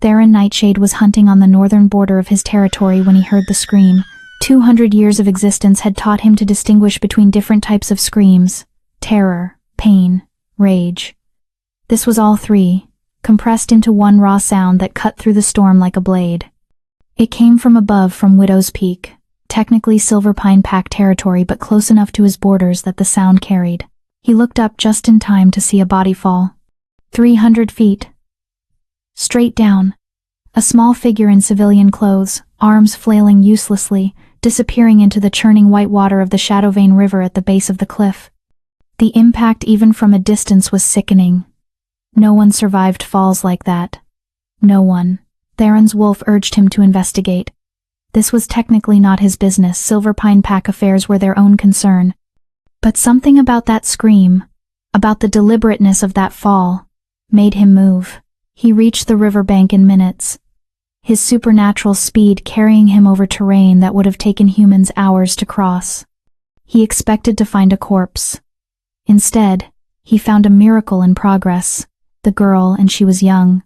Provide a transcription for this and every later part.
Theron Nightshade was hunting on the northern border of his territory when he heard the scream. 200 years of existence had taught him to distinguish between different types of screams: terror, pain, rage. This was all three, compressed into one raw sound that cut through the storm like a blade. It came from above, from Widow's Peak, technically Silverpine Pack territory, but close enough to his borders that the sound carried. He looked up just in time to see a body fall. 300 feet. Straight down. A small figure in civilian clothes, arms flailing uselessly, disappearing into the churning white water of the Shadowvane River at the base of the cliff. The impact, even from a distance, was sickening. No one survived falls like that. No one. Theron's wolf urged him to investigate. This was technically not his business. Silverpine Pack affairs were their own concern. But something about that scream, about the deliberateness of that fall, made him move. He reached the riverbank in minutes, his supernatural speed carrying him over terrain that would have taken humans hours to cross. He expected to find a corpse. Instead, he found a miracle in progress. The girl, and she was young,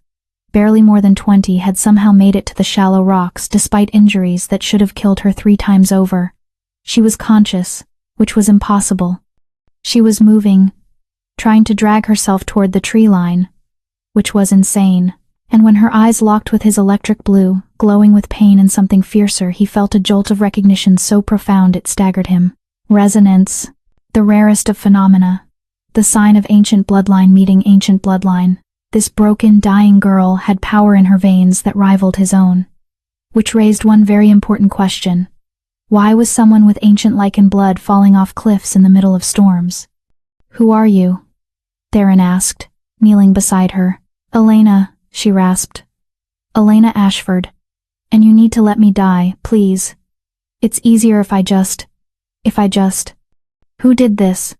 barely more than 20, had somehow made it to the shallow rocks despite injuries that should have killed her 3 times over. She was conscious, which was impossible. She was moving, trying to drag herself toward the tree line, which was insane. And when her eyes locked with his electric blue, glowing with pain and something fiercer, he felt a jolt of recognition so profound it staggered him. Resonance, the rarest of phenomena, the sign of ancient bloodline meeting ancient bloodline. This broken, dying girl had power in her veins that rivaled his own, which raised one very important question. Why was someone with ancient lichen blood falling off cliffs in the middle of storms? "Who are you?" Theron asked, kneeling beside her. "Elena," she rasped. "Elena Ashford. And you need to let me die, please. It's easier if I just... Who did this?"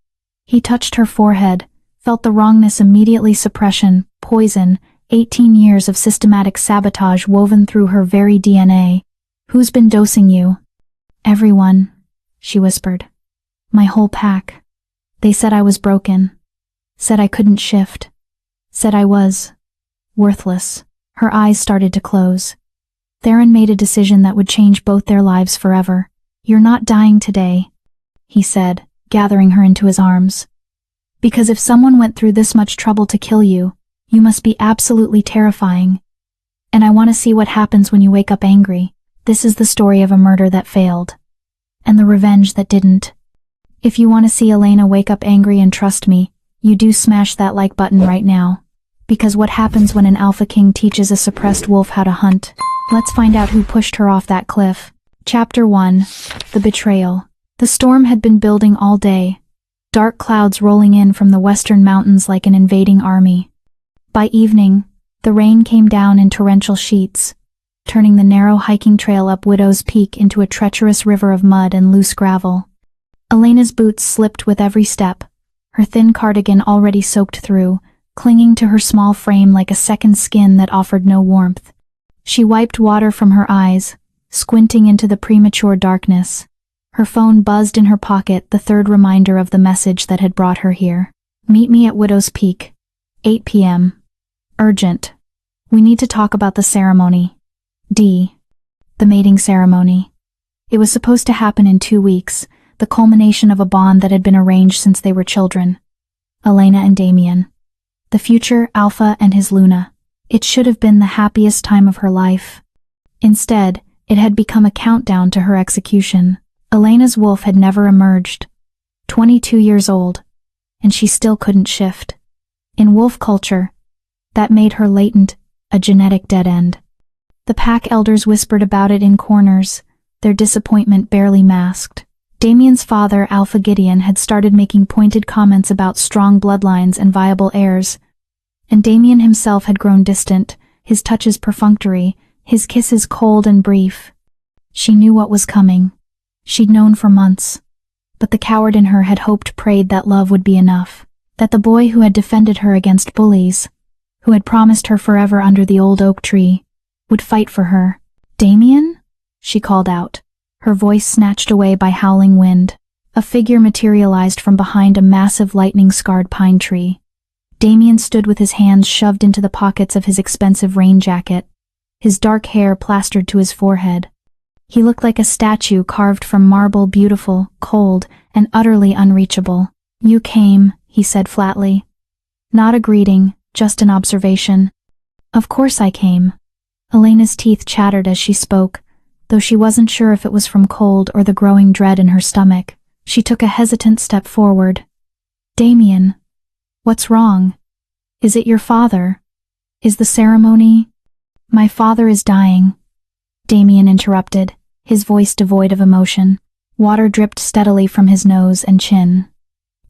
He touched her forehead, felt the wrongness immediately. Suppression, poison, 18 years of systematic sabotage woven through her very DNA. "Who's been dosing you?" "Everyone," she whispered. "My whole pack. They said I was broken. Said I couldn't shift. Said I was worthless." Her eyes started to close. Theron made a decision that would change both their lives forever. "You're not dying today," he said, gathering her into his arms. "Because if someone went through this much trouble to kill you, you must be absolutely terrifying. And I want to see what happens when you wake up angry. This is the story of a murder that failed, and the revenge that didn't. If you want to see Elena wake up angry, and trust me, you do, smash that like button right now. Because what happens when an Alpha King teaches a suppressed wolf how to hunt? Let's find out who pushed her off that cliff." Chapter 1. The Betrayal. The storm had been building all day, dark clouds rolling in from the western mountains like an invading army. By evening, the rain came down in torrential sheets, turning the narrow hiking trail up Widow's Peak into a treacherous river of mud and loose gravel. Elena's boots slipped with every step, her thin cardigan already soaked through, clinging to her small frame like a second skin that offered no warmth. She wiped water from her eyes, squinting into the premature darkness. Her phone buzzed in her pocket, the third reminder of the message that had brought her here. "Meet me at Widow's Peak, 8 p.m. Urgent. We need to talk about the ceremony. D. The mating ceremony. It was supposed to happen in 2 weeks, the culmination of a bond that had been arranged since they were children. Elena and Damien. The future Alpha and his Luna. It should have been the happiest time of her life. Instead, it had become a countdown to her execution. Elena's wolf had never emerged. 22 years old, and she still couldn't shift. In wolf culture, that made her latent, a genetic dead end. The pack elders whispered about it in corners, their disappointment barely masked. Damien's father, Alpha Gideon, had started making pointed comments about strong bloodlines and viable heirs, and Damien himself had grown distant, his touches perfunctory, his kisses cold and brief. She knew what was coming. She'd known for months. But the coward in her had hoped, prayed that love would be enough, that the boy who had defended her against bullies, who had promised her forever under the old oak tree, would fight for her. "Damien?" she called out, her voice snatched away by howling wind. A figure materialized from behind a massive lightning-scarred pine tree. Damien stood with his hands shoved into the pockets of his expensive rain jacket, his dark hair plastered to his forehead. He looked like a statue carved from marble, beautiful, cold, and utterly unreachable. "You came," he said flatly. Not a greeting, just an observation. "Of course I came." Elena's teeth chattered as she spoke, though she wasn't sure if it was from cold or the growing dread in her stomach. She took a hesitant step forward. "Damien, what's wrong? Is it your father? Is the ceremony—" "My father is dying," Damien interrupted, his voice devoid of emotion. Water dripped steadily from his nose and chin.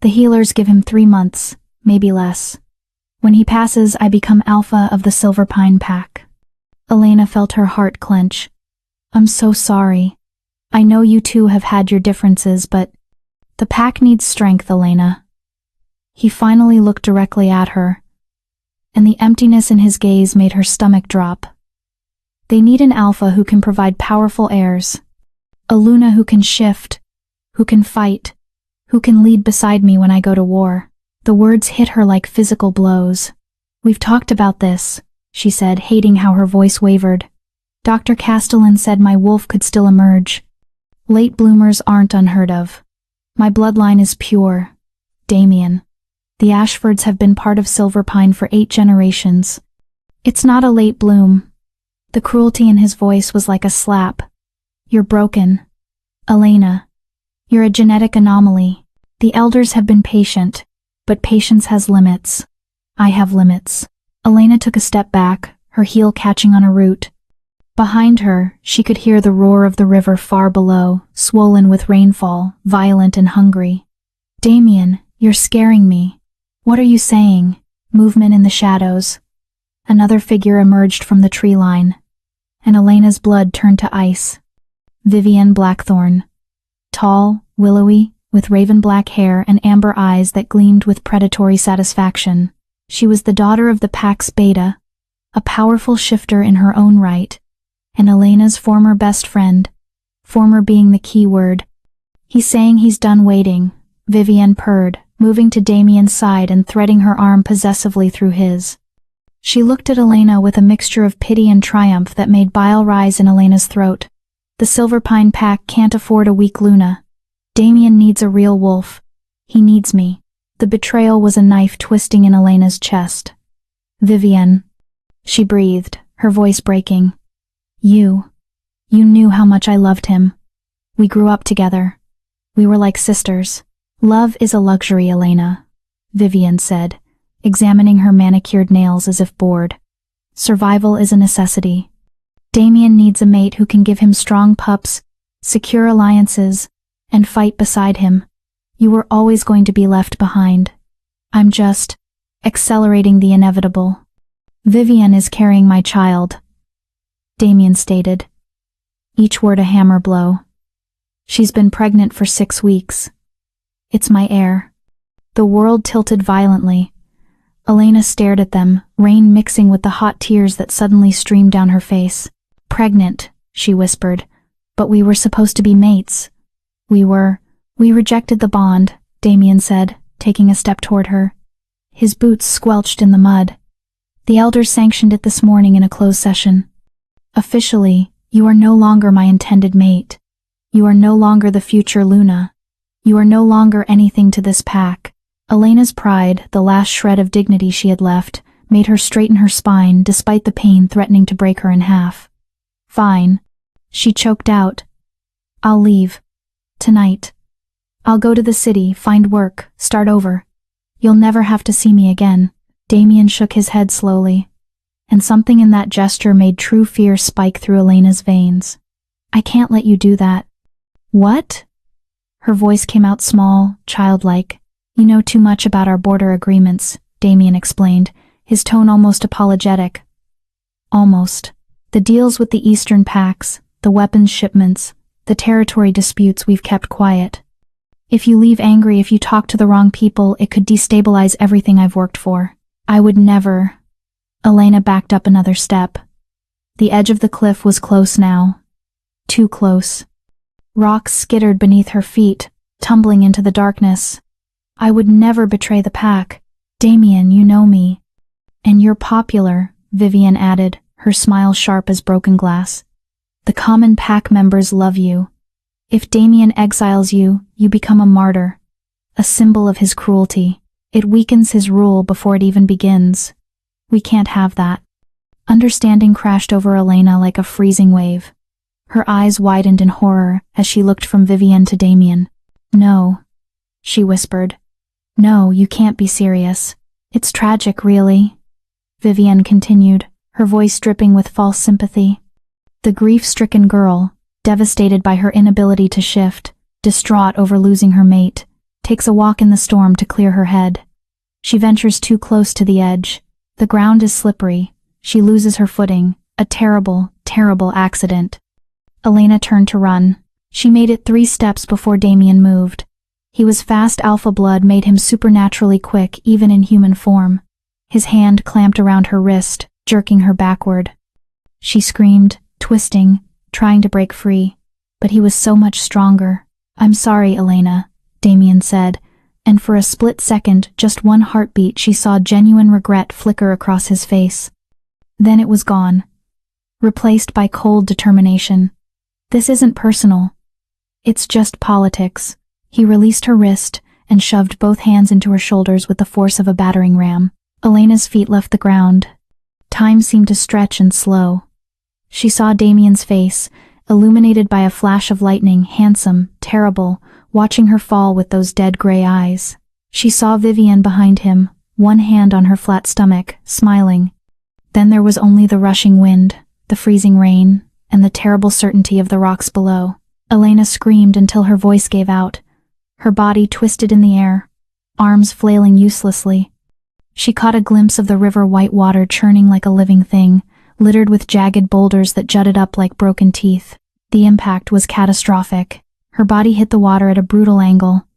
"The healers give him 3 months, maybe less. When he passes, I become alpha of the Silverpine Pack." Elena felt her heart clench. "I'm so sorry. I know you two have had your differences, but the pack needs strength, Elena." He finally looked directly at her, and the emptiness in his gaze made her stomach drop. "They need an alpha who can provide powerful heirs. A Luna who can shift, who can fight, who can lead beside me when I go to war." The words hit her like physical blows. "We've talked about this," she said, hating how her voice wavered. "Dr. Castellan said my wolf could still emerge. Late bloomers aren't unheard of. My bloodline is pure. Damien. The Ashfords have been part of Silverpine for 8 generations. It's not a late bloom." The cruelty in his voice was like a slap. "You're broken. Elena. You're a genetic anomaly. The elders have been patient, but patience has limits. I have limits." Elena took a step back, her heel catching on a root. Behind her, she could hear the roar of the river far below, swollen with rainfall, violent and hungry. "Damien, you're scaring me. What are you saying?" Movement in the shadows. Another figure emerged from the tree line, and Elena's blood turned to ice. Vivienne Blackthorn. Tall, willowy, with raven black hair and amber eyes that gleamed with predatory satisfaction. She was the daughter of the Pax Beta, a powerful shifter in her own right, and Elena's former best friend, former being the key word. "He's saying he's done waiting," Vivienne purred, moving to Damien's side and threading her arm possessively through his. She looked at Elena with a mixture of pity and triumph that made bile rise in Elena's throat. The Silverpine Pack can't afford a weak Luna. Damien needs a real wolf. He needs me. The betrayal was a knife twisting in Elena's chest. "Vivienne," she breathed, her voice breaking. You knew how much I loved him. We grew up together. We were like sisters." "Love is a luxury, Elena," Vivienne said, examining her manicured nails as if bored. "Survival is a necessity. Damien needs a mate who can give him strong pups, secure alliances, and fight beside him. You were always going to be left behind. I'm just accelerating the inevitable." "Vivienne is carrying my child," Damien stated, each word a hammer blow. "She's been pregnant for 6 weeks. It's my heir." The world tilted violently. Elena stared at them, rain mixing with the hot tears that suddenly streamed down her face. "Pregnant," she whispered, "but we were supposed to be mates." We rejected the bond," Damien said, taking a step toward her. His boots squelched in the mud. "The elders sanctioned it this morning in a closed session. Officially, you are no longer my intended mate. You are no longer the future Luna. You are no longer anything to this pack." Elena's pride, the last shred of dignity she had left, made her straighten her spine despite the pain threatening to break her in half. "Fine," she choked out. "I'll leave. Tonight. I'll go to the city, find work, start over. You'll never have to see me again." Damien shook his head slowly, and something in that gesture made true fear spike through Elena's veins. "I can't let you do that." "What?" Her voice came out small, childlike. "You know too much about our border agreements," Damien explained, his tone almost apologetic. "Almost. The deals with the Eastern Packs, the weapons shipments, the territory disputes we've kept quiet. If you leave angry, if you talk to the wrong people, it could destabilize everything I've worked for. I would never." Elena backed up another step. The edge of the cliff was close now. Too close. Rocks skittered beneath her feet, tumbling into the darkness. "I would never betray the pack. Damien, you know me." "And you're popular," Vivienne added, her smile sharp as broken glass. The common pack members love you. If Damien exiles you, you become a martyr. A symbol of his cruelty. It weakens his rule before it even begins. We can't have that. Understanding crashed over Elena like a freezing wave. Her eyes widened in horror as she looked from Vivienne to Damien. No, she whispered. No, you can't be serious. It's tragic, really. Vivienne continued, her voice dripping with false sympathy. The grief-stricken girl, devastated by her inability to shift, distraught over losing her mate, takes a walk in the storm to clear her head. She ventures too close to the edge. The ground is slippery. She loses her footing. A terrible, terrible accident. Elena turned to run. She made it 3 steps before Damien moved. He was fast. Alpha blood made him supernaturally quick even in human form. His hand clamped around her wrist, jerking her backward. She screamed, twisting, trying to break free, but he was so much stronger. I'm sorry, Elena, Damien said, and for a split second, just one heartbeat, she saw genuine regret flicker across his face. Then it was gone, replaced by cold determination. This isn't personal. It's just politics. He released her wrist and shoved both hands into her shoulders with the force of a battering ram. Elena's feet left the ground. Time seemed to stretch and slow. She saw Damien's face, illuminated by a flash of lightning, handsome, terrible, watching her fall with those dead gray eyes. She saw Vivienne behind him, one hand on her flat stomach, smiling. Then there was only the rushing wind, the freezing rain, and the terrible certainty of the rocks below. Elena screamed until her voice gave out. Her body twisted in the air, arms flailing uselessly. She caught a glimpse of the river white water churning like a living thing, littered with jagged boulders that jutted up like broken teeth. The impact was catastrophic. Her body hit the water at a brutal angle,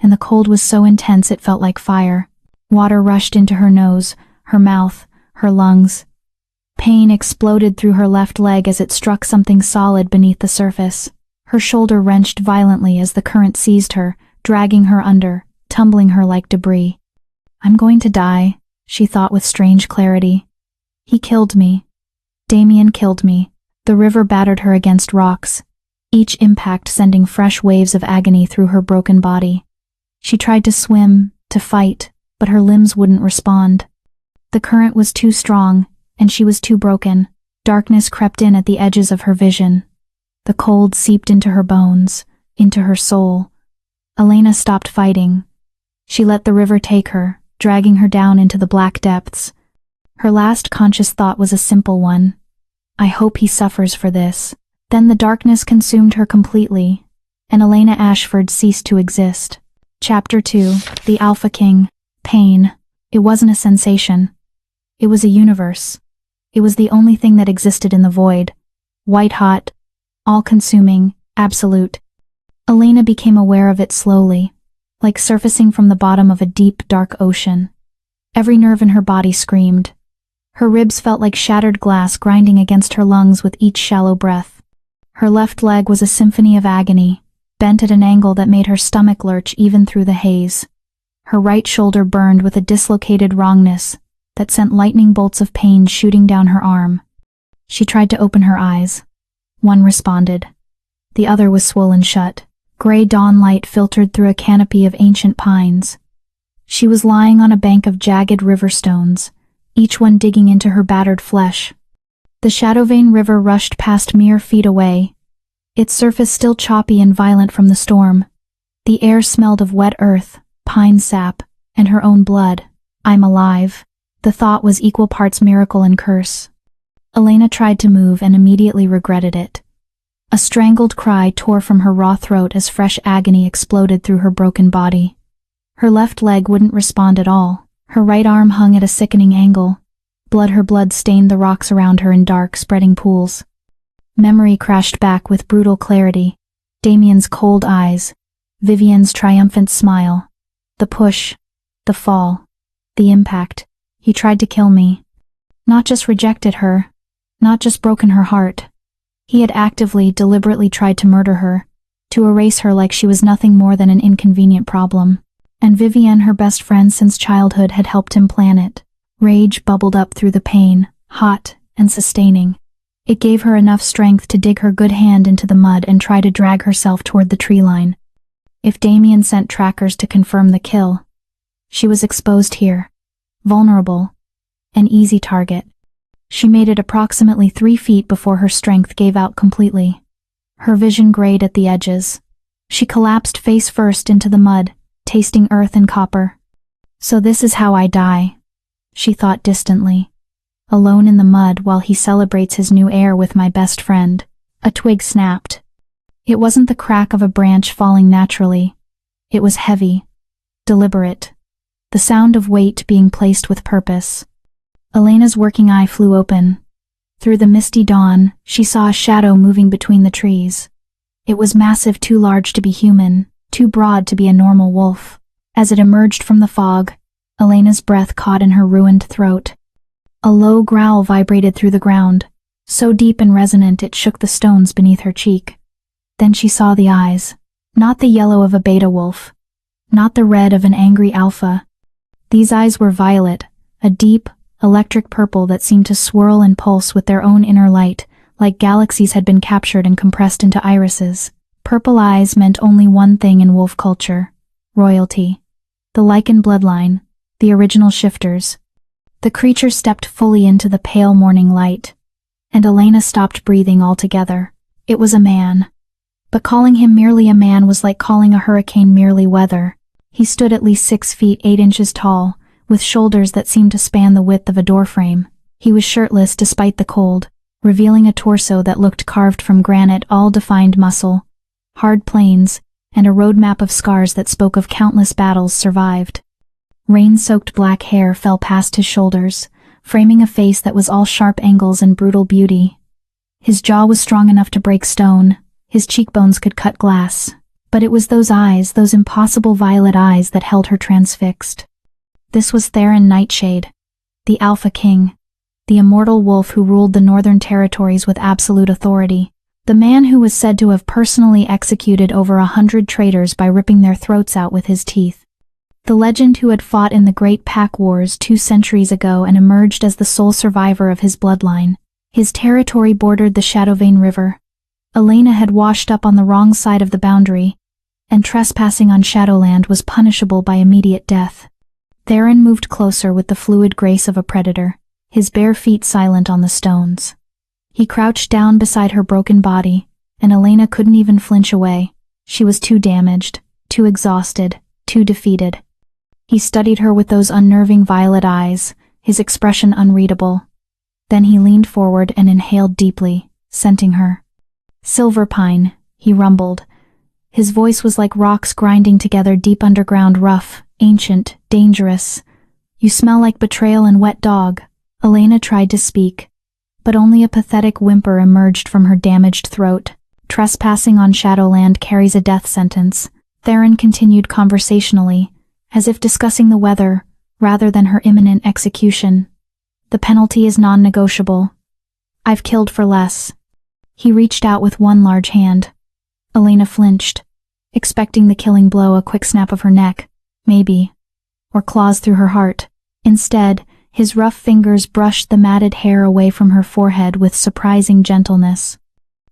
and the cold was so intense it felt like fire. Water rushed into her nose, her mouth, her lungs. Pain exploded through her left leg as it struck something solid beneath the surface. Her shoulder wrenched violently as the current seized her, dragging her under, tumbling her like debris. I'm going to die, she thought with strange clarity. He killed me. Damien killed me. The river battered her against rocks, each impact sending fresh waves of agony through her broken body. She tried to swim, to fight, but her limbs wouldn't respond. The current was too strong, and she was too broken. Darkness crept in at the edges of her vision. The cold seeped into her bones, into her soul. Elena stopped fighting. She let the river take her, dragging her down into the black depths. Her last conscious thought was a simple one. I hope he suffers for this. Then the darkness consumed her completely, and Elena Ashford ceased to exist. Chapter 2. The Alpha King. Pain. It wasn't a sensation. It was a universe. It was the only thing that existed in the void. White-hot, all-consuming, absolute. Elena became aware of it slowly, like surfacing from the bottom of a deep, dark ocean. Every nerve in her body screamed. Her ribs felt like shattered glass grinding against her lungs with each shallow breath. Her left leg was a symphony of agony, bent at an angle that made her stomach lurch even through the haze. Her right shoulder burned with a dislocated wrongness that sent lightning bolts of pain shooting down her arm. She tried to open her eyes. One responded. The other was swollen shut. Gray dawn light filtered through a canopy of ancient pines. She was lying on a bank of jagged river stones, each one digging into her battered flesh. The Shadowvane River rushed past mere feet away, its surface still choppy and violent from the storm. The air smelled of wet earth, pine sap, and her own blood. I'm alive. The thought was equal parts miracle and curse. Elena tried to move and immediately regretted it. A strangled cry tore from her raw throat as fresh agony exploded through her broken body. Her left leg wouldn't respond at all. Her right arm hung at a sickening angle. Her blood stained the rocks around her in dark, spreading pools. Memory crashed back with brutal clarity. Damien's cold eyes, Vivienne's triumphant smile, the push, the fall, the impact. He tried to kill me. Not just rejected her, not just broken her heart. He had actively, deliberately tried to murder her, to erase her like she was nothing more than an inconvenient problem. And Vivienne, her best friend since childhood, had helped him plan it. Rage bubbled up through the pain, hot and sustaining. It gave her enough strength to dig her good hand into the mud and try to drag herself toward the tree line. If Damien sent trackers to confirm the kill, she was exposed here. Vulnerable. An easy target. She made it approximately 3 feet before her strength gave out completely. Her vision grayed at the edges. She collapsed face first into the mud, tasting earth and copper. So this is how I die, she thought distantly. Alone in the mud while he celebrates his new heir with my best friend. A twig snapped. It wasn't the crack of a branch falling naturally. It was heavy, deliberate. The sound of weight being placed with purpose. Elena's working eye flew open. Through the misty dawn, she saw a shadow moving between the trees. It was massive, too large to be human, too broad to be a normal wolf. As it emerged from the fog, Elena's breath caught in her ruined throat. A low growl vibrated through the ground, so deep and resonant it shook the stones beneath her cheek. Then she saw the eyes. Not the yellow of a beta wolf. Not the red of an angry alpha. These eyes were violet, a deep, electric purple that seemed to swirl and pulse with their own inner light, like galaxies had been captured and compressed into irises. Purple eyes meant only one thing in wolf culture: royalty. The Lycan bloodline, the original shifters. The creature stepped fully into the pale morning light, and Elena stopped breathing altogether. It was a man. But calling him merely a man was like calling a hurricane merely weather. He stood at least 6 feet 8 inches tall, with shoulders that seemed to span the width of a doorframe. He was shirtless despite the cold, revealing a torso that looked carved from granite, all defined muscle, hard plains, and a roadmap of scars that spoke of countless battles survived. Rain-soaked black hair fell past his shoulders, framing a face that was all sharp angles and brutal beauty. His jaw was strong enough to break stone, his cheekbones could cut glass, but it was those eyes, those impossible violet eyes that held her transfixed. This was Theron Nightshade, the Alpha King, the immortal wolf who ruled the Northern Territories with absolute authority, the man who was said to have personally executed over 100 traitors by ripping their throats out with his teeth. The legend who had fought in the Great Pack Wars 2 centuries ago and emerged as the sole survivor of his bloodline. His territory bordered the Shadowvane River. Elena had washed up on the wrong side of the boundary, and trespassing on Shadowland was punishable by immediate death. Theron moved closer with the fluid grace of a predator, his bare feet silent on the stones. He crouched down beside her broken body, and Elena couldn't even flinch away. She was too damaged, too exhausted, too defeated. He studied her with those unnerving violet eyes, his expression unreadable. Then he leaned forward and inhaled deeply, scenting her. "Silverpine," he rumbled. His voice was like rocks grinding together, deep underground, rough, ancient, dangerous. "You smell like betrayal and wet dog." Elena tried to speak, but only a pathetic whimper emerged from her damaged throat. "Trespassing on Shadowland carries a death sentence," Theron continued conversationally, as if discussing the weather, rather than her imminent execution. "The penalty is non-negotiable. I've killed for less." He reached out with one large hand. Elena flinched, expecting the killing blow, a quick snap of her neck, maybe, or claws through her heart. Instead, his rough fingers brushed the matted hair away from her forehead with surprising gentleness.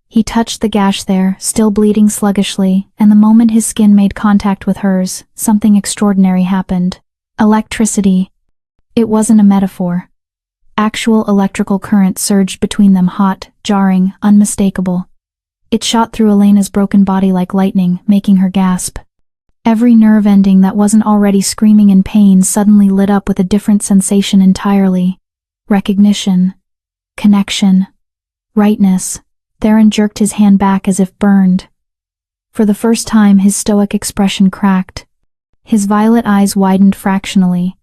He touched the gash there, still bleeding sluggishly, and the moment his skin made contact with hers, something extraordinary happened. Electricity. It wasn't a metaphor. Actual electrical current surged between them, hot, jarring, unmistakable. It shot through Elena's broken body like lightning, making her gasp. Every nerve ending that wasn't already screaming in pain suddenly lit up with a different sensation entirely. Recognition. Connection. Rightness. Theron jerked his hand back as if burned. For the first time, his stoic expression cracked. His violet eyes widened fractionally,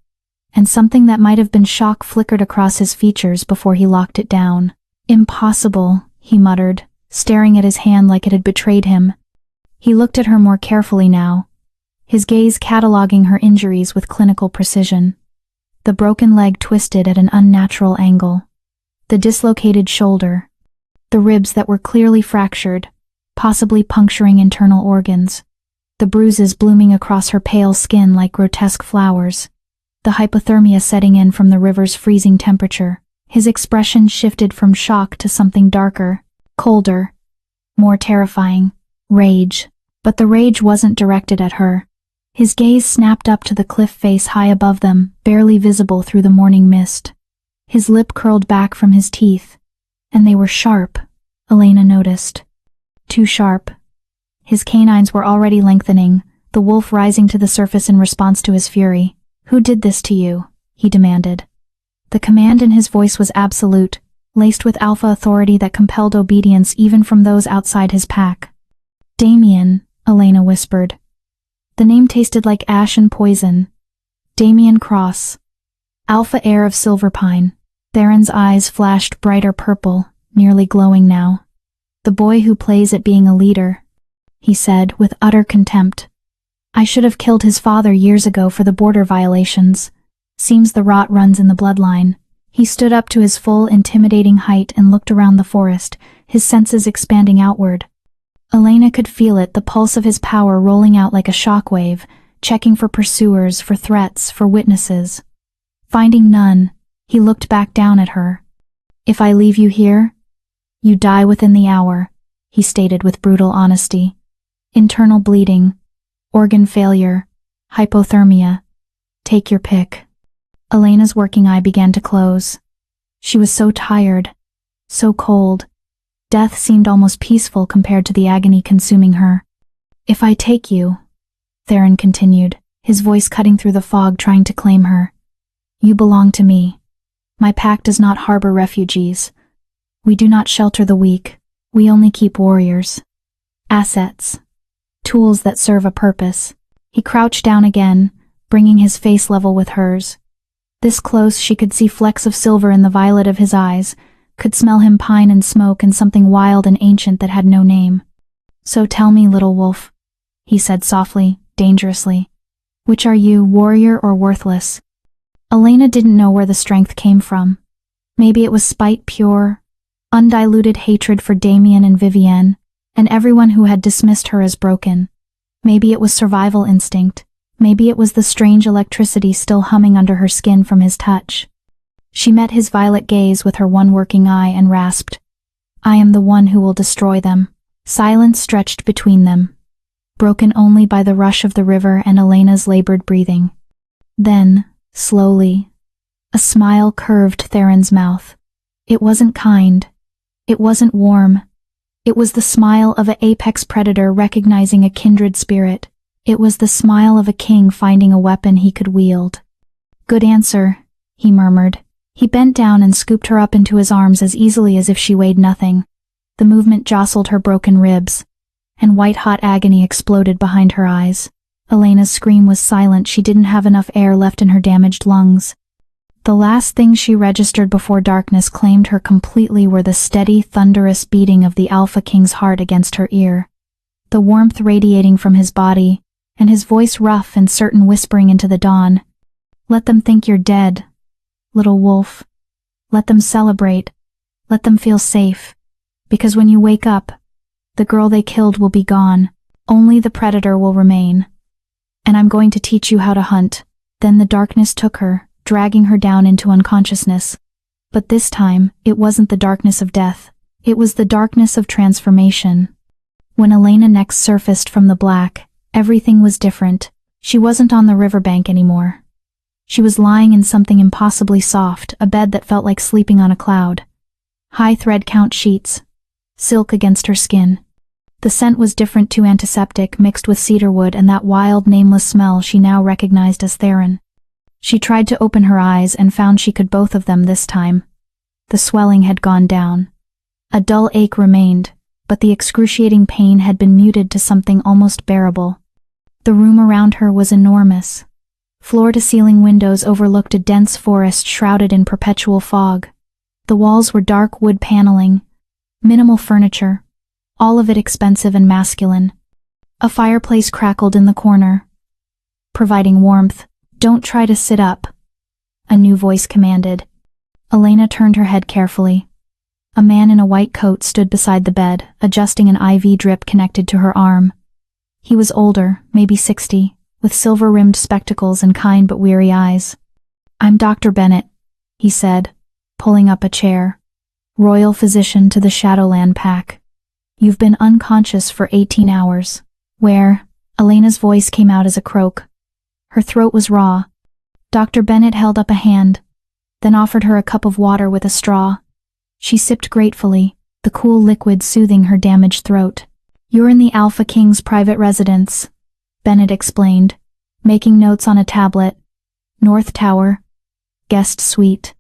and something that might have been shock flickered across his features before he locked it down. "Impossible," he muttered, staring at his hand like it had betrayed him. He looked at her more carefully now, his gaze cataloging her injuries with clinical precision. The broken leg twisted at an unnatural angle. The dislocated shoulder. The ribs that were clearly fractured, possibly puncturing internal organs. The bruises blooming across her pale skin like grotesque flowers. The hypothermia setting in from the river's freezing temperature. His expression shifted from shock to something darker, colder, more terrifying, rage. But the rage wasn't directed at her. His gaze snapped up to the cliff face high above them, barely visible through the morning mist. His lip curled back from his teeth, and they were sharp, Elena noticed. Too sharp. His canines were already lengthening, the wolf rising to the surface in response to his fury. "Who did this to you?" he demanded. The command in his voice was absolute, laced with alpha authority that compelled obedience even from those outside his pack. "Damien," Elena whispered. The name tasted like ash and poison. Damien Cross. Alpha heir of Silverpine. Theron's eyes flashed brighter purple, nearly glowing now. "The boy who plays at being a leader," he said with utter contempt. "I should have killed his father years ago for the border violations. Seems the rot runs in the bloodline." He stood up to his full, intimidating height and looked around the forest, his senses expanding outward. Elena could feel it, the pulse of his power rolling out like a shockwave, checking for pursuers, for threats, for witnesses. Finding none, he looked back down at her. "If I leave you here, you die within the hour," he stated with brutal honesty. "Internal bleeding, organ failure, hypothermia. Take your pick." Elena's working eye began to close. She was so tired, so cold. Death seemed almost peaceful compared to the agony consuming her. "If I take you," Theron continued, his voice cutting through the fog trying to claim her, "you belong to me. My pack does not harbor refugees. We do not shelter the weak, we only keep warriors. Assets. Tools that serve a purpose." He crouched down again, bringing his face level with hers. This close she could see flecks of silver in the violet of his eyes, could smell him pine and smoke and something wild and ancient that had no name. "So tell me, little wolf," he said softly, dangerously. "Which are you, warrior or worthless?" Elena didn't know where the strength came from. Maybe it was spite pure, undiluted hatred for Damien and Vivienne, and everyone who had dismissed her as broken. Maybe it was survival instinct. Maybe it was the strange electricity still humming under her skin from his touch. She met his violet gaze with her one working eye and rasped, "I am the one who will destroy them." Silence stretched between them, broken only by the rush of the river and Elena's labored breathing. Then, slowly, a smile curved Theron's mouth. It wasn't kind. It wasn't warm. It was the smile of an apex predator recognizing a kindred spirit. It was the smile of a king finding a weapon he could wield. "Good answer," he murmured. He bent down and scooped her up into his arms as easily as if she weighed nothing. The movement jostled her broken ribs, and white-hot agony exploded behind her eyes. Elena's scream was silent. She didn't have enough air left in her damaged lungs. The last thing she registered before darkness claimed her completely were the steady, thunderous beating of the Alpha King's heart against her ear, the warmth radiating from his body, and his voice rough and certain whispering into the dawn. "Let them think you're dead, little wolf. Let them celebrate. Let them feel safe. Because when you wake up, the girl they killed will be gone. Only the predator will remain. And I'm going to teach you how to hunt." Then the darkness took her, dragging her down into unconsciousness. But this time, it wasn't the darkness of death. It was the darkness of transformation. When Elena next surfaced from the black, everything was different. She wasn't on the riverbank anymore. She was lying in something impossibly soft, a bed that felt like sleeping on a cloud. High thread count sheets, silk against her skin. The scent was different, too antiseptic, mixed with cedarwood and that wild, nameless smell she now recognized as Theron. She tried to open her eyes and found she could both of them this time. The swelling had gone down. A dull ache remained, but the excruciating pain had been muted to something almost bearable. The room around her was enormous. Floor-to-ceiling windows overlooked a dense forest shrouded in perpetual fog. The walls were dark wood paneling, minimal furniture, all of it expensive and masculine. A fireplace crackled in the corner, providing warmth. "Don't try to sit up," a new voice commanded. Elena turned her head carefully. A man in a white coat stood beside the bed, adjusting an IV drip connected to her arm. He was older, maybe 60, with silver-rimmed spectacles and kind but weary eyes. "I'm Dr. Bennett," he said, pulling up a chair. Royal physician to the Shadowland Pack. You've been unconscious for 18 hours. Where? Elena's voice came out as a croak. Her throat was raw. Dr. Bennett held up a hand, then offered her a cup of water with a straw. She sipped gratefully, the cool liquid soothing her damaged throat. You're in the Alpha King's private residence, Bennett explained, making notes on a tablet. North Tower, guest suite,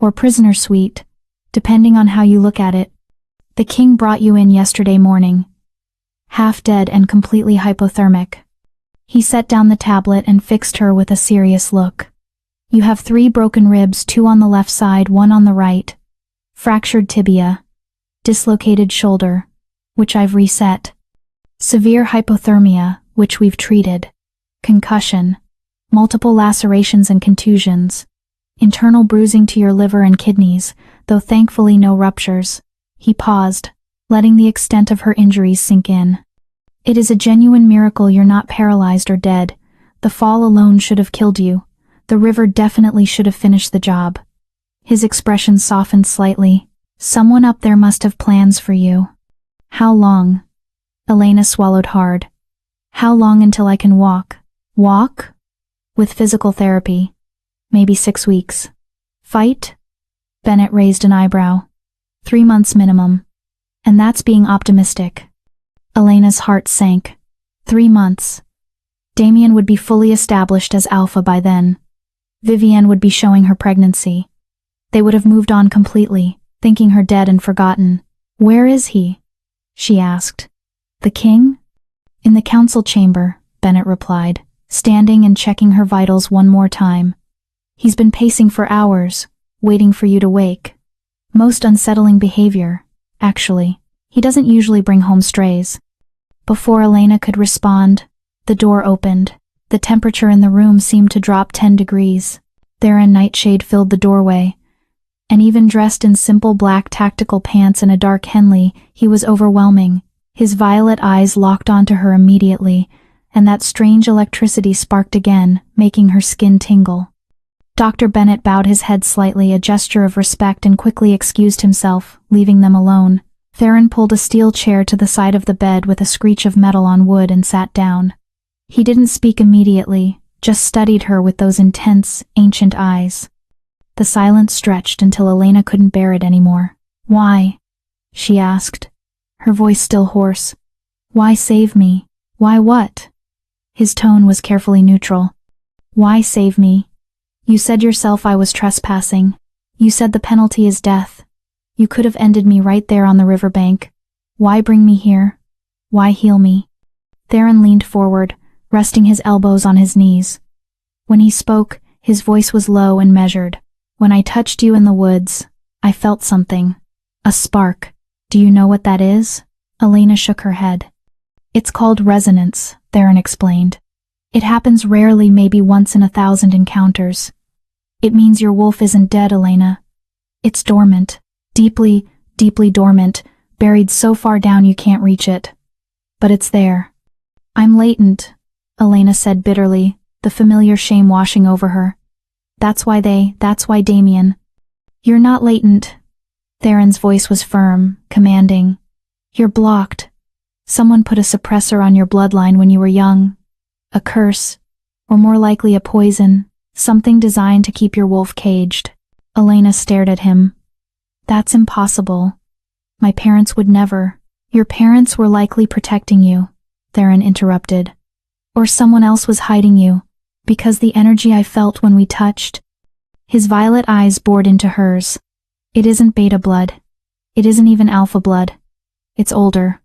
or prisoner suite, depending on how you look at it. The king brought you in yesterday morning, half dead and completely hypothermic. He set down the tablet and fixed her with a serious look. You have 3 broken ribs, 2 on the left side, 1 on the right. Fractured tibia. Dislocated shoulder, which I've reset. Severe hypothermia, which we've treated. Concussion. Multiple lacerations and contusions. Internal bruising to your liver and kidneys, though thankfully no ruptures. He paused, letting the extent of her injuries sink in. It is a genuine miracle you're not paralyzed or dead. The fall alone should have killed you. The river definitely should have finished the job. His expression softened slightly. Someone up there must have plans for you. How long? Elena swallowed hard. How long until I can walk? Walk? With physical therapy. Maybe 6 weeks. Fight? Bennett raised an eyebrow. 3 months minimum. And that's being optimistic. Elena's heart sank. 3 months. Damien would be fully established as Alpha by then. Vivienne would be showing her pregnancy. They would have moved on completely, thinking her dead and forgotten. Where is he? She asked. The king? In the council chamber, Bennett replied, standing and checking her vitals one more time. He's been pacing for hours, waiting for you to wake. Most unsettling behavior, actually. He doesn't usually bring home strays. Before Elena could respond, the door opened. The temperature in the room seemed to drop 10 degrees. Theron Nightshade filled the doorway. And even dressed in simple black tactical pants and a dark Henley, he was overwhelming. His violet eyes locked onto her immediately, and that strange electricity sparked again, making her skin tingle. Dr. Bennett bowed his head slightly, a gesture of respect, and quickly excused himself, leaving them alone. Theron pulled a steel chair to the side of the bed with a screech of metal on wood and sat down. He didn't speak immediately, just studied her with those intense, ancient eyes. The silence stretched until Elena couldn't bear it anymore. Why? She asked, her voice still hoarse. Why save me? Why what? His tone was carefully neutral. Why save me? You said yourself I was trespassing. You said the penalty is death. You could have ended me right there on the riverbank. Why bring me here? Why heal me? Theron leaned forward, resting his elbows on his knees. When he spoke, his voice was low and measured. When I touched you in the woods, I felt something. A spark. Do you know what that is? Elena shook her head. It's called resonance, Theron explained. It happens rarely, maybe once in 1,000 encounters. It means your wolf isn't dead, Elena. It's dormant. Deeply, deeply dormant, buried so far down you can't reach it. But it's there. I'm latent, Elena said bitterly, the familiar shame washing over her. That's why Damien. You're not latent. Theron's voice was firm, commanding. You're blocked. Someone put a suppressor on your bloodline when you were young. A curse, or more likely a poison, something designed to keep your wolf caged. Elena stared at him. That's impossible. My parents would never. Your parents were likely protecting you, Theron interrupted. Or someone else was hiding you, because the energy I felt when we touched. His violet eyes bored into hers. It isn't beta blood. It isn't even alpha blood. It's older.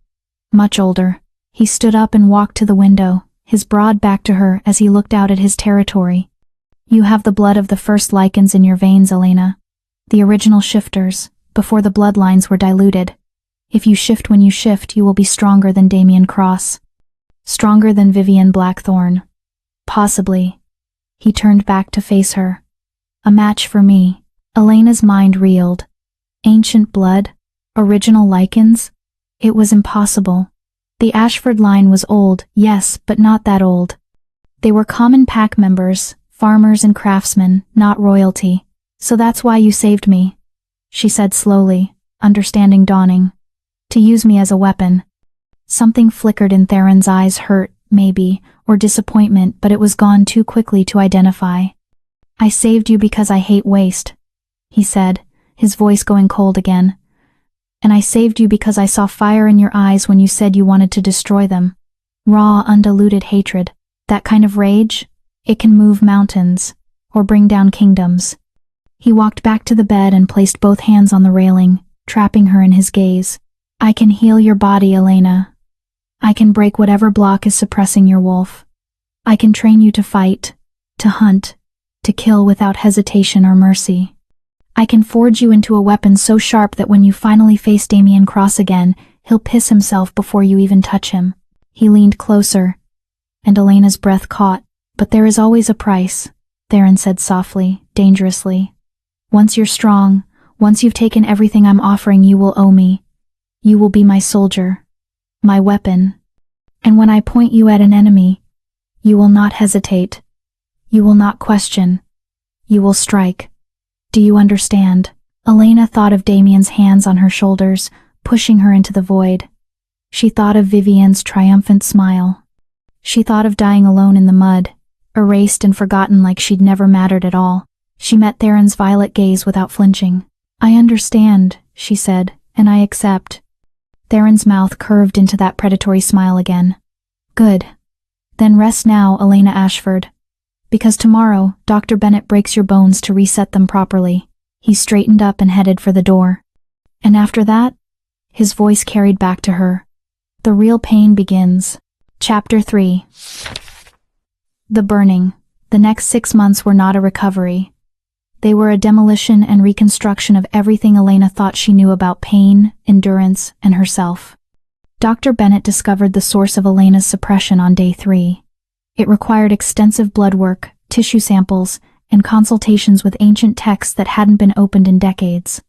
Much older. He stood up and walked to the window, his broad back to her as he looked out at his territory. You have the blood of the first Lycans in your veins, Elena. The original shifters, before the bloodlines were diluted. If you shift when you shift, you will be stronger than Damien Cross. Stronger than Vivienne Blackthorne. Possibly. He turned back to face her. A match for me. Elena's mind reeled. Ancient blood? Original Lycans? It was impossible. The Ashford line was old, yes, but not that old. They were common pack members, farmers and craftsmen, not royalty. So that's why you saved me. she said slowly, understanding dawning. To use me as a weapon. Something flickered in Theron's eyes, hurt, maybe, or disappointment, but it was gone too quickly to identify. I saved you because I hate waste, he said, his voice going cold again. And I saved you because I saw fire in your eyes when you said you wanted to destroy them. Raw, undiluted hatred. That kind of rage? It can move mountains, or bring down kingdoms. He walked back to the bed and placed both hands on the railing, trapping her in his gaze. I can heal your body, Elena. I can break whatever block is suppressing your wolf. I can train you to fight, to hunt, to kill without hesitation or mercy. I can forge you into a weapon so sharp that when you finally face Damien Cross again, he'll piss himself before you even touch him. He leaned closer, and Elena's breath caught. But there is always a price, Theron said softly, dangerously. Once you're strong, once you've taken everything I'm offering, you will owe me. You will be my soldier, my weapon. And when I point you at an enemy, you will not hesitate. You will not question. You will strike. Do you understand? Elena thought of Damien's hands on her shoulders, pushing her into the void. She thought of Vivienne's triumphant smile. She thought of dying alone in the mud, erased and forgotten like she'd never mattered at all. She met Theron's violet gaze without flinching. I understand, she said, and I accept. Theron's mouth curved into that predatory smile again. Good. Then rest now, Elena Ashford. Because tomorrow, Dr. Bennett breaks your bones to reset them properly. He straightened up and headed for the door. And after that, his voice carried back to her. The real pain begins. Chapter 3. The burning. The next 6 months were not a recovery. They were a demolition and reconstruction of everything Elena thought she knew about pain, endurance, and herself. Dr. Bennett discovered the source of Elena's suppression on day 3. It required extensive blood work, tissue samples, and consultations with ancient texts that hadn't been opened in decades.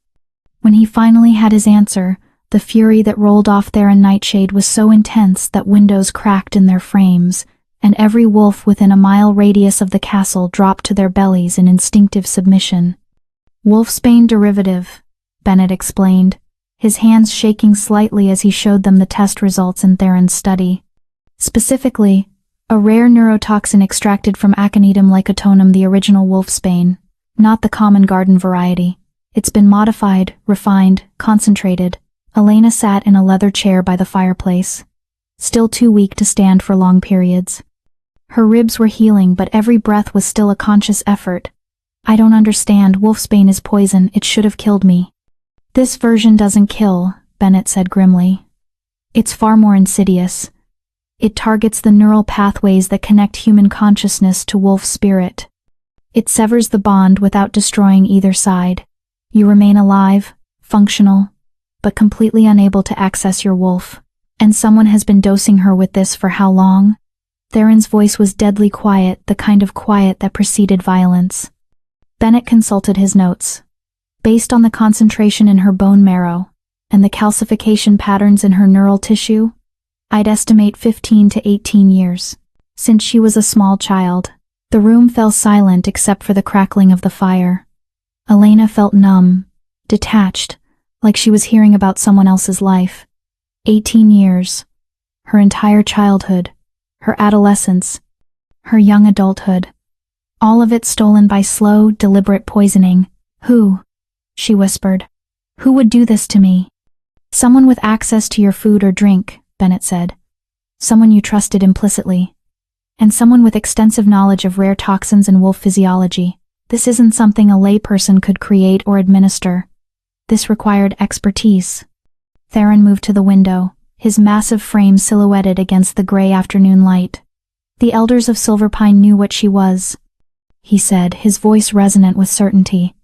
When he finally had his answer, the fury that rolled off Theron Nightshade was so intense that windows cracked in their frames, and every wolf within a mile radius of the castle dropped to their bellies in instinctive submission. Wolfsbane derivative, Bennett explained, his hands shaking slightly as he showed them the test results in Theron's study. Specifically, a rare neurotoxin extracted from Aconitum lycotonum, the original wolfsbane, not the common garden variety. It's been modified, refined, concentrated. Elena sat in a leather chair by the fireplace, still too weak to stand for long periods. Her ribs were healing, but every breath was still a conscious effort. I don't understand, wolfsbane is poison, it should have killed me. This version doesn't kill, Bennett said grimly. It's far more insidious. It targets the neural pathways that connect human consciousness to wolf spirit. It severs the bond without destroying either side. You remain alive, functional, but completely unable to access your wolf. And someone has been dosing her with this for how long? Theron's voice was deadly quiet, the kind of quiet that preceded violence. Bennett consulted his notes. Based on the concentration in her bone marrow, and the calcification patterns in her neural tissue, I'd estimate 15 to 18 years. Since she was a small child, the room fell silent except for the crackling of the fire. Elena felt numb, detached, like she was hearing about someone else's life. 18 years. Her entire childhood. Her adolescence. Her young adulthood. All of it stolen by slow, deliberate poisoning. Who? She whispered. Who would do this to me? Someone with access to your food or drink, Bennett said. Someone you trusted implicitly. And someone with extensive knowledge of rare toxins and wolf physiology. This isn't something a layperson could create or administer. This required expertise. Theron moved to the window, his massive frame silhouetted against the gray afternoon light. The elders of Silverpine knew what she was, he said, his voice resonant with certainty.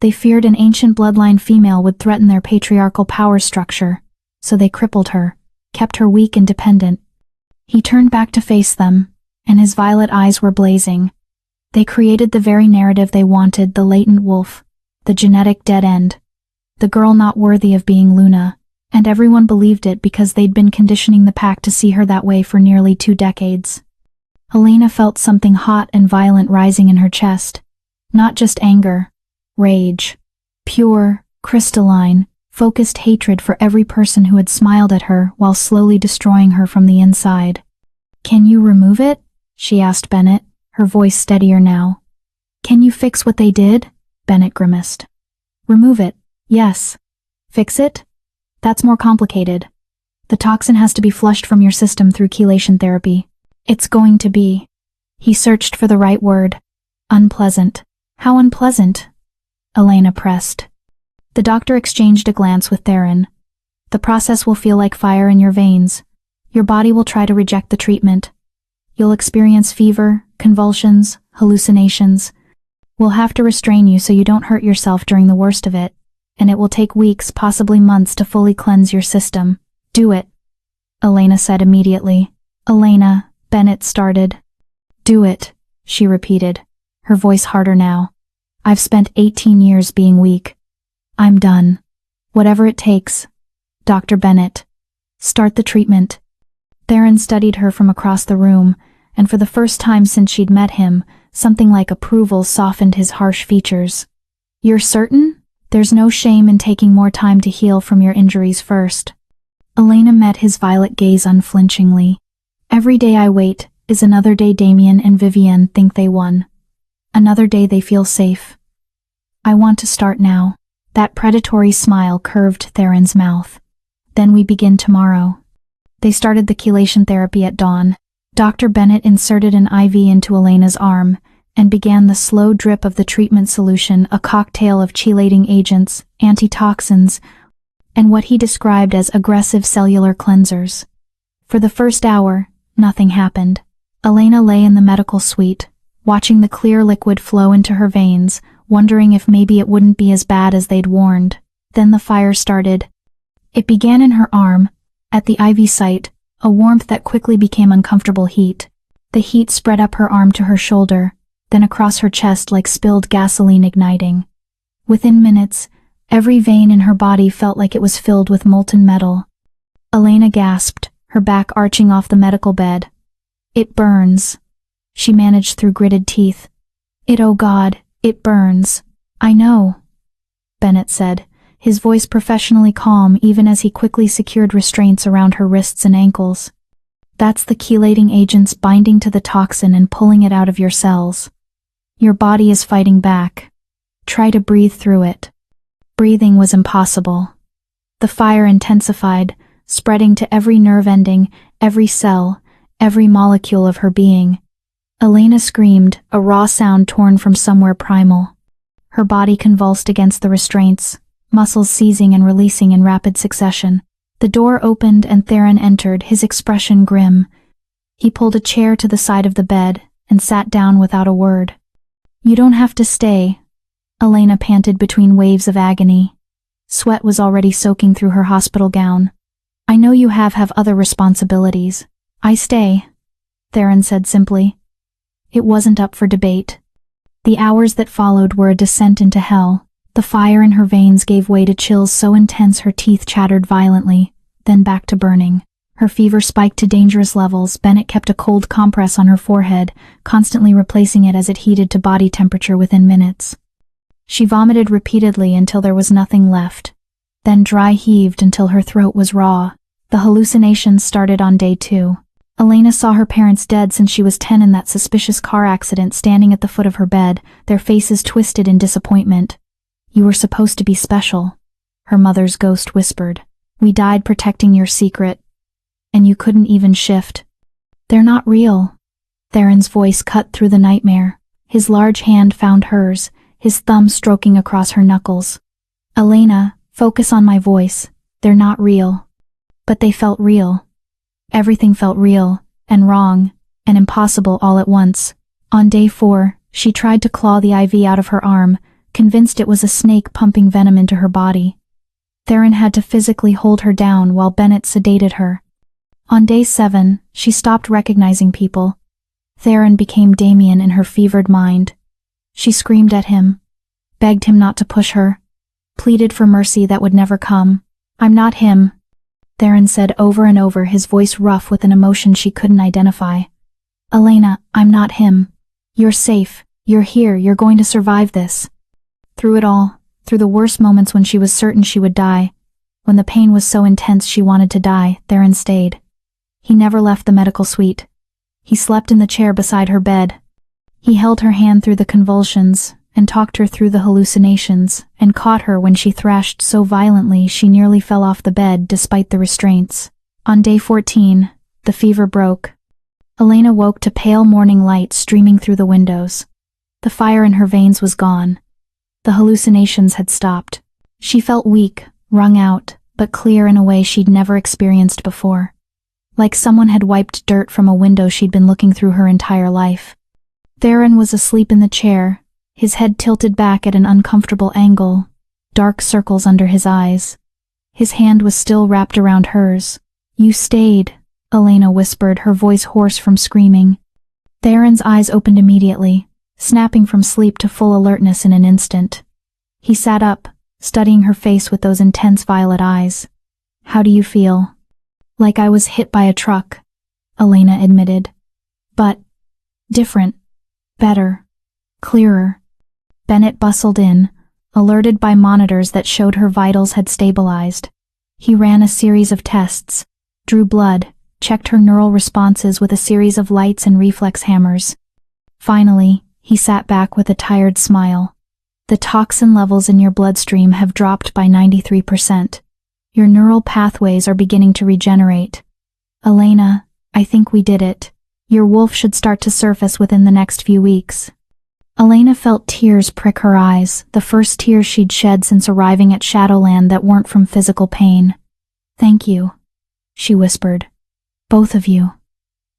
They feared an ancient bloodline female would threaten their patriarchal power structure, so they crippled her, kept her weak and dependent. He turned back to face them, and his violet eyes were blazing. They created the very narrative they wanted, the latent wolf, the genetic dead end, the girl not worthy of being Luna, and everyone believed it because they'd been conditioning the pack to see her that way for nearly 2 decades. Elena felt something hot and violent rising in her chest. Not just anger, rage. Pure, crystalline, focused hatred for every person who had smiled at her while slowly destroying her from the inside. "Can you remove it?" she asked Bennett, her voice steadier now. "Can you fix what they did?" Bennett grimaced. "Remove it, yes. Fix it? That's more complicated. The toxin has to be flushed from your system through chelation therapy. It's going to be—" He searched for the right word. "Unpleasant." "How unpleasant?" Elena pressed. The doctor exchanged a glance with Theron. "The process will feel like fire in your veins. Your body will try to reject the treatment. You'll experience fever, convulsions, hallucinations. We'll have to restrain you so you don't hurt yourself during the worst of it, and it will take weeks, possibly months, to fully cleanse your system. Do it," Elena said immediately. "Elena," Bennett started. "Do it," she repeated, her voice harder now. "I've spent 18 years being weak. I'm done. Whatever it takes. Dr. Bennett, start the treatment." Theron studied her from across the room, and for the first time since she'd met him, something like approval softened his harsh features. "You're certain? There's no shame in taking more time to heal from your injuries first." Elena met his violet gaze unflinchingly. "Every day I wait is another day Damien and Vivienne think they won. Another day they feel safe. I want to start now." That predatory smile curved Theron's mouth. "Then we begin tomorrow." They started the chelation therapy at dawn. Dr. Bennett inserted an IV into Elena's arm and began the slow drip of the treatment solution, a cocktail of chelating agents, antitoxins, and what he described as aggressive cellular cleansers. For the first hour, nothing happened. Elena lay in the medical suite, watching the clear liquid flow into her veins, wondering if maybe it wouldn't be as bad as they'd warned. Then the fire started. It began in her arm, at the IV site, a warmth that quickly became uncomfortable heat. The heat spread up her arm to her shoulder, then across her chest like spilled gasoline igniting. Within minutes, every vein in her body felt like it was filled with molten metal. Elena gasped, her back arching off the medical bed. "It burns," she managed through gritted teeth. Oh God, it burns." "I know," Bennett said, his voice professionally calm even as he quickly secured restraints around her wrists and ankles. "That's the chelating agents binding to the toxin and pulling it out of your cells. Your body is fighting back. Try to breathe through it." Breathing was impossible. The fire intensified, spreading to every nerve ending, every cell, every molecule of her being. Elena screamed, a raw sound torn from somewhere primal. Her body convulsed against the restraints, muscles seizing and releasing in rapid succession. The door opened and Theron entered, his expression grim. He pulled a chair to the side of the bed and sat down without a word. "You don't have to stay," Elena panted between waves of agony. Sweat was already soaking through her hospital gown. "I know you have other responsibilities." "I stay," Theron said simply. It wasn't up for debate. The hours that followed were a descent into hell. The fire in her veins gave way to chills so intense her teeth chattered violently, then back to burning. Her fever spiked to dangerous levels. Bennett kept a cold compress on her forehead, constantly replacing it as it heated to body temperature within minutes. She vomited repeatedly until there was nothing left, then dry heaved until her throat was raw. The hallucinations started on day 2. Elena saw her parents dead since she was 10 in that suspicious car accident, standing at the foot of her bed, their faces twisted in disappointment. "You were supposed to be special," her mother's ghost whispered. "We died protecting your secret, and you couldn't even shift." "They're not real." Theron's voice cut through the nightmare. His large hand found hers, his thumb stroking across her knuckles. "Elena, focus on my voice. They're not real." But they felt real. Everything felt real, and wrong, and impossible all at once. On day 4, she tried to claw the IV out of her arm, convinced it was a snake pumping venom into her body. Theron had to physically hold her down while Bennett sedated her. On day 7, she stopped recognizing people. Theron became Damien in her fevered mind. She screamed at him, begged him not to push her, pleaded for mercy that would never come. "I'm not him," Theron said over and over, his voice rough with an emotion she couldn't identify. "Elena, I'm not him. You're safe. You're here. You're going to survive this." Through it all, Through the worst moments when she was certain she would die, when the pain was so intense she wanted to die, Theron stayed. He never left the medical suite. He slept in the chair beside her bed. He held her hand through the convulsions, and talked her through the hallucinations, and caught her when she thrashed so violently she nearly fell off the bed despite the restraints. On day 14, the fever broke. Elena woke to pale morning light streaming through the windows. The fire in her veins was gone. The hallucinations had stopped. She felt weak, wrung out, but clear in a way she'd never experienced before. Like someone had wiped dirt from a window she'd been looking through her entire life. Theron was asleep in the chair, his head tilted back at an uncomfortable angle, dark circles under his eyes. His hand was still wrapped around hers. "You stayed," Elena whispered, her voice hoarse from screaming. Theron's eyes opened immediately, snapping from sleep to full alertness in an instant. He sat up, studying her face with those intense violet eyes. "How do you feel?" "Like I was hit by a truck," Elena admitted. "But different, better, clearer." Bennett bustled in, alerted by monitors that showed her vitals had stabilized. He ran a series of tests, drew blood, checked her neural responses with a series of lights and reflex hammers. Finally, he sat back with a tired smile. "The toxin levels in your bloodstream have dropped by 93%. Your neural pathways are beginning to regenerate. Elena, I think we did it. Your wolf should start to surface within the next few weeks." Elena felt tears prick her eyes, the first tears she'd shed since arriving at Shadowland that weren't from physical pain. "Thank you," she whispered. "Both of you.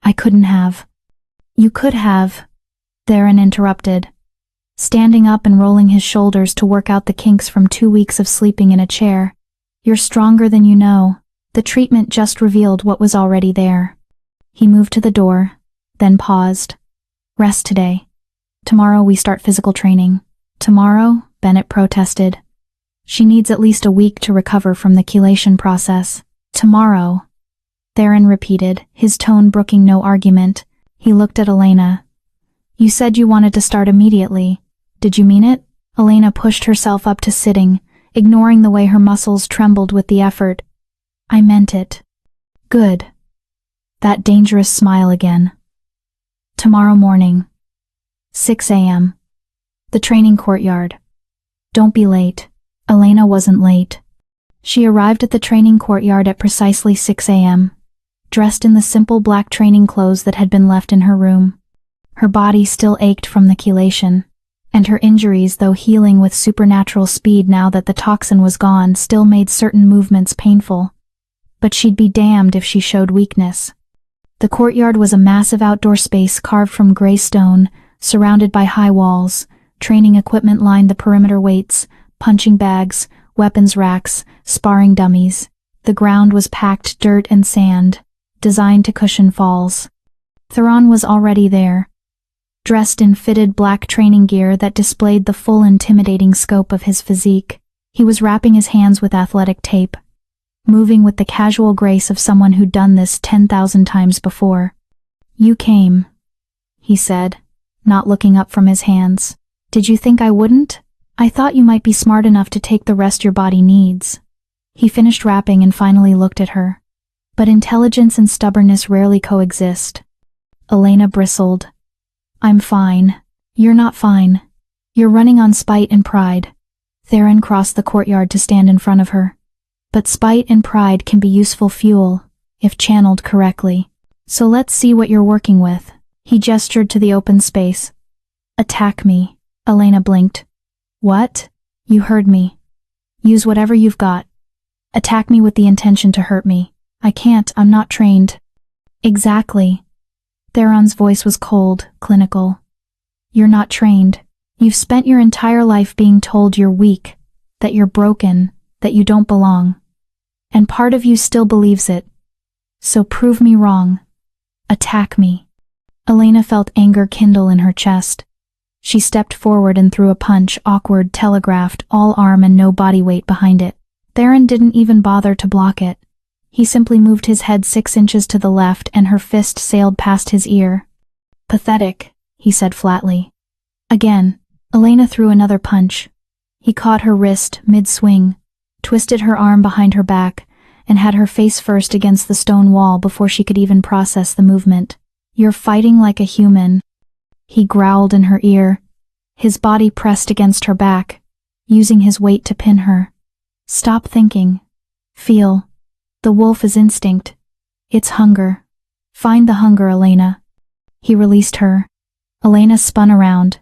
I couldn't have." "You could have," Theron interrupted, standing up and rolling his shoulders to work out the kinks from 2 weeks of sleeping in a chair. "You're stronger than you know. The treatment just revealed what was already there." He moved to the door, then paused. "Rest today. Tomorrow we start physical training." "Tomorrow?" Bennett protested. "She needs at least a week to recover from the chelation process." "Tomorrow," Theron repeated, his tone brooking no argument. He looked at Elena. "You said you wanted to start immediately. Did you mean it?" Elena pushed herself up to sitting, ignoring the way her muscles trembled with the effort. "I meant it." "Good." That dangerous smile again. "Tomorrow morning. 6 a.m. The training courtyard. Don't be late." Elena wasn't late. She arrived at the training courtyard at precisely 6 a.m., dressed in the simple black training clothes that had been left in her room. Her body still ached from the chelation, and her injuries, though healing with supernatural speed now that the toxin was gone, still made certain movements painful. But she'd be damned if she showed weakness. The courtyard was a massive outdoor space carved from gray stone, surrounded by high walls. Training equipment lined the perimeter: weights, punching bags, weapons racks, sparring dummies. The ground was packed dirt and sand, designed to cushion falls. Theron was already there, dressed in fitted black training gear that displayed the full intimidating scope of his physique. He was wrapping his hands with athletic tape, moving with the casual grace of someone who'd done this 10,000 times before. "You came," he said, not looking up from his hands. "Did you think I wouldn't? I thought you might be smart enough to take the rest your body needs." He finished wrapping and finally looked at her. But intelligence and stubbornness rarely coexist. Elena bristled. "I'm fine." "You're not fine. You're running on spite and pride." Theron crossed the courtyard to stand in front of her. "But spite and pride can be useful fuel, if channeled correctly. So let's see what you're working with." He gestured to the open space. "Attack me." Elena blinked. "What?" "You heard me. Use whatever you've got. Attack me with the intention to hurt me." "I can't, I'm not trained." "Exactly." Theron's voice was cold, clinical. "You're not trained. You've spent your entire life being told you're weak, that you're broken, that you don't belong. And part of you still believes it. So prove me wrong. Attack me." Elena felt anger kindle in her chest. She stepped forward and threw a punch, awkward, telegraphed, all arm and no body weight behind it. Theron didn't even bother to block it. He simply moved his head 6 inches to the left and her fist sailed past his ear. "Pathetic," he said flatly. Again, Elena threw another punch. He caught her wrist mid-swing, twisted her arm behind her back, and had her face first against the stone wall before she could even process the movement. "You're fighting like a human," he growled in her ear, his body pressed against her back, using his weight to pin her. "Stop thinking. Feel. The wolf is instinct. It's hunger. Find the hunger, Elena." He released her. Elena spun around,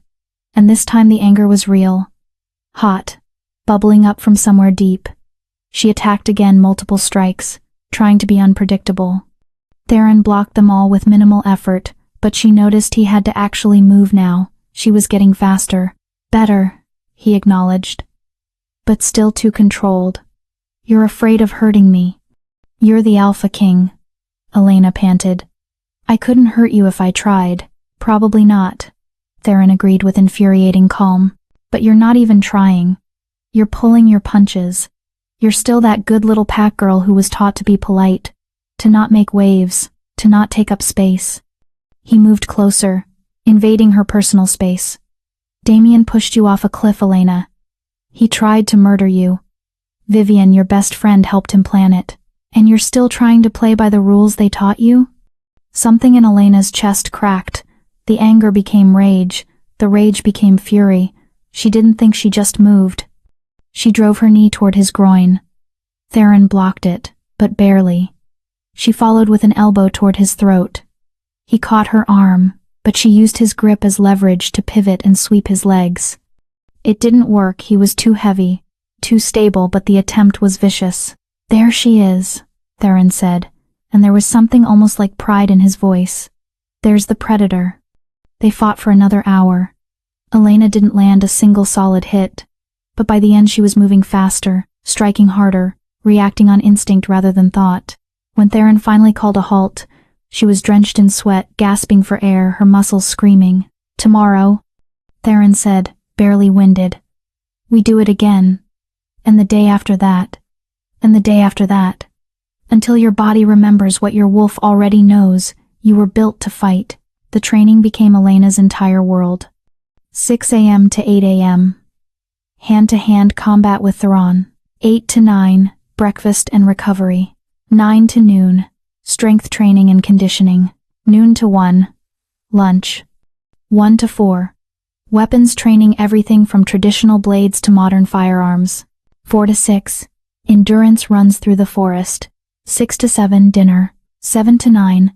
and this time the anger was real. Hot, bubbling up from somewhere deep. She attacked again, multiple strikes, trying to be unpredictable. Theron blocked them all with minimal effort, but she noticed he had to actually move now. She was getting faster. "Better," he acknowledged. "But still too controlled. You're afraid of hurting me." "You're the Alpha King," Elena panted. "I couldn't hurt you if I tried." "Probably not," Theron agreed with infuriating calm. "But you're not even trying. You're pulling your punches. You're still that good little pack girl who was taught to be polite, to not make waves, to not take up space." He moved closer, invading her personal space. "Damien pushed you off a cliff, Elena. He tried to murder you. Vivian, your best friend, helped him plan it. And you're still trying to play by the rules they taught you?" Something in Elena's chest cracked. The anger became rage. The rage became fury. She didn't think she just moved. She drove her knee toward his groin. Theron blocked it, but barely. She followed with an elbow toward his throat. He caught her arm, but she used his grip as leverage to pivot and sweep his legs. It didn't work. He was too heavy, too stable, but the attempt was vicious. "There she is," Theron said, and there was something almost like pride in his voice. "There's the predator." They fought for another hour. Elena didn't land a single solid hit, but by the end she was moving faster, striking harder, reacting on instinct rather than thought. When Theron finally called a halt, she was drenched in sweat, gasping for air, her muscles screaming. "Tomorrow," Theron said, barely winded, "we do it again. And the day after that. And the day after that. Until your body remembers what your wolf already knows. You were built to fight." The training became Elena's entire world. 6 a.m. to 8 a.m. Hand-to-hand combat with Theron. 8 to 9, breakfast and recovery. 9 to noon, strength training and conditioning. Noon to 1, lunch. 1 to 4, weapons training, everything from traditional blades to modern firearms. 4 to 6, endurance runs through the forest. 6 to 7, dinner. 7 to 9,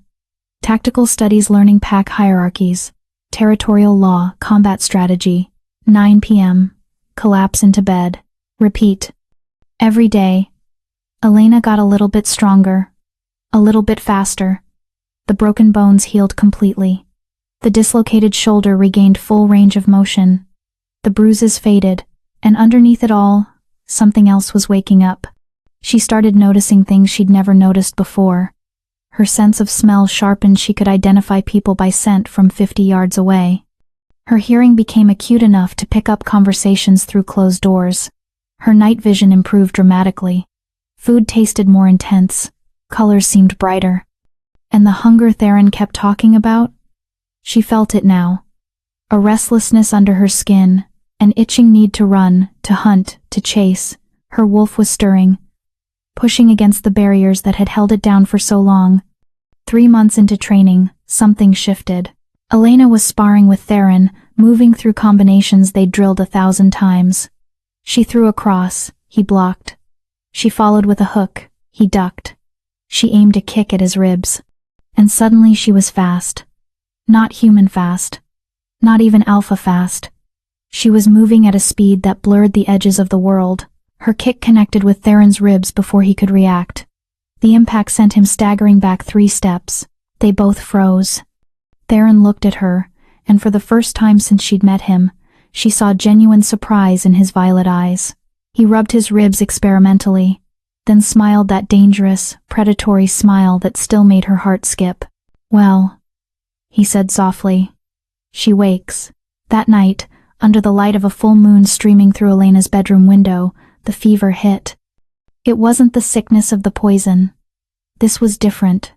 tactical studies, learning pack hierarchies, territorial law, combat strategy. 9 p.m., collapse into bed. Repeat. Every day. Elena got a little bit stronger, a little bit faster. The broken bones healed completely. The dislocated shoulder regained full range of motion. The bruises faded, and underneath it all, something else was waking up. She started noticing things she'd never noticed before. Her sense of smell sharpened. She could identify people by scent from 50 yards away. Her hearing became acute enough to pick up conversations through closed doors. Her night vision improved dramatically. Food tasted more intense. Colors seemed brighter. And the hunger Theron kept talking about? She felt it now. A restlessness under her skin, an itching need to run, to hunt, to chase. Her wolf was stirring, pushing against the barriers that had held it down for so long. 3 months into training, something shifted. Elena was sparring with Theron, moving through combinations they'd drilled 1,000 times. She threw a cross, he blocked. She followed with a hook, he ducked. She aimed a kick at his ribs. And suddenly she was fast. Not human fast. Not even alpha fast. She was moving at a speed that blurred the edges of the world. Her kick connected with Theron's ribs before he could react. The impact sent him staggering back 3 steps. They both froze. Theron looked at her, and for the first time since she'd met him, she saw genuine surprise in his violet eyes. He rubbed his ribs experimentally, then smiled that dangerous, predatory smile that still made her heart skip. "Well," he said softly, "she wakes." That night, under the light of a full moon streaming through Elena's bedroom window, the fever hit. It wasn't the sickness of the poison. This was different.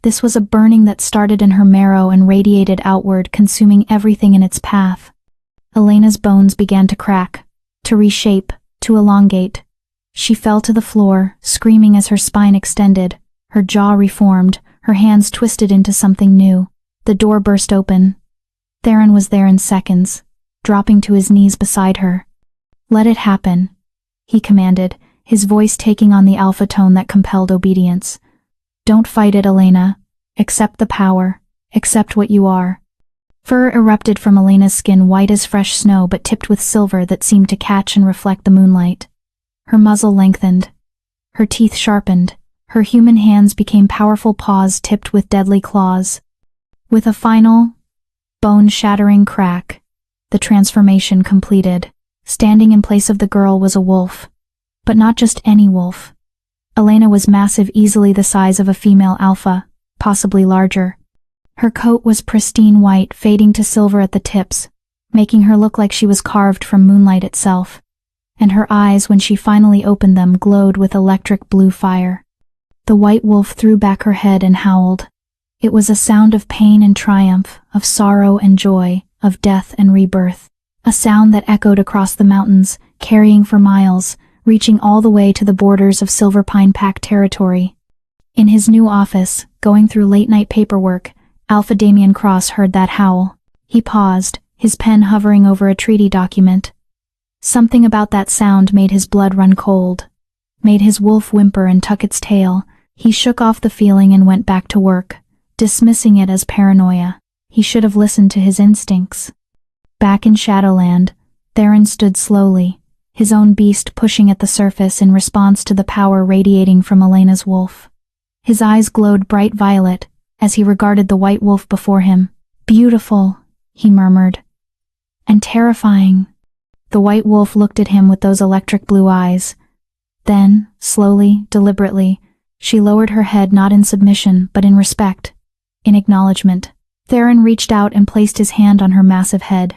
This was a burning that started in her marrow and radiated outward, consuming everything in its path. Elena's bones began to crack, to reshape, to elongate. She fell to the floor, screaming as her spine extended, her jaw reformed, her hands twisted into something new. The door burst open. Theron was there in seconds, dropping to his knees beside her. "Let it happen," he commanded, his voice taking on the alpha tone that compelled obedience. "Don't fight it, Elena. Accept the power. Accept what you are." Fur erupted from Elena's skin, white as fresh snow but tipped with silver that seemed to catch and reflect the moonlight. Her muzzle lengthened. Her teeth sharpened. Her human hands became powerful paws tipped with deadly claws. With a final, bone-shattering crack, the transformation completed. Standing in place of the girl was a wolf. But not just any wolf. Elena was massive, easily the size of a female alpha, possibly larger. Her coat was pristine white, fading to silver at the tips, making her look like she was carved from moonlight itself. And her eyes, when she finally opened them, glowed with electric blue fire. The white wolf threw back her head and howled. It was a sound of pain and triumph, of sorrow and joy, of death and rebirth. A sound that echoed across the mountains, carrying for miles, reaching all the way to the borders of Silver Pine Pack territory. In his new office, going through late-night paperwork, Alpha Damien Cross heard that howl. He paused, his pen hovering over a treaty document. Something about that sound made his blood run cold, made his wolf whimper and tuck its tail. He shook off the feeling and went back to work, dismissing it as paranoia. He should have listened to his instincts. Back in Shadowland, Theron stood slowly, his own beast pushing at the surface in response to the power radiating from Elena's wolf. His eyes glowed bright violet as he regarded the white wolf before him. "Beautiful," he murmured. "And terrifying." The white wolf looked at him with those electric blue eyes. Then, slowly, deliberately, she lowered her head, not in submission, but in respect, in acknowledgement. Theron reached out and placed his hand on her massive head,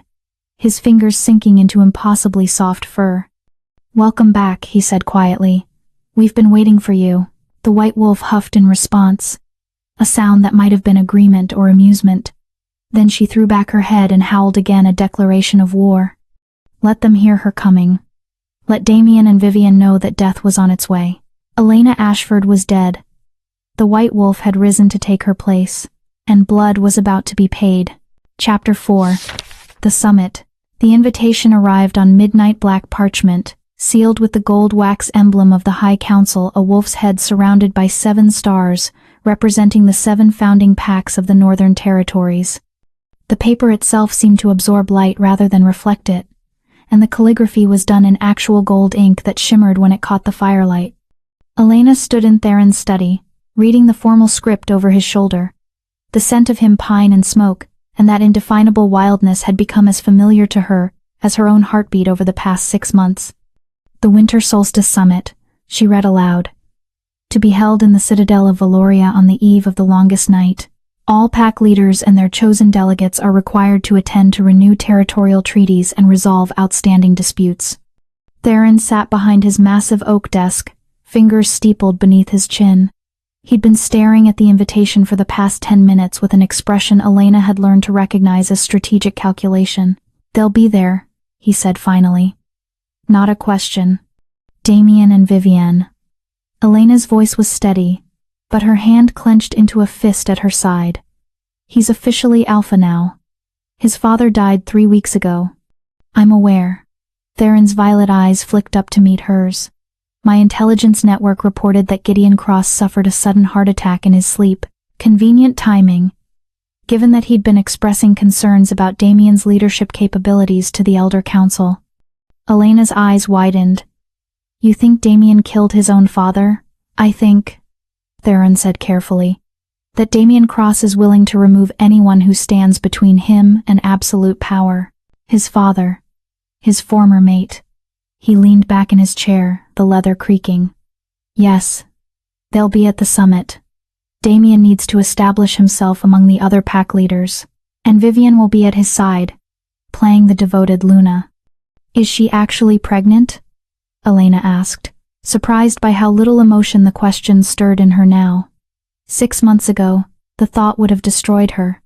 his fingers sinking into impossibly soft fur. "Welcome back," he said quietly. "We've been waiting for you." The white wolf huffed in response, a sound that might have been agreement or amusement. Then she threw back her head and howled again, a declaration of war. Let them hear her coming. Let Damien and Vivian know that death was on its way. Elena Ashford was dead. The white wolf had risen to take her place, and blood was about to be paid. Chapter 4. The Summit. The invitation arrived on midnight black parchment, sealed with the gold wax emblem of the High Council, a wolf's head surrounded by 7 stars, representing the 7 founding packs of the Northern Territories. The paper itself seemed to absorb light rather than reflect it, and the calligraphy was done in actual gold ink that shimmered when it caught the firelight. Elena stood in Theron's study, reading the formal script over his shoulder. The scent of him, pine and smoke, and that indefinable wildness had become as familiar to her as her own heartbeat over the past 6 months. "The Winter Solstice Summit," she read aloud. "To be held in the Citadel of Valoria on the eve of the longest night. All pack leaders and their chosen delegates are required to attend to renew territorial treaties and resolve outstanding disputes." Theron sat behind his massive oak desk, fingers steepled beneath his chin. He'd been staring at the invitation for the past 10 minutes with an expression Elena had learned to recognize as strategic calculation. "They'll be there," he said finally. "Not a question. Damien and Vivienne." Elena's voice was steady, but her hand clenched into a fist at her side. "He's officially Alpha now. His father died 3 weeks ago." "I'm aware." Theron's violet eyes flicked up to meet hers. "My intelligence network reported that Gideon Cross suffered a sudden heart attack in his sleep. Convenient timing, given that he'd been expressing concerns about Damien's leadership capabilities to the Elder Council." Elena's eyes widened. "You think Damien killed his own father?" "I think," Theron said carefully, "that Damien Cross is willing to remove anyone who stands between him and absolute power. His father, his former mate." He leaned back in his chair, the leather creaking. "Yes, they'll be at the summit. Damien needs to establish himself among the other pack leaders, and Vivian will be at his side, playing the devoted Luna." "Is she actually pregnant?" Elena asked, surprised by how little emotion the question stirred in her now. 6 months ago, the thought would have destroyed her.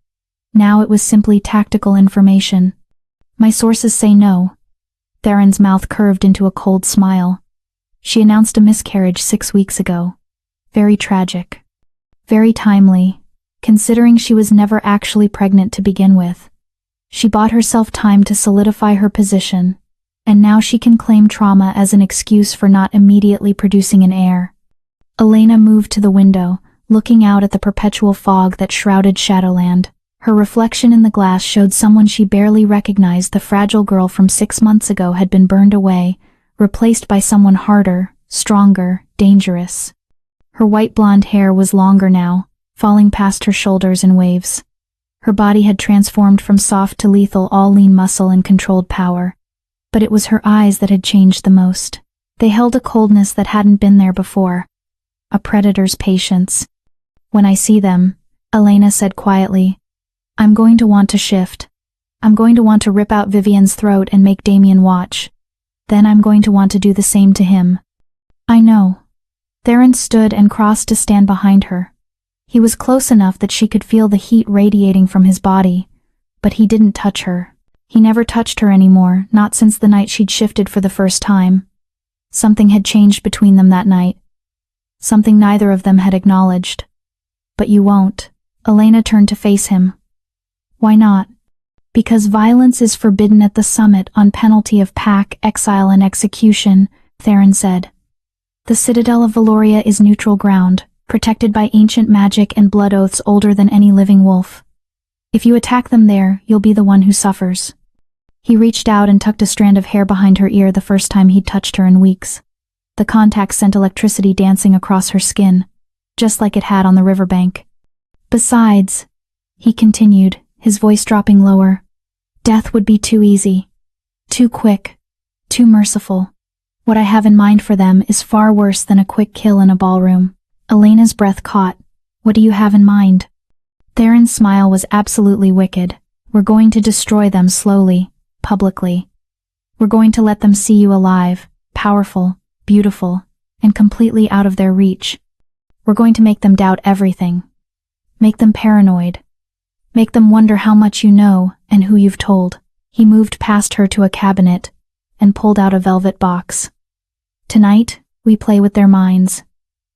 Now it was simply tactical information. "My sources say no. Theron's mouth curved into a cold smile. She announced a miscarriage 6 weeks ago. Very tragic. Very timely, considering she was never actually pregnant to begin with. She bought herself time to solidify her position, and now she can claim trauma as an excuse for not immediately producing an heir. Elena moved to the window, looking out at the perpetual fog that shrouded Shadowland. Her reflection in the glass showed someone she barely recognized. The fragile girl from 6 months ago had been burned away, replaced by someone harder, stronger, dangerous. Her white blonde hair was longer now, falling past her shoulders in waves. Her body had transformed from soft to lethal, all lean muscle and controlled power. But it was her eyes that had changed the most. They held a coldness that hadn't been there before. A predator's patience. When I see them, Elena said quietly, I'm going to want to shift. I'm going to want to rip out Vivian's throat and make Damien watch. Then I'm going to want to do the same to him. I know. Theron stood and crossed to stand behind her. He was close enough that she could feel the heat radiating from his body, but he didn't touch her. He never touched her anymore, not since the night she'd shifted for the first time. Something had changed between them that night. Something neither of them had acknowledged. But you won't. Elena turned to face him. Why not? Because violence is forbidden at the summit on penalty of pack, exile and execution, Theron said. The Citadel of Valoria is neutral ground, protected by ancient magic and blood oaths older than any living wolf. If you attack them there, you'll be the one who suffers. He reached out and tucked a strand of hair behind her ear the first time he'd touched her in weeks. The contact sent electricity dancing across her skin, just like it had on the riverbank. Besides, he continued, his voice dropping lower, death would be too easy, too quick, too merciful. What I have in mind for them is far worse than a quick kill in a ballroom. Elena's breath caught. What do you have in mind? Theron's smile was absolutely wicked. We're going to destroy them slowly, publicly. We're going to let them see you alive, powerful, beautiful, and completely out of their reach. We're going to make them doubt everything. Make them paranoid. Make them wonder how much you know and who you've told. He moved past her to a cabinet and pulled out a velvet box. Tonight, we play with their minds.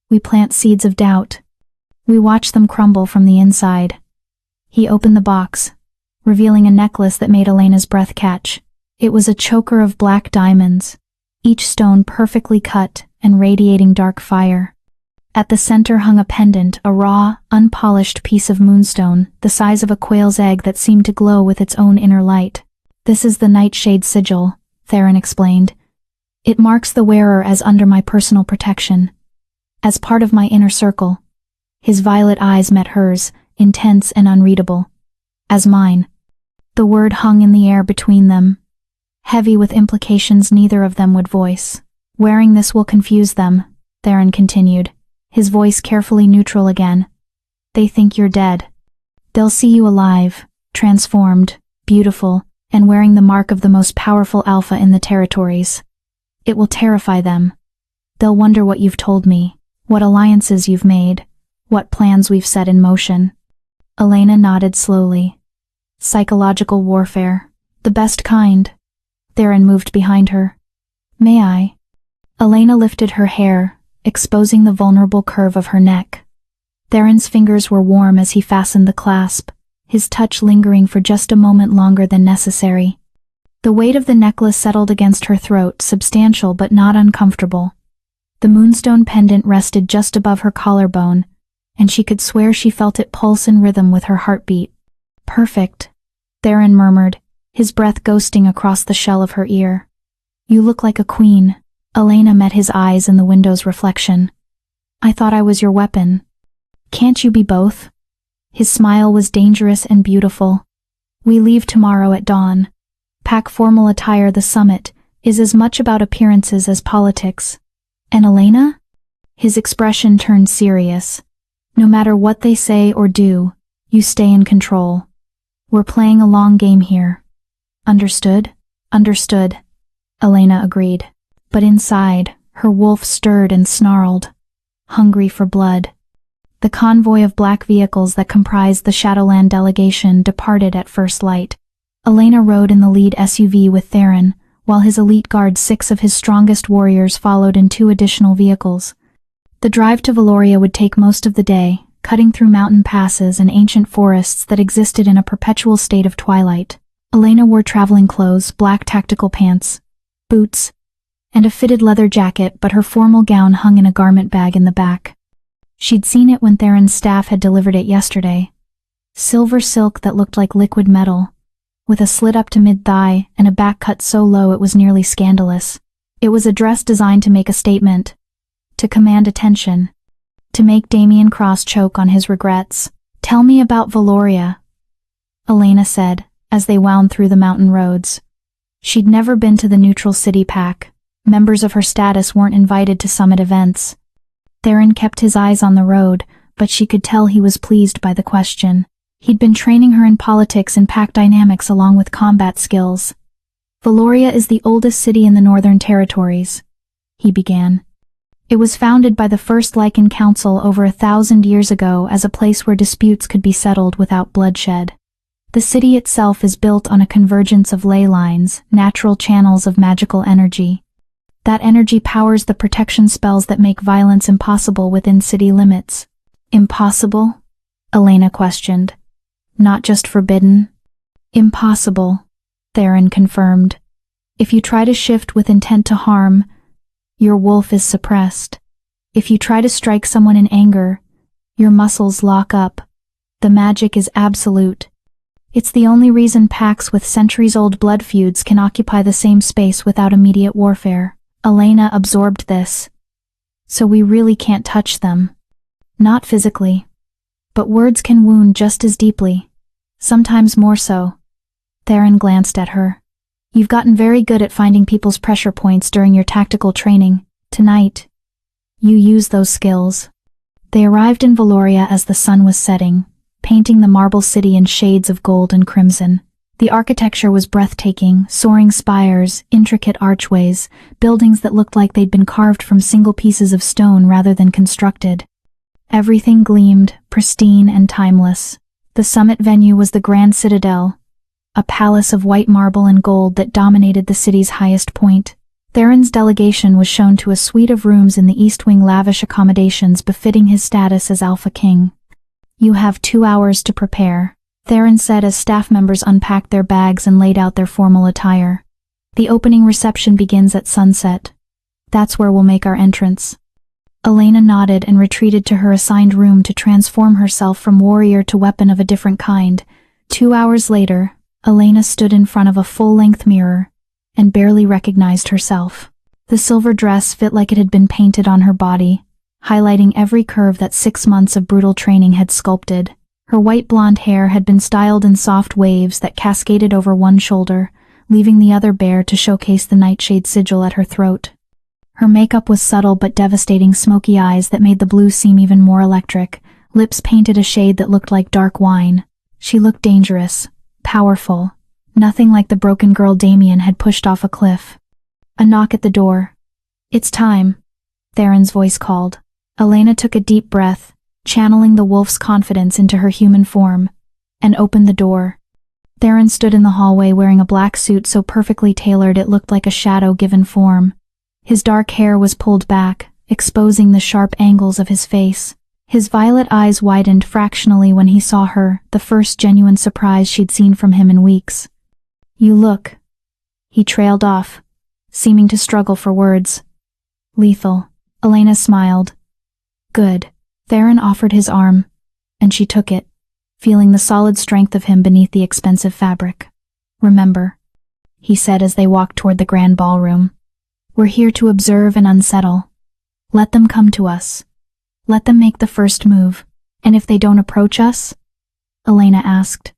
We plant seeds of doubt. We watch them crumble from the inside. He opened the box, revealing a necklace that made Elena's breath catch. It was a choker of black diamonds, each stone perfectly cut and radiating dark fire. At the center hung a pendant, a raw, unpolished piece of moonstone, the size of a quail's egg that seemed to glow with its own inner light. This is the Nightshade Sigil, Theron explained. It marks the wearer as under my personal protection, as part of my inner circle. His violet eyes met hers, intense and unreadable. As mine. The word hung in the air between them, heavy with implications neither of them would voice. Wearing this will confuse them, Theron continued, his voice carefully neutral again. They think you're dead. They'll see you alive, transformed, beautiful, and wearing the mark of the most powerful alpha in the territories. It will terrify them. They'll wonder what you've told me, what alliances you've made, what plans we've set in motion. Elena nodded slowly. Psychological warfare. The best kind. Theron moved behind her. May I? Elena lifted her hair, exposing the vulnerable curve of her neck. Theron's fingers were warm as he fastened the clasp, his touch lingering for just a moment longer than necessary. The weight of the necklace settled against her throat, substantial but not uncomfortable. The moonstone pendant rested just above her collarbone, and she could swear she felt it pulse in rhythm with her heartbeat. Perfect, Theron murmured, his breath ghosting across the shell of her ear. You look like a queen. Elena met his eyes in the window's reflection. I thought I was your weapon. Can't you be both? His smile was dangerous and beautiful. We leave tomorrow at dawn. Pack formal attire. The summit is as much about appearances as politics. And Elena? His expression turned serious. No matter what they say or do, you stay in control. We're playing a long game here. Understood? Understood. Elena agreed. But inside, her wolf stirred and snarled, hungry for blood. The convoy of black vehicles that comprised the Shadowland delegation departed at first light. Elena rode in the lead SUV with Theron, while his elite guard 6 of his strongest warriors followed in 2 additional vehicles. The drive to Valoria would take most of the day, cutting through mountain passes and ancient forests that existed in a perpetual state of twilight. Elena wore traveling clothes, black tactical pants, boots, and a fitted leather jacket, but her formal gown hung in a garment bag in the back. She'd seen it when Theron's staff had delivered it yesterday. Silver silk that looked like liquid metal, with a slit up to mid-thigh and a back cut so low it was nearly scandalous. It was a dress designed to make a statement, to command attention, to make Damien Cross choke on his regrets. "Tell me about Valoria," Elena said, as they wound through the mountain roads. She'd never been to the neutral city pack. Members of her status weren't invited to summit events. Theron kept his eyes on the road, but she could tell he was pleased by the question. He'd been training her in politics and pack dynamics along with combat skills. "Valoria is the oldest city in the Northern Territories," he began. "It was founded by the First Lycan Council over 1,000 years ago as a place where disputes could be settled without bloodshed. The city itself is built on a convergence of ley lines, natural channels of magical energy. That energy powers the protection spells that make violence impossible within city limits." "Impossible?" Elena questioned. "Not just forbidden?" "Impossible," Theron confirmed. "If you try to shift with intent to harm, your wolf is suppressed. If you try to strike someone in anger, your muscles lock up. The magic is absolute. It's the only reason packs with centuries-old blood feuds can occupy the same space without immediate warfare." Elena absorbed this. "So we really can't touch them." "Not physically. But words can wound just as deeply. Sometimes more so." Theron glanced at her. "You've gotten very good at finding people's pressure points during your tactical training. Tonight, you use those skills." They arrived in Valoria as the sun was setting, painting the marble city in shades of gold and crimson. The architecture was breathtaking, soaring spires, intricate archways, buildings that looked like they'd been carved from single pieces of stone rather than constructed. Everything gleamed, pristine and timeless. The summit venue was the Grand Citadel, a palace of white marble and gold that dominated the city's highest point. Theron's delegation was shown to a suite of rooms in the East Wing, lavish accommodations befitting his status as Alpha King. "You have 2 hours to prepare," Theron said as staff members unpacked their bags and laid out their formal attire. "The opening reception begins at sunset. That's where we'll make our entrance." Elena nodded and retreated to her assigned room to transform herself from warrior to weapon of a different kind. 2 hours later, Elena stood in front of a full-length mirror and barely recognized herself. The silver dress fit like it had been painted on her body, highlighting every curve that 6 months of brutal training had sculpted. Her white blonde hair had been styled in soft waves that cascaded over one shoulder, leaving the other bare to showcase the nightshade sigil at her throat. Her makeup was subtle but devastating, smoky eyes that made the blue seem even more electric, lips painted a shade that looked like dark wine. She looked dangerous, powerful, nothing like the broken girl Damien had pushed off a cliff. A knock at the door. "It's time," Theron's voice called. Elena took a deep breath, channeling the wolf's confidence into her human form, and opened the door. Theron stood in the hallway wearing a black suit so perfectly tailored it looked like a shadow given form. His dark hair was pulled back, exposing the sharp angles of his face. His violet eyes widened fractionally when he saw her, the first genuine surprise she'd seen from him in weeks. "You look..." He trailed off, seeming to struggle for words. "Lethal." Elena smiled. "Good." Theron offered his arm, and she took it, feeling the solid strength of him beneath the expensive fabric. "Remember," he said as they walked toward the grand ballroom, "we're here to observe and unsettle. Let them come to us. Let them make the first move. And if they don't approach us?" Elena asked.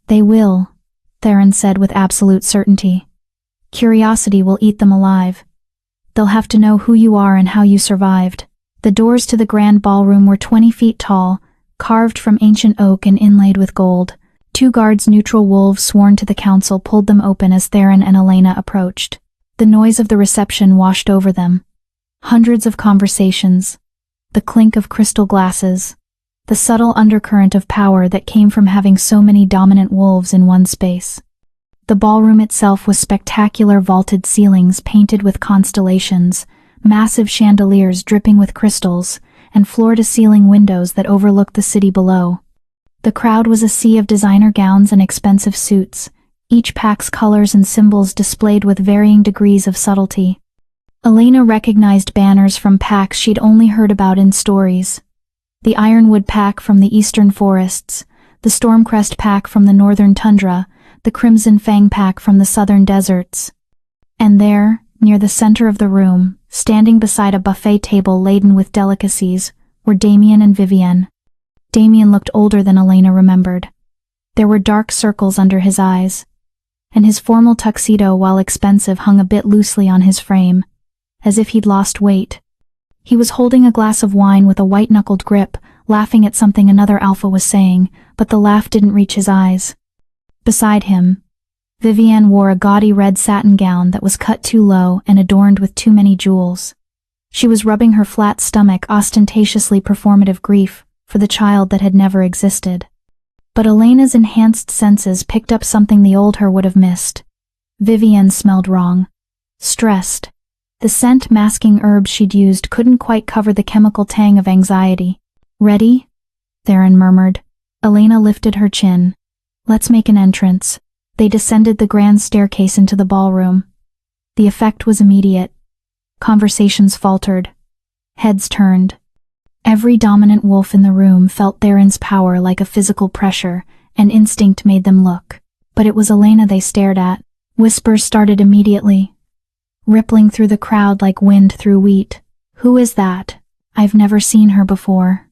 "They will," Theron said with absolute certainty. "Curiosity will eat them alive. They'll have to know who you are and how you survived." The doors to the grand ballroom were 20 feet tall, carved from ancient oak and inlaid with gold. 2 guards, neutral wolves sworn to the council, pulled them open as Theron and Elena approached. The noise of the reception washed over them. Hundreds of conversations, the clink of crystal glasses, the subtle undercurrent of power that came from having so many dominant wolves in one space. The ballroom itself was spectacular vaulted ceilings painted with constellations, massive chandeliers dripping with crystals, and floor-to-ceiling windows that overlooked the city below. The crowd was a sea of designer gowns and expensive suits, each pack's colors and symbols displayed with varying degrees of subtlety. Elena recognized banners from packs she'd only heard about in stories. The Ironwood pack from the eastern forests, the Stormcrest pack from the northern tundra, the Crimson Fang pack from the southern deserts. And there, near the center of the room, standing beside a buffet table laden with delicacies, were Damien and Vivienne. Damien looked older than Elena remembered. There were dark circles under his eyes, and his formal tuxedo, while expensive, hung a bit loosely on his frame, as if he'd lost weight. He was holding a glass of wine with a white-knuckled grip, laughing at something another alpha was saying, but the laugh didn't reach his eyes. Beside him, Vivienne wore a gaudy red satin gown that was cut too low and adorned with too many jewels. She was rubbing her flat stomach, ostentatiously performative grief for the child that had never existed. But Elena's enhanced senses picked up something the old her would have missed. Vivienne smelled wrong. Stressed. The scent masking herbs she'd used couldn't quite cover the chemical tang of anxiety. "Ready?" Theron murmured. Elena lifted her chin. "Let's make an entrance." They descended the grand staircase into the ballroom. The effect was immediate. Conversations faltered. Heads turned. Every dominant wolf in the room felt Theron's power like a physical pressure, and instinct made them look. But it was Elena they stared at. Whispers started immediately, rippling through the crowd like wind through wheat. "Who is that? I've never seen her before.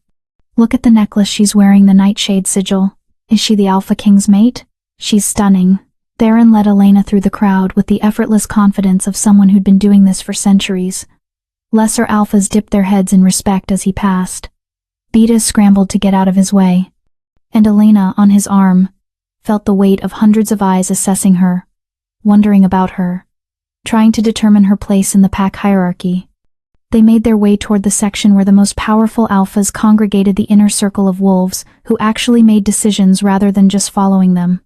Look at the necklace she's wearing, the Nightshade sigil. Is she the Alpha King's mate? She's stunning." Theron led Elena through the crowd with the effortless confidence of someone who'd been doing this for centuries. Lesser alphas dipped their heads in respect as he passed. Betas scrambled to get out of his way. And Elena, on his arm, felt the weight of hundreds of eyes assessing her, wondering about her, trying to determine her place in the pack hierarchy. They made their way toward the section where the most powerful alphas congregated, the inner circle of wolves who actually made decisions rather than just following them.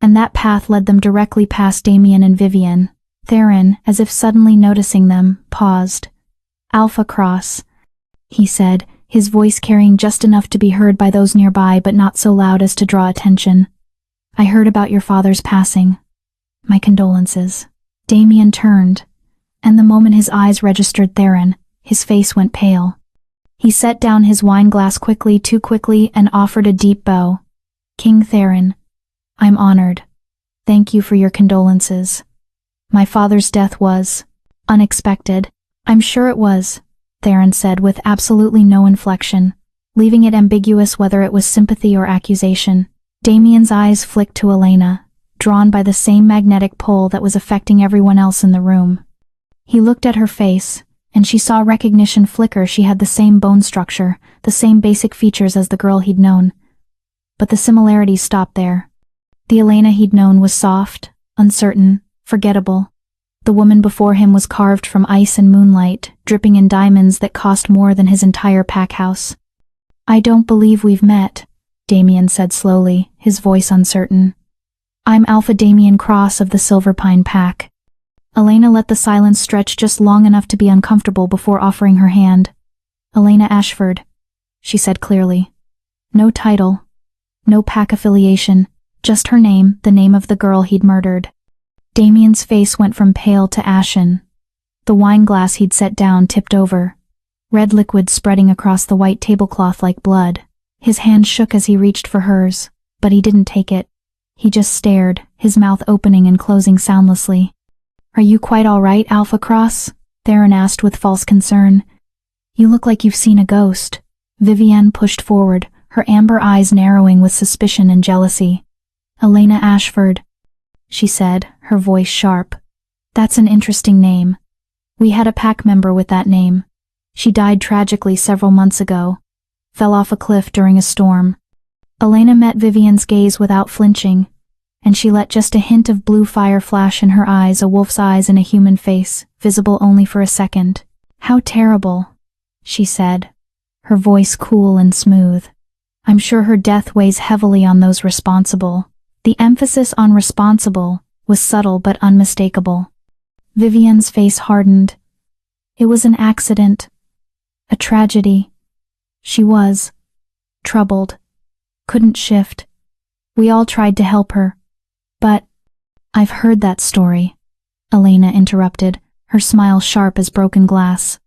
And that path led them directly past Damien and Vivienne. Theron, as if suddenly noticing them, paused. "Alpha Cross," he said, his voice carrying just enough to be heard by those nearby but not so loud as to draw attention. "I heard about your father's passing. My condolences." Damien turned, and the moment his eyes registered Theron, his face went pale. He set down his wine glass quickly, too quickly, and offered a deep bow. "King Theron, I'm honored. Thank you for your condolences. My father's death was unexpected." "I'm sure it was," Theron said with absolutely no inflection, leaving it ambiguous whether it was sympathy or accusation. Damien's eyes flicked to Elena, drawn by the same magnetic pull that was affecting everyone else in the room. He looked at her face, and she saw recognition flicker. She had the same bone structure, the same basic features as the girl he'd known. But the similarities stopped there. The Elena he'd known was soft, uncertain, forgettable. The woman before him was carved from ice and moonlight, dripping in diamonds that cost more than his entire pack house. "I don't believe we've met," Damien said slowly, his voice uncertain. "I'm Alpha Damien Cross of the Silverpine Pack." Elena let the silence stretch just long enough to be uncomfortable before offering her hand. "Elena Ashford," she said clearly. No title, no pack affiliation, just her name, the name of the girl he'd murdered. Damien's face went from pale to ashen. The wine glass he'd set down tipped over, red liquid spreading across the white tablecloth like blood. His hand shook as he reached for hers, but he didn't take it. He just stared, his mouth opening and closing soundlessly. "Are you quite all right, Alpha Cross?" Theron asked with false concern. "You look like you've seen a ghost." Vivienne pushed forward, her amber eyes narrowing with suspicion and jealousy. "Elena Ashford," she said, her voice sharp. "That's an interesting name. We had a pack member with that name. She died tragically several months ago. Fell off a cliff during a storm." Elena met Vivienne's gaze without flinching, and she let just a hint of blue fire flash in her eyes, a wolf's eyes in a human face, visible only for a second. "How terrible," she said, her voice cool and smooth. "I'm sure her death weighs heavily on those responsible." The emphasis on responsible was subtle but unmistakable. Vivian's face hardened. It was an accident. A tragedy. She was troubled. Couldn't shift. We all tried to help her. But I've heard that story, Elena interrupted, her smile sharp as broken glass.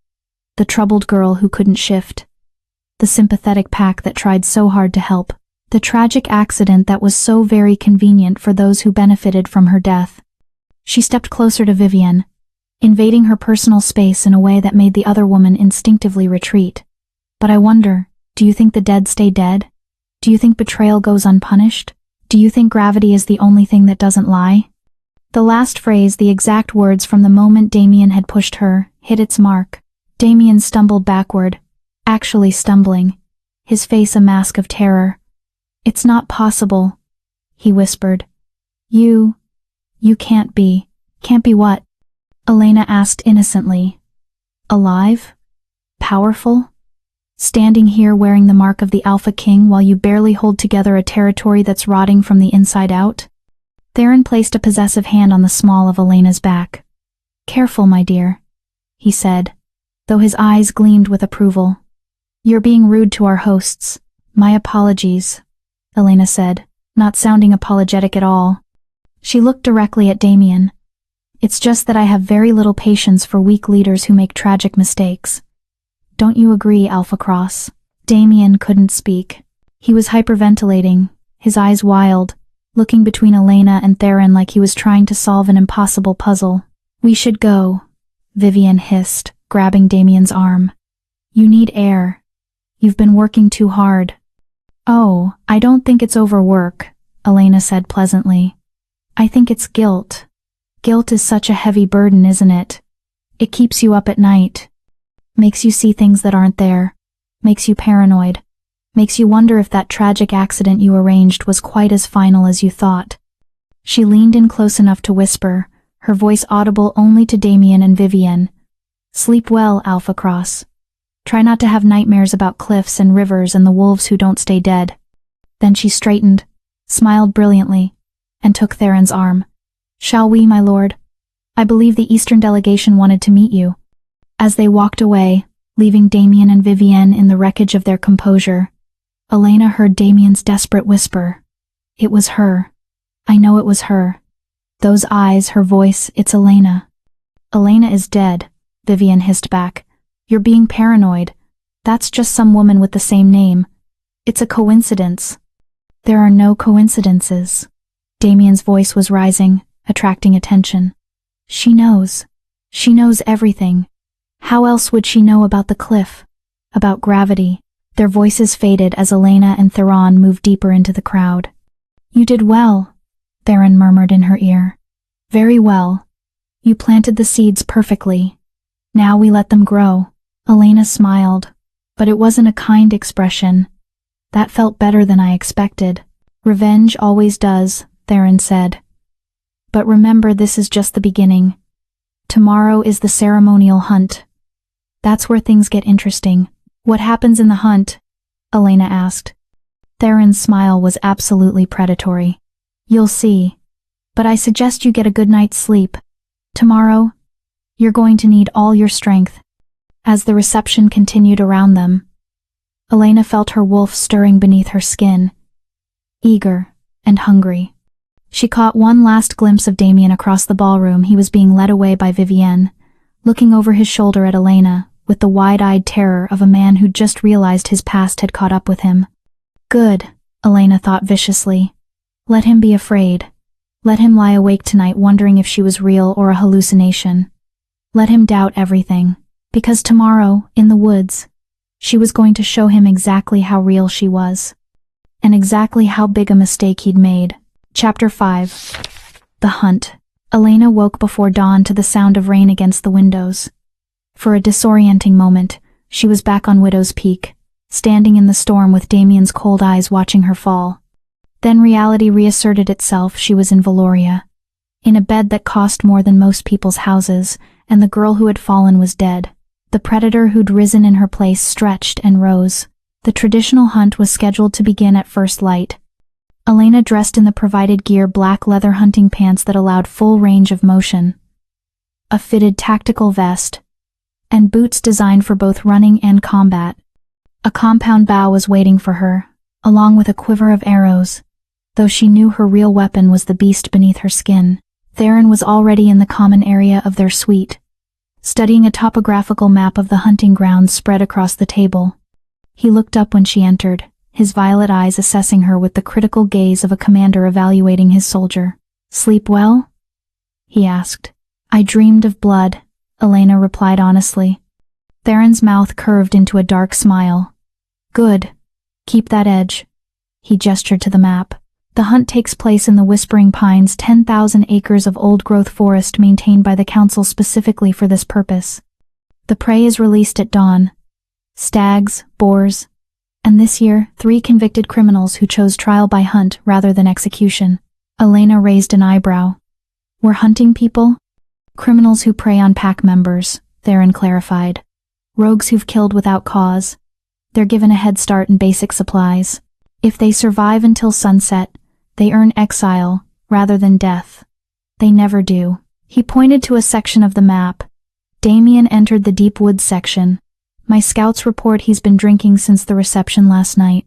The troubled girl who couldn't shift. The sympathetic pack that tried so hard to help. The tragic accident that was so very convenient for those who benefited from her death. She stepped closer to Vivian, invading her personal space in a way that made the other woman instinctively retreat. But I wonder, do you think the dead stay dead? Do you think betrayal goes unpunished? Do you think gravity is the only thing that doesn't lie? The last phrase, the exact words from the moment Damien had pushed her, hit its mark. Damien stumbled backward, actually stumbling, his face a mask of terror. It's not possible, he whispered. You can't be. Can't be what? Elena asked innocently. Alive? Powerful? Standing here wearing the mark of the Alpha King while you barely hold together a territory that's rotting from the inside out? Theron placed a possessive hand on the small of Elena's back. Careful, my dear, he said, though his eyes gleamed with approval. You're being rude to our hosts. My apologies, Elena said, not sounding apologetic at all. She looked directly at Damien. It's just that I have very little patience for weak leaders who make tragic mistakes. Don't you agree, Alpha Cross? Damien couldn't speak. He was hyperventilating, his eyes wild, looking between Elena and Theron like he was trying to solve an impossible puzzle. We should go, Vivian hissed, grabbing Damien's arm. You need air. You've been working too hard. Oh, I don't think it's overwork, Elena said pleasantly. I think it's guilt. Guilt is such a heavy burden, isn't it? It keeps you up at night. Makes you see things that aren't there. Makes you paranoid. Makes you wonder if that tragic accident you arranged was quite as final as you thought. She leaned in close enough to whisper, her voice audible only to Damien and Vivian. Sleep well, Alpha Cross. Try not to have nightmares about cliffs and rivers and the wolves who don't stay dead. Then she straightened, smiled brilliantly, and took Theron's arm. Shall we, my lord? I believe the Eastern delegation wanted to meet you. As they walked away, leaving Damien and Vivienne in the wreckage of their composure, Elena heard Damien's desperate whisper. It was her. I know it was her. Those eyes, her voice, it's Elena. Elena is dead, Vivian hissed back. You're being paranoid. That's just some woman with the same name. It's a coincidence. There are no coincidences. Damien's voice was rising, attracting attention. She knows. She knows everything. How else would she know about the cliff? About gravity? Their voices faded as Elena and Theron moved deeper into the crowd. You did well, Theron murmured in her ear. Very well. You planted the seeds perfectly. Now we let them grow. Elena smiled, but it wasn't a kind expression. That felt better than I expected. Revenge always does, Theron said. But remember, this is just the beginning. Tomorrow is the ceremonial hunt. That's where things get interesting. What happens in the hunt? Elena asked. Theron's smile was absolutely predatory. You'll see. But I suggest you get a good night's sleep. Tomorrow, you're going to need all your strength. As the reception continued around them, Elena felt her wolf stirring beneath her skin, eager and hungry. She caught one last glimpse of Damien across the ballroom. He was being led away by Vivienne, looking over his shoulder at Elena, with the wide-eyed terror of a man who'd just realized his past had caught up with him. Good, Elena thought viciously. Let him be afraid. Let him lie awake tonight wondering if she was real or a hallucination. Let him doubt everything, because tomorrow, in the woods, she was going to show him exactly how real she was, and exactly how big a mistake he'd made. Chapter 5. The Hunt. Elena woke before dawn to the sound of rain against the windows. For a disorienting moment, she was back on Widow's Peak, standing in the storm with Damien's cold eyes watching her fall. Then reality reasserted itself. She was in Valoria, in a bed that cost more than most people's houses, and the girl who had fallen was dead. The predator who'd risen in her place stretched and rose. The traditional hunt was scheduled to begin at first light. Elena dressed in the provided gear black leather hunting pants that allowed full range of motion, a fitted tactical vest, and boots designed for both running and combat. A compound bow was waiting for her, along with a quiver of arrows, though she knew her real weapon was the beast beneath her skin. Theron was already in the common area of their suite, studying a topographical map of the hunting grounds spread across the table. He looked up when she entered, his violet eyes assessing her with the critical gaze of a commander evaluating his soldier. "Sleep well?" he asked. "I dreamed of blood," Elena replied honestly. Theron's mouth curved into a dark smile. "Good. Keep that edge." He gestured to the map. "The hunt takes place in the Whispering Pines, 10,000 acres of old-growth forest maintained by the council specifically for this purpose. The prey is released at dawn. Stags, boars, and this year, 3 convicted criminals who chose trial by hunt rather than execution." Elena raised an eyebrow. "We're hunting people?" "Criminals who prey on pack members," Theron clarified. "Rogues who've killed without cause. They're given a head start in basic supplies. If they survive until sunset, they earn exile rather than death. They never do." He pointed to a section of the map. Damien entered the deep woods section. "My scouts report he's been drinking since the reception last night.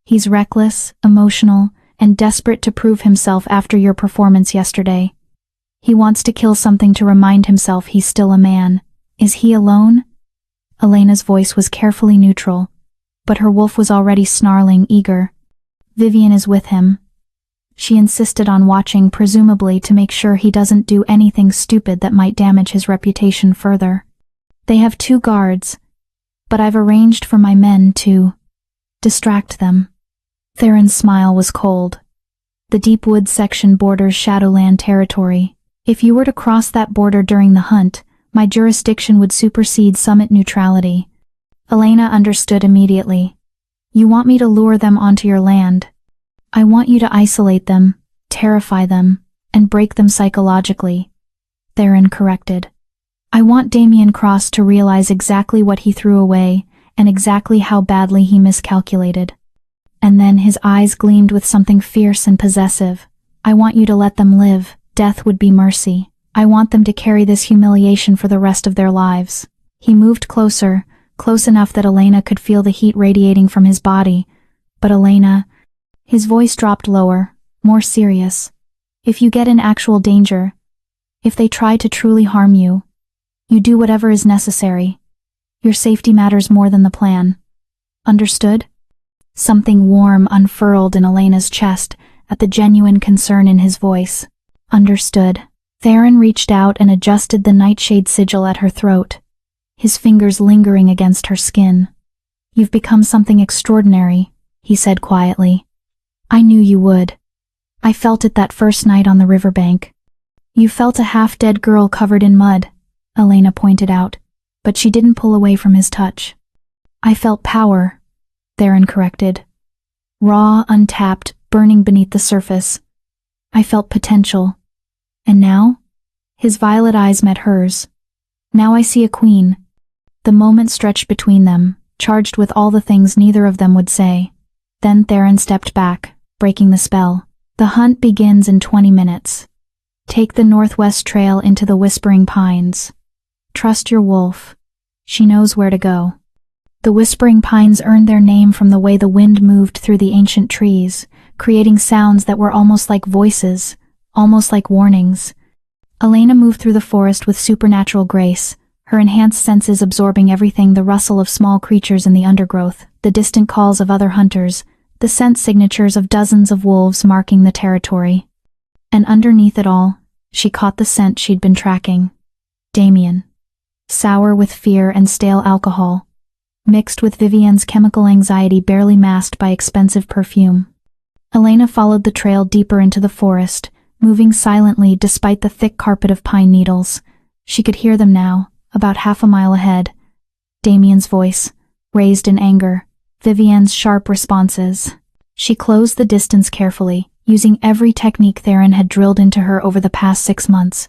He's reckless, emotional, and desperate to prove himself after your performance yesterday. He wants to kill something to remind himself he's still a man. Is he alone?" Elena's voice was carefully neutral, but her wolf was already snarling, eager. "Vivian is with him." She insisted on watching, presumably to make sure he doesn't do anything stupid that might damage his reputation further. "They have 2 guards, but I've arranged for my men to distract them." Theron's smile was cold. "The deep woods section borders Shadowland territory. If you were to cross that border during the hunt, my jurisdiction would supersede summit neutrality." Elena understood immediately. "You want me to lure them onto your land. I want you to isolate them, terrify them, and break them psychologically," Theron corrected. "I want Damien Cross to realize exactly what he threw away and exactly how badly he miscalculated." And then his eyes gleamed with something fierce and possessive. "I want you to let them live. Death would be mercy. I want them to carry this humiliation for the rest of their lives." He moved closer, close enough that Elena could feel the heat radiating from his body. "But Elena," his voice dropped lower, more serious, "if you get in actual danger, if they try to truly harm you, you do whatever is necessary. Your safety matters more than the plan. Understood?" Something warm unfurled in Elena's chest at the genuine concern in his voice. "Understood." Theron reached out and adjusted the nightshade sigil at her throat, his fingers lingering against her skin. "You've become something extraordinary," he said quietly. "I knew you would. I felt it that first night on the riverbank." "You felt a half-dead girl covered in mud," Elena pointed out, but she didn't pull away from his touch. "I felt power," Theron corrected. "Raw, untapped, burning beneath the surface. I felt potential. And now?" His violet eyes met hers. "Now I see a queen." The moment stretched between them, charged with all the things neither of them would say. Then Theron stepped back, breaking the spell. "The hunt begins in 20 minutes. Take the northwest trail into the Whispering Pines. Trust your wolf. She knows where to go." The Whispering Pines earned their name from the way the wind moved through the ancient trees, creating sounds that were almost like voices, almost like warnings. Elena moved through the forest with supernatural grace, her enhanced senses absorbing everything: the rustle of small creatures in the undergrowth, the distant calls of other hunters, the scent signatures of dozens of wolves marking the territory. And underneath it all, she caught the scent she'd been tracking. Damien. Sour with fear and stale alcohol, mixed with Vivian's chemical anxiety barely masked by expensive perfume. Elena followed the trail deeper into the forest, moving silently despite the thick carpet of pine needles. She could hear them now, about half a mile ahead. Damien's voice, raised in anger, Vivian's sharp responses. She closed the distance carefully, using every technique Theron had drilled into her over the past 6 months.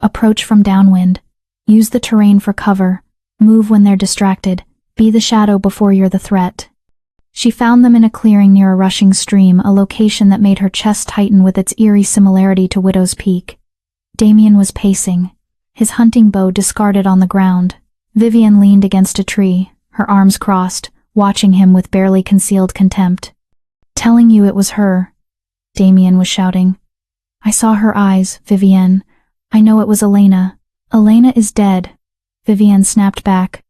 Approach from downwind. Use the terrain for cover. Move when they're distracted. Be the shadow before you're the threat. She found them in a clearing near a rushing stream, a location that made her chest tighten with its eerie similarity to Widow's Peak. Damien was pacing, his hunting bow discarded on the ground. Vivian leaned against a tree, her arms crossed, watching him with barely concealed contempt. "Telling you it was her," Damien was shouting. "I saw her eyes, Vivienne. I know it was Elena. Elena is dead." Vivienne snapped back.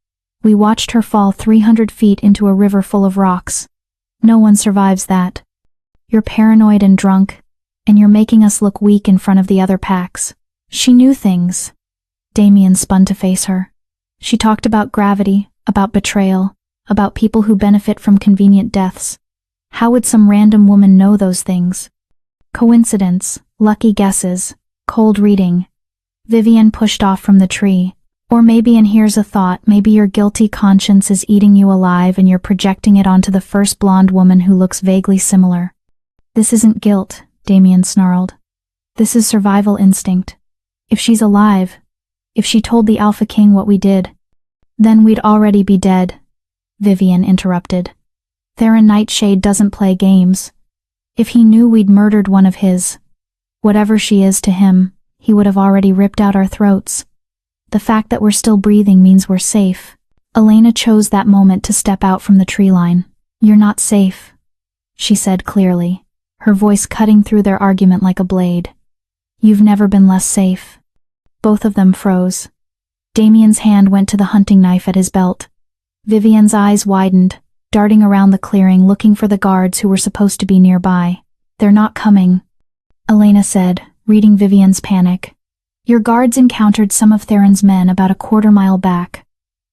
"We watched her fall 300 feet into a river full of rocks. No one survives that. You're paranoid and drunk, and you're making us look weak in front of the other packs." She knew things. Damien spun to face her. She talked about gravity, about betrayal, about people who benefit from convenient deaths. How would some random woman know those things? Coincidence, lucky guesses, cold reading. Vivian pushed off from the tree. Or maybe, and here's a thought, maybe your guilty conscience is eating you alive and you're projecting it onto the first blonde woman who looks vaguely similar. "This isn't guilt," Damien snarled. "This is survival instinct. If she's alive, if she told the Alpha King what we did, then we'd already be dead," Vivian interrupted. "Theron Nightshade doesn't play games. If he knew we'd murdered one of his, whatever she is to him, he would have already ripped out our throats. The fact that we're still breathing means we're safe." Elena chose that moment to step out from the tree line. "You're not safe," she said clearly, her voice cutting through their argument like a blade. "You've never been less safe." Both of them froze. Damien's hand went to the hunting knife at his belt. Vivian's eyes widened, darting around the clearing looking for the guards who were supposed to be nearby. "They're not coming," Elena said, reading Vivian's panic. "Your guards encountered some of Theron's men about a quarter-mile back.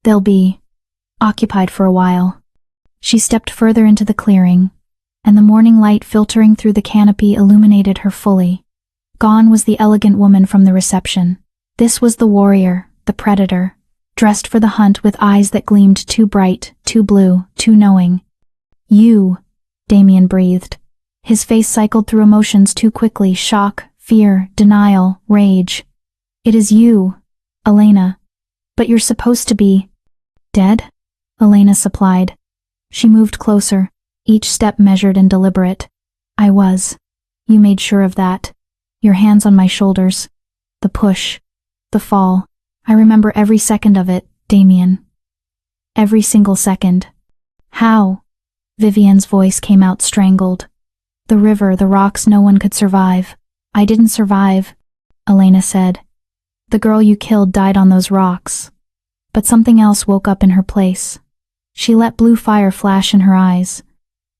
They'll be occupied for a while." She stepped further into the clearing, and the morning light filtering through the canopy illuminated her fully. Gone was the elegant woman from the reception. This was the warrior, the predator, dressed for the hunt with eyes that gleamed too bright, too blue, too knowing. "You," Damien breathed. His face cycled through emotions too quickly: shock, fear, denial, rage. "It is you, Elena. But you're supposed to be dead," Elena supplied. She moved closer, each step measured and deliberate. "I was. You made sure of that. Your hands on my shoulders. The push. The fall. I remember every second of it, Damien. Every single second." "How?" Vivian's voice came out strangled. "The river, the rocks, no one could survive." "I didn't survive," Elena said. "The girl you killed died on those rocks. But something else woke up in her place. She let blue fire flash in her eyes.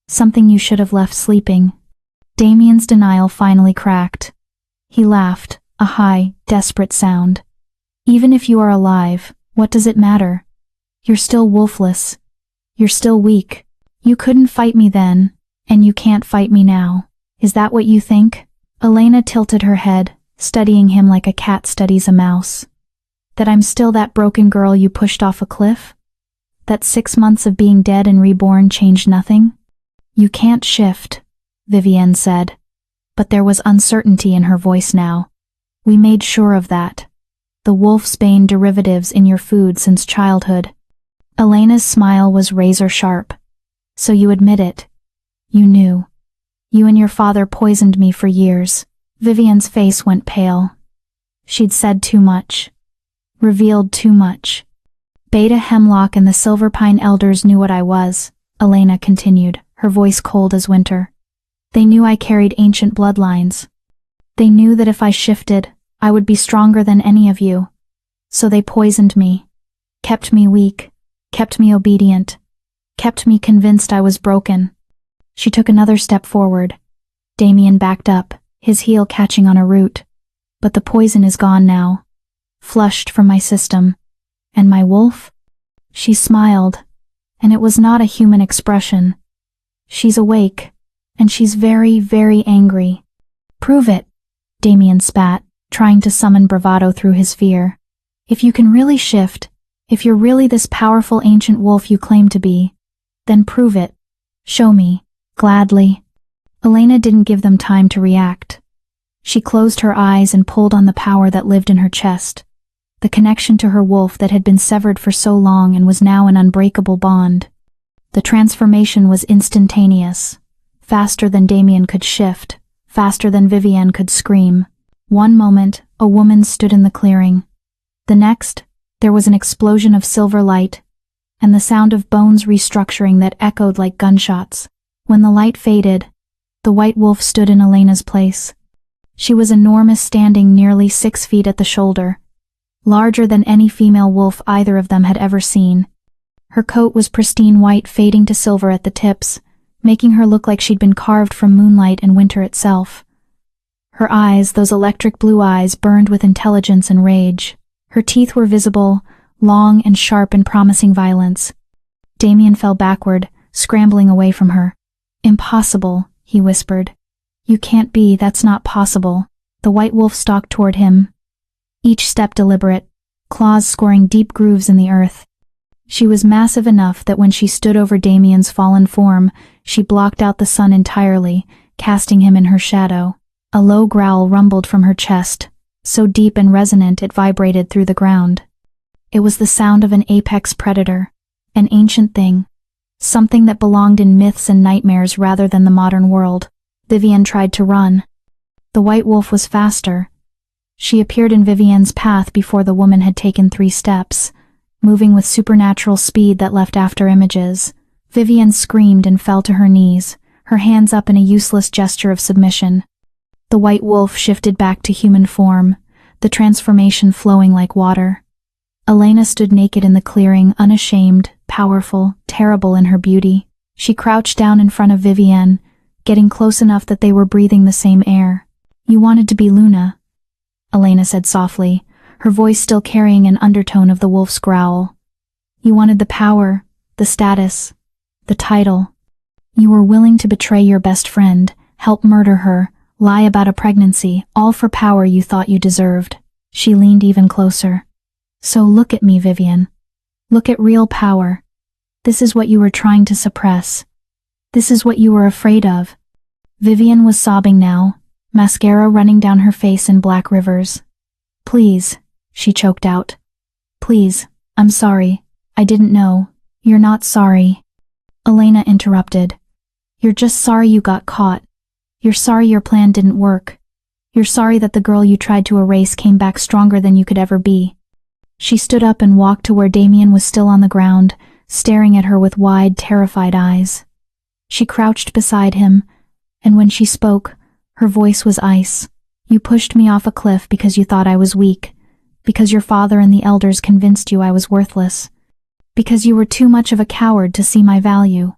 Something you should have left sleeping." Damien's denial finally cracked. He laughed, a high, desperate sound. "Even if you are alive, what does it matter? You're still wolfless. You're still weak. You couldn't fight me then, and you can't fight me now. Is that what you think?" Elena tilted her head, studying him like a cat studies a mouse. "That I'm still that broken girl you pushed off a cliff? That 6 months of being dead and reborn changed nothing?" "You can't shift," Vivienne said. But there was uncertainty in her voice now. "We made sure of that. The wolfsbane derivatives in your food since childhood." Elena's smile was razor sharp. "So you admit it. You knew. You and your father poisoned me for years." Vivian's face went pale. She'd said too much. Revealed too much. "Beta Hemlock and the Silverpine Elders knew what I was," Elena continued, her voice cold as winter. "They knew I carried ancient bloodlines. They knew that if I shifted, I would be stronger than any of you. So they poisoned me, kept me weak, kept me obedient, kept me convinced I was broken." She took another step forward. Damien backed up, his heel catching on a root. "But the poison is gone now. Flushed from my system. And my wolf?" She smiled, and it was not a human expression. "She's awake, and she's very, very angry." "Prove it," Damien spat, trying to summon bravado through his fear. "If you can really shift, if you're really this powerful ancient wolf you claim to be, then prove it. Show me, gladly." Elena didn't give them time to react. She closed her eyes and pulled on the power that lived in her chest, the connection to her wolf that had been severed for so long and was now an unbreakable bond. The transformation was instantaneous, faster than Damien could shift, faster than Vivienne could scream. One moment, a woman stood in the clearing. The next, there was an explosion of silver light, and the sound of bones restructuring that echoed like gunshots. When the light faded, the white wolf stood in Elena's place. She was enormous, standing nearly 6 feet at the shoulder, larger than any female wolf either of them had ever seen. Her coat was pristine white, fading to silver at the tips, making her look like she'd been carved from moonlight and winter itself. Her eyes, those electric blue eyes, burned with intelligence and rage. Her teeth were visible, long and sharp and promising violence. Damien fell backward, scrambling away from her. "Impossible," he whispered. "You can't be, that's not possible." The white wolf stalked toward him, each step deliberate, claws scoring deep grooves in the earth. She was massive enough that when she stood over Damien's fallen form, she blocked out the sun entirely, casting him in her shadow. A low growl rumbled from her chest, so deep and resonant it vibrated through the ground. It was the sound of an apex predator, an ancient thing, something that belonged in myths and nightmares rather than the modern world. Vivienne tried to run. The white wolf was faster. She appeared in Vivienne's path before the woman had taken 3 steps, moving with supernatural speed that left after images. Vivienne screamed and fell to her knees, her hands up in a useless gesture of submission. The white wolf shifted back to human form, the transformation flowing like water. Elena stood naked in the clearing, unashamed, powerful, terrible in her beauty. She crouched down in front of Vivienne, getting close enough that they were breathing the same air. "You wanted to be Luna," Elena said softly, her voice still carrying an undertone of the wolf's growl. "You wanted the power, the status, the title. You were willing to betray your best friend, help murder her, lie about a pregnancy, all for power you thought you deserved." She leaned even closer. "So look at me, Vivienne. Look at real power. This is what you were trying to suppress. This is what you were afraid of." Vivienne was sobbing now, mascara running down her face in black rivers. "Please," she choked out. "Please, I'm sorry. I didn't know." "You're not sorry," Elena interrupted. "You're just sorry you got caught. You're sorry your plan didn't work. You're sorry that the girl you tried to erase came back stronger than you could ever be." She stood up and walked to where Damien was still on the ground, staring at her with wide, terrified eyes. She crouched beside him, and when she spoke, her voice was ice. "You pushed me off a cliff because you thought I was weak, because your father and the elders convinced you I was worthless, because you were too much of a coward to see my value."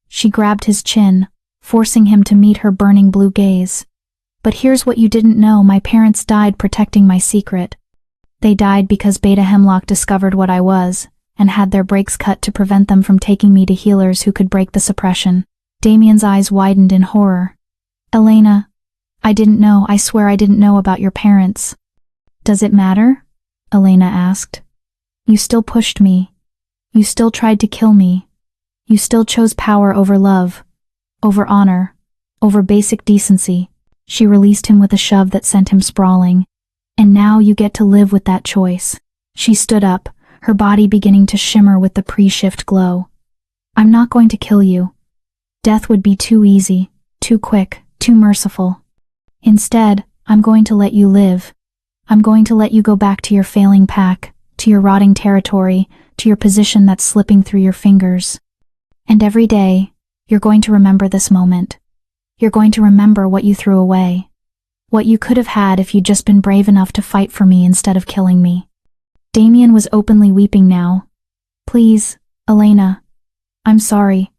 She grabbed his chin, forcing him to meet her burning blue gaze. "But here's what you didn't know, my parents died protecting my secret. They died because Beta Hemlock discovered what I was, and had their brakes cut to prevent them from taking me to healers who could break the suppression." Damien's eyes widened in horror. "Elena, I didn't know, I swear I didn't know about your parents." "Does it matter?" Elena asked. "You still pushed me. You still tried to kill me. You still chose power over love, over honor, over basic decency." She released him with a shove that sent him sprawling. "And now you get to live with that choice." She stood up, her body beginning to shimmer with the pre-shift glow. "I'm not going to kill you. Death would be too easy, too quick, too merciful. Instead, I'm going to let you live. I'm going to let you go back to your failing pack, to your rotting territory, to your position that's slipping through your fingers. And every day, you're going to remember this moment. You're going to remember what you threw away. What you could have had if you'd just been brave enough to fight for me instead of killing me." Damien was openly weeping now. "Please, Elena. I'm sorry.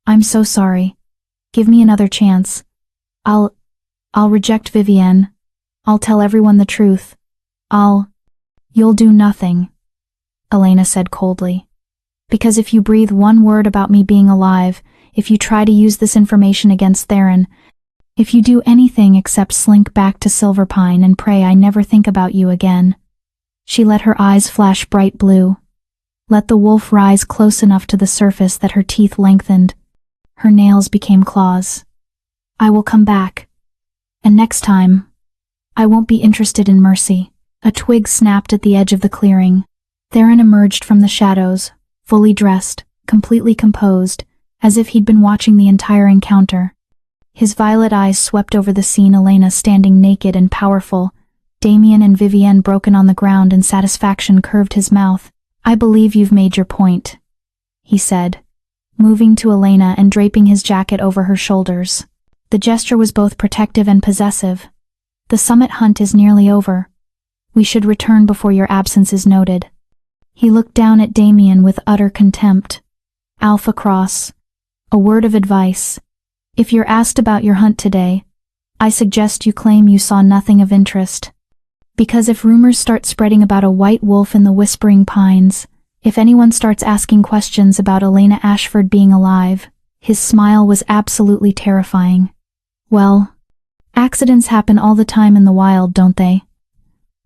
I'm so sorry. Give me another chance. I'll reject Vivienne. I'll tell everyone the truth. You'll do nothing," Elena said coldly. "Because if you breathe one word about me being alive, if you try to use this information against Theron, if you do anything except slink back to Silverpine and pray I never think about you again." She let her eyes flash bright blue. Let the wolf rise close enough to the surface that her teeth lengthened. Her nails became claws. "I will come back. And next time, I won't be interested in mercy." A twig snapped at the edge of the clearing. Theron emerged from the shadows, fully dressed, completely composed, as if he'd been watching the entire encounter. His violet eyes swept over the scene, Elena standing naked and powerful, Damien and Vivienne broken on the ground, and satisfaction curved his mouth. "I believe you've made your point," he said, moving to Elena and draping his jacket over her shoulders. The gesture was both protective and possessive. "The summit hunt is nearly over. We should return before your absence is noted." He looked down at Damien with utter contempt. "Alpha Cross, a word of advice. If you're asked about your hunt today, I suggest you claim you saw nothing of interest. Because if rumors start spreading about a white wolf in the Whispering Pines, if anyone starts asking questions about Elena Ashford being alive," his smile was absolutely terrifying. "Well, accidents happen all the time in the wild, don't they?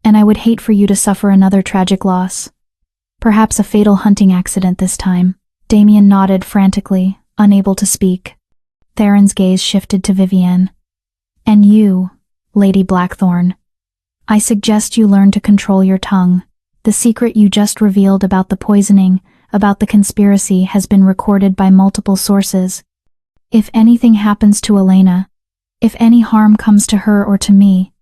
And I would hate for you to suffer another tragic loss. Perhaps a fatal hunting accident this time." Damien nodded frantically, unable to speak. Theron's gaze shifted to Vivienne. "And you, Lady Blackthorn, I suggest you learn to control your tongue. The secret you just revealed about the poisoning, about the conspiracy, has been recorded by multiple sources. If anything happens to Elena, if any harm comes to her or to me,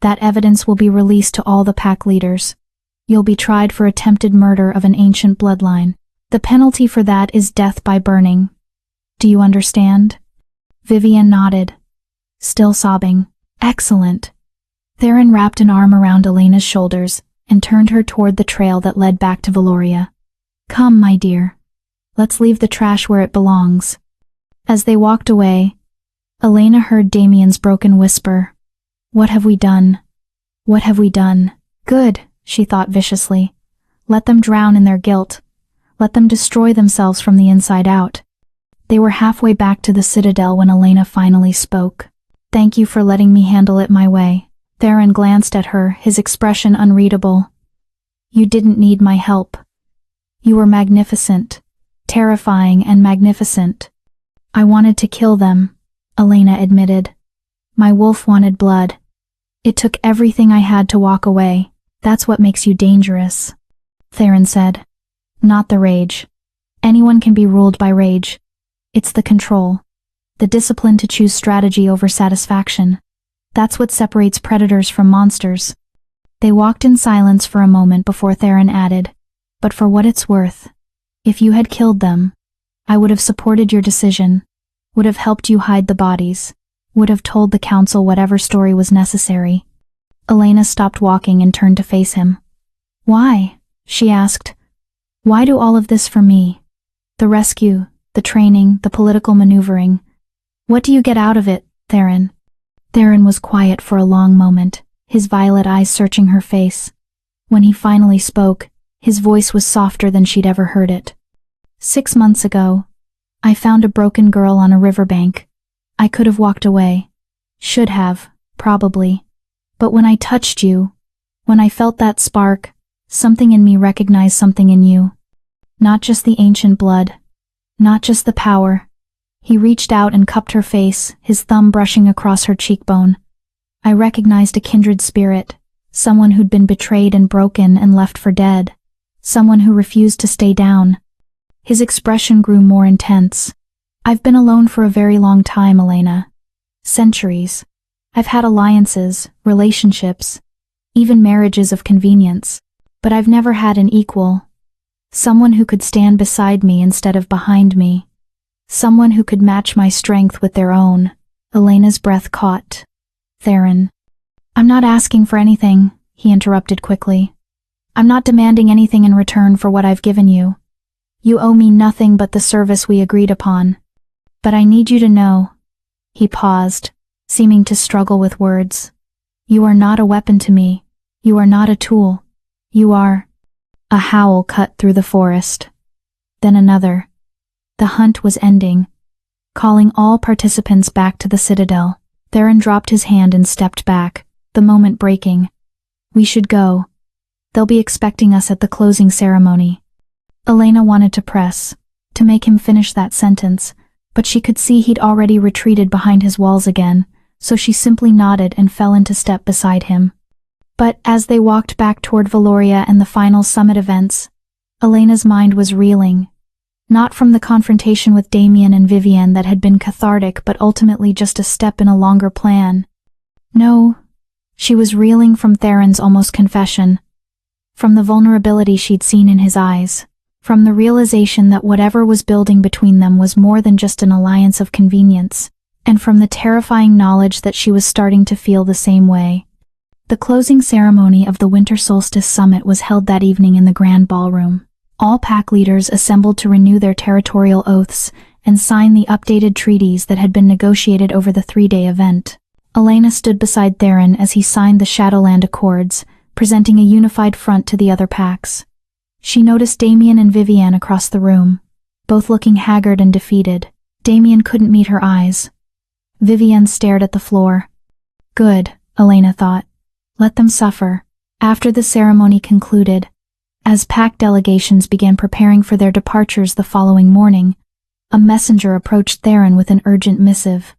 that evidence will be released to all the pack leaders. You'll be tried for attempted murder of an ancient bloodline. The penalty for that is death by burning. Do you understand?" Vivienne nodded, still sobbing. "Excellent." Theron wrapped an arm around Elena's shoulders and turned her toward the trail that led back to Valoria. "Come, my dear. Let's leave the trash where it belongs." As they walked away, Elena heard Damien's broken whisper. "What have we done? What have we done?" "Good," she thought viciously. "Let them drown in their guilt. Let them destroy themselves from the inside out." They were halfway back to the Citadel when Elena finally spoke. "Thank you for letting me handle it my way." Theron glanced at her, his expression unreadable. "You didn't need my help. You were magnificent, terrifying and magnificent." "I wanted to kill them," Elena admitted. "My wolf wanted blood. It took everything I had to walk away." "That's what makes you dangerous," Theron said. "Not the rage. Anyone can be ruled by rage. It's the control, the discipline to choose strategy over satisfaction. That's what separates predators from monsters." They walked in silence for a moment before Theron added, "But for what it's worth, if you had killed them, I would have supported your decision, would have helped you hide the bodies, would have told the council whatever story was necessary." Elena stopped walking and turned to face him. "Why?" she asked. "Why do all of this for me? The rescue, the training, the political maneuvering. What do you get out of it, Theron?" Theron was quiet for a long moment, his violet eyes searching her face. When he finally spoke, his voice was softer than she'd ever heard it. 6 months ago, I found a broken girl on a riverbank. I could have walked away. Should have, probably. But when I touched you, when I felt that spark, something in me recognized something in you. Not just the ancient blood, not just the power." He reached out and cupped her face, his thumb brushing across her cheekbone. "I recognized a kindred spirit, someone who'd been betrayed and broken and left for dead, someone who refused to stay down." His expression grew more intense. "I've been alone for a very long time, Elena. Centuries. I've had alliances, relationships, even marriages of convenience. But I've never had an equal. Someone who could stand beside me instead of behind me. Someone who could match my strength with their own." Elena's breath caught. "Theron." "I'm not asking for anything," he interrupted quickly. "I'm not demanding anything in return for what I've given you. You owe me nothing but the service we agreed upon. But I need you to know." He paused, seeming to struggle with words. "You are not a weapon to me. You are not a tool. You are—" A howl cut through the forest. Then another. The hunt was ending, calling all participants back to the Citadel. Theron dropped his hand and stepped back, the moment breaking. "We should go. They'll be expecting us at the closing ceremony." Elena wanted to press, to make him finish that sentence, but she could see he'd already retreated behind his walls again, so she simply nodded and fell into step beside him. But as they walked back toward Valoria and the final summit events, Elena's mind was reeling. Not from the confrontation with Damien and Vivienne that had been cathartic but ultimately just a step in a longer plan. No, she was reeling from Theron's almost confession. From the vulnerability she'd seen in his eyes. From the realization that whatever was building between them was more than just an alliance of convenience. And from the terrifying knowledge that she was starting to feel the same way. The closing ceremony of the Winter Solstice Summit was held that evening in the Grand Ballroom. All pack leaders assembled to renew their territorial oaths and sign the updated treaties that had been negotiated over the 3-day event. Elena stood beside Theron as he signed the Shadowland Accords, presenting a unified front to the other packs. She noticed Damien and Vivienne across the room, both looking haggard and defeated. Damien couldn't meet her eyes. Vivienne stared at the floor. Good, Elena thought. Let them suffer. After the ceremony concluded, as pack delegations began preparing for their departures the following morning, a messenger approached Theron with an urgent missive.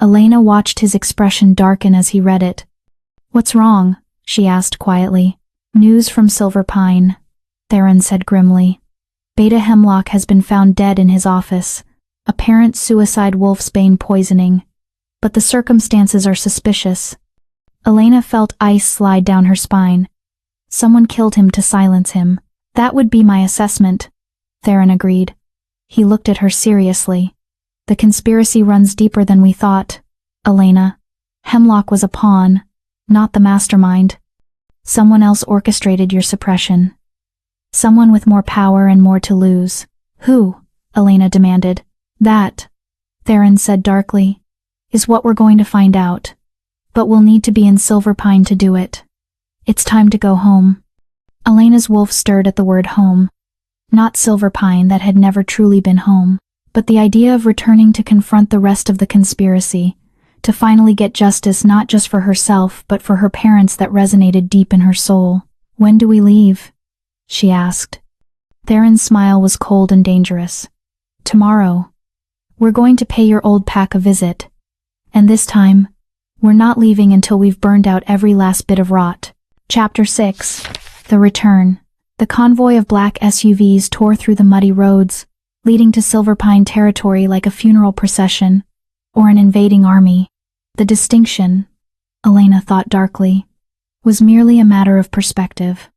Elena watched his expression darken as he read it. What's wrong? She asked quietly. News from Silver Pine, Theron said grimly. Beta Hemlock has been found dead in his office. Apparent suicide wolfsbane poisoning. But the circumstances are suspicious. Elena felt ice slide down her spine. Someone killed him to silence him. That would be my assessment, Theron agreed. He looked at her seriously. The conspiracy runs deeper than we thought, Elena. Hemlock was a pawn, not the mastermind. Someone else orchestrated your suppression. Someone with more power and more to lose. Who? Elena demanded. That, Theron said darkly, is what we're going to find out. But we'll need to be in Silver Pine to do it. It's time to go home. Elena's wolf stirred at the word home. Not Silver Pine that had never truly been home, but the idea of returning to confront the rest of the conspiracy, to finally get justice not just for herself but for her parents that resonated deep in her soul. When do we leave? She asked. Theron's smile was cold and dangerous. Tomorrow. We're going to pay your old pack a visit. And this time, we're not leaving until we've burned out every last bit of rot. Chapter 6. The Return. The convoy of black SUVs tore through the muddy roads, leading to Silver Pine territory like a funeral procession, or an invading army. The distinction, Elena thought darkly, was merely a matter of perspective.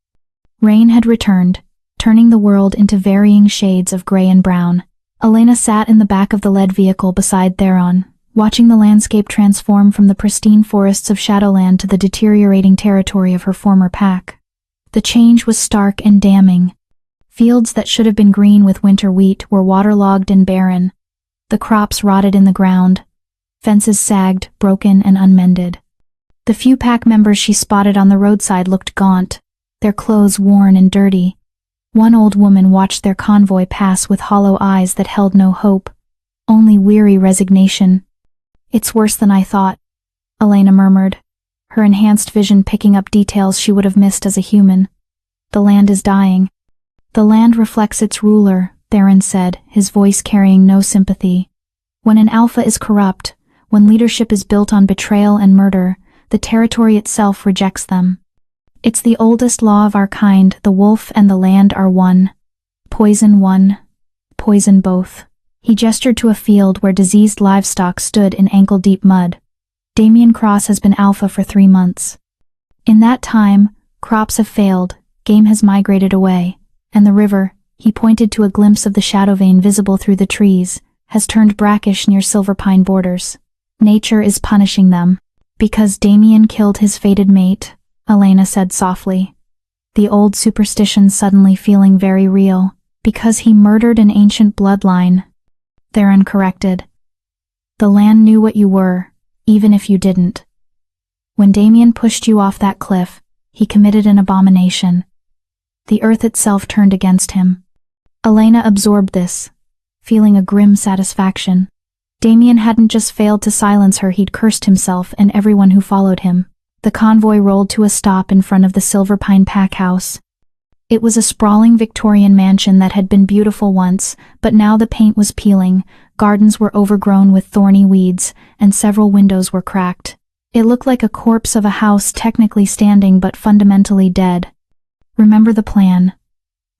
Rain had returned, turning the world into varying shades of gray and brown. Elena sat in the back of the lead vehicle beside Theron, watching the landscape transform from the pristine forests of Shadowland to the deteriorating territory of her former pack. The change was stark and damning. Fields that should have been green with winter wheat were waterlogged and barren. The crops rotted in the ground. Fences sagged, broken and unmended. The few pack members she spotted on the roadside looked gaunt, their clothes worn and dirty. One old woman watched their convoy pass with hollow eyes that held no hope, only weary resignation. It's worse than I thought, Elena murmured, her enhanced vision picking up details she would have missed as a human. The land is dying. The land reflects its ruler, Theron said, his voice carrying no sympathy. When an alpha is corrupt, when leadership is built on betrayal and murder, the territory itself rejects them. It's the oldest law of our kind, the wolf and the land are one. Poison one, poison both. He gestured to a field where diseased livestock stood in ankle-deep mud. Damien Cross has been alpha for 3 months. In that time, crops have failed, game has migrated away, and the river, he pointed to a glimpse of the shadow vein visible through the trees, has turned brackish near Silver Pine borders. Nature is punishing them. Because Damien killed his fated mate, Elena said softly. The old superstition suddenly feeling very real. Because he murdered an ancient bloodline, Theron corrected. The land knew what you were, even if you didn't. When Damien pushed you off that cliff, he committed an abomination. The earth itself turned against him. Elena absorbed this, feeling a grim satisfaction. Damien hadn't just failed to silence her, he'd cursed himself and everyone who followed him. The convoy rolled to a stop in front of the Silver Pine pack house. It was a sprawling Victorian mansion that had been beautiful once, but now the paint was peeling, gardens were overgrown with thorny weeds, and several windows were cracked. It looked like a corpse of a house technically standing but fundamentally dead. Remember the plan,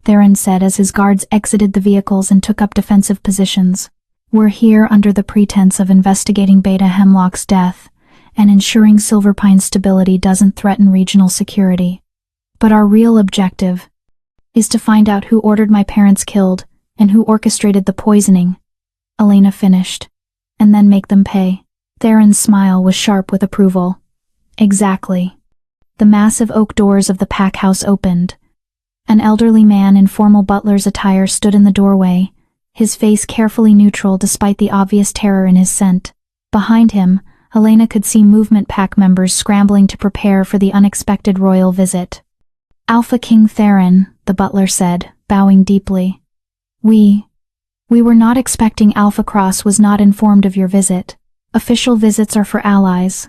Theron said as his guards exited the vehicles and took up defensive positions. We're here under the pretense of investigating Beta Hemlock's death and ensuring Silverpine's stability doesn't threaten regional security. But our real objective is to find out who ordered my parents killed and who orchestrated the poisoning, Elena finished, and then make them pay. Theron's smile was sharp with approval. Exactly. The massive oak doors of the pack house opened. An elderly man in formal butler's attire stood in the doorway, his face carefully neutral despite the obvious terror in his scent. Behind him, Elena could see movement pack members scrambling to prepare for the unexpected royal visit. Alpha King Theron, the butler said, bowing deeply. We were not expecting Alpha Cross was not informed of your visit. Official visits are for allies,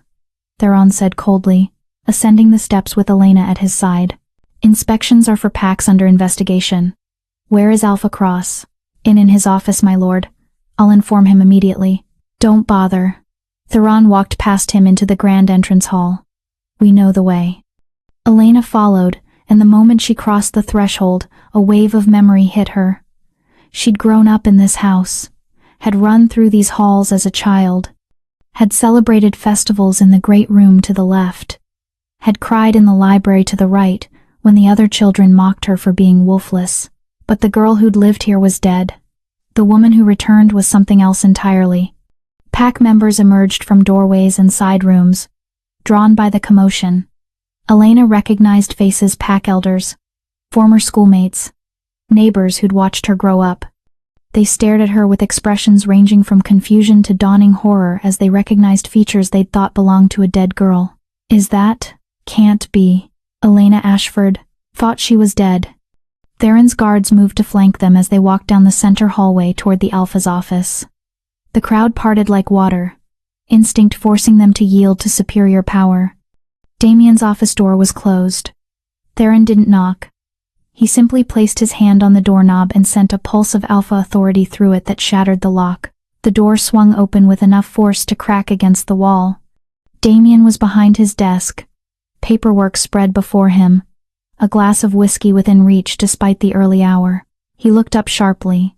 Theron said coldly, ascending the steps with Elena at his side. Inspections are for packs under investigation. Where is Alpha Cross? In his office, my lord. I'll inform him immediately. Don't bother. Theron walked past him into the grand entrance hall. We know the way. Elena followed, and the moment she crossed the threshold, a wave of memory hit her. She'd grown up in this house, had run through these halls as a child, had celebrated festivals in the great room to the left, had cried in the library to the right when the other children mocked her for being wolfless. But the girl who'd lived here was dead. The woman who returned was something else entirely. Pack members emerged from doorways and side rooms, drawn by the commotion. Elena recognized faces: pack elders, former schoolmates, neighbors who'd watched her grow up. They stared at her with expressions ranging from confusion to dawning horror as they recognized features they'd thought belonged to a dead girl. Can't be. Elena Ashford thought she was dead. Theron's guards moved to flank them as they walked down the center hallway toward the Alpha's office. The crowd parted like water, instinct forcing them to yield to superior power. Damien's office door was closed. Theron didn't knock. He simply placed his hand on the doorknob and sent a pulse of Alpha authority through it that shattered the lock. The door swung open with enough force to crack against the wall. Damien was behind his desk, paperwork spread before him, a glass of whiskey within reach despite the early hour. He looked up sharply,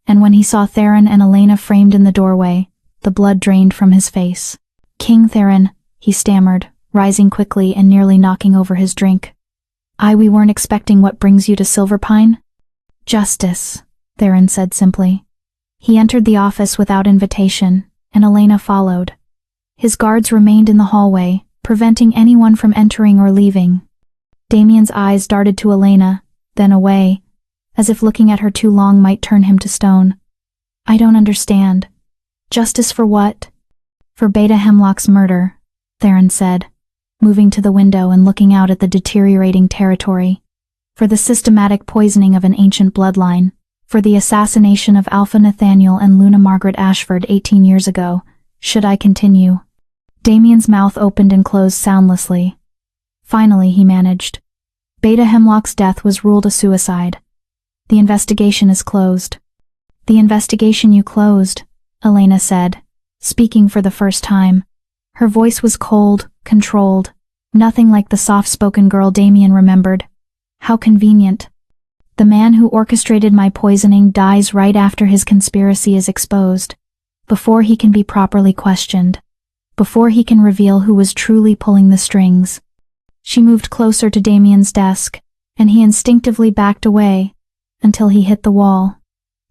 and when he saw Theron and Elena framed in the doorway, the blood drained from his face. King Theron, he stammered, rising quickly and nearly knocking over his drink. We weren't expecting. What brings you to Silverpine? Justice, Theron said simply. He entered the office without invitation, and Elena followed. His guards remained in the hallway, preventing anyone from entering or leaving. Damien's eyes darted to Elena, then away, as if looking at her too long might turn him to stone. I don't understand. Justice for what? For Beta Hemlock's murder, Theron said, moving to the window and looking out at the deteriorating territory. For the systematic poisoning of an ancient bloodline. For the assassination of Alpha Nathaniel and Luna Margaret Ashford 18 years ago. Should I continue? Damien's mouth opened and closed soundlessly. Finally, he managed. Beta Hemlock's death was ruled a suicide. The investigation is closed. The investigation you closed, Elena said, speaking for the first time. Her voice was cold, controlled, nothing like the soft-spoken girl Damien remembered. How convenient. The man who orchestrated my poisoning dies right after his conspiracy is exposed, before he can be properly questioned, before he can reveal who was truly pulling the strings. She moved closer to Damien's desk, and he instinctively backed away, until he hit the wall.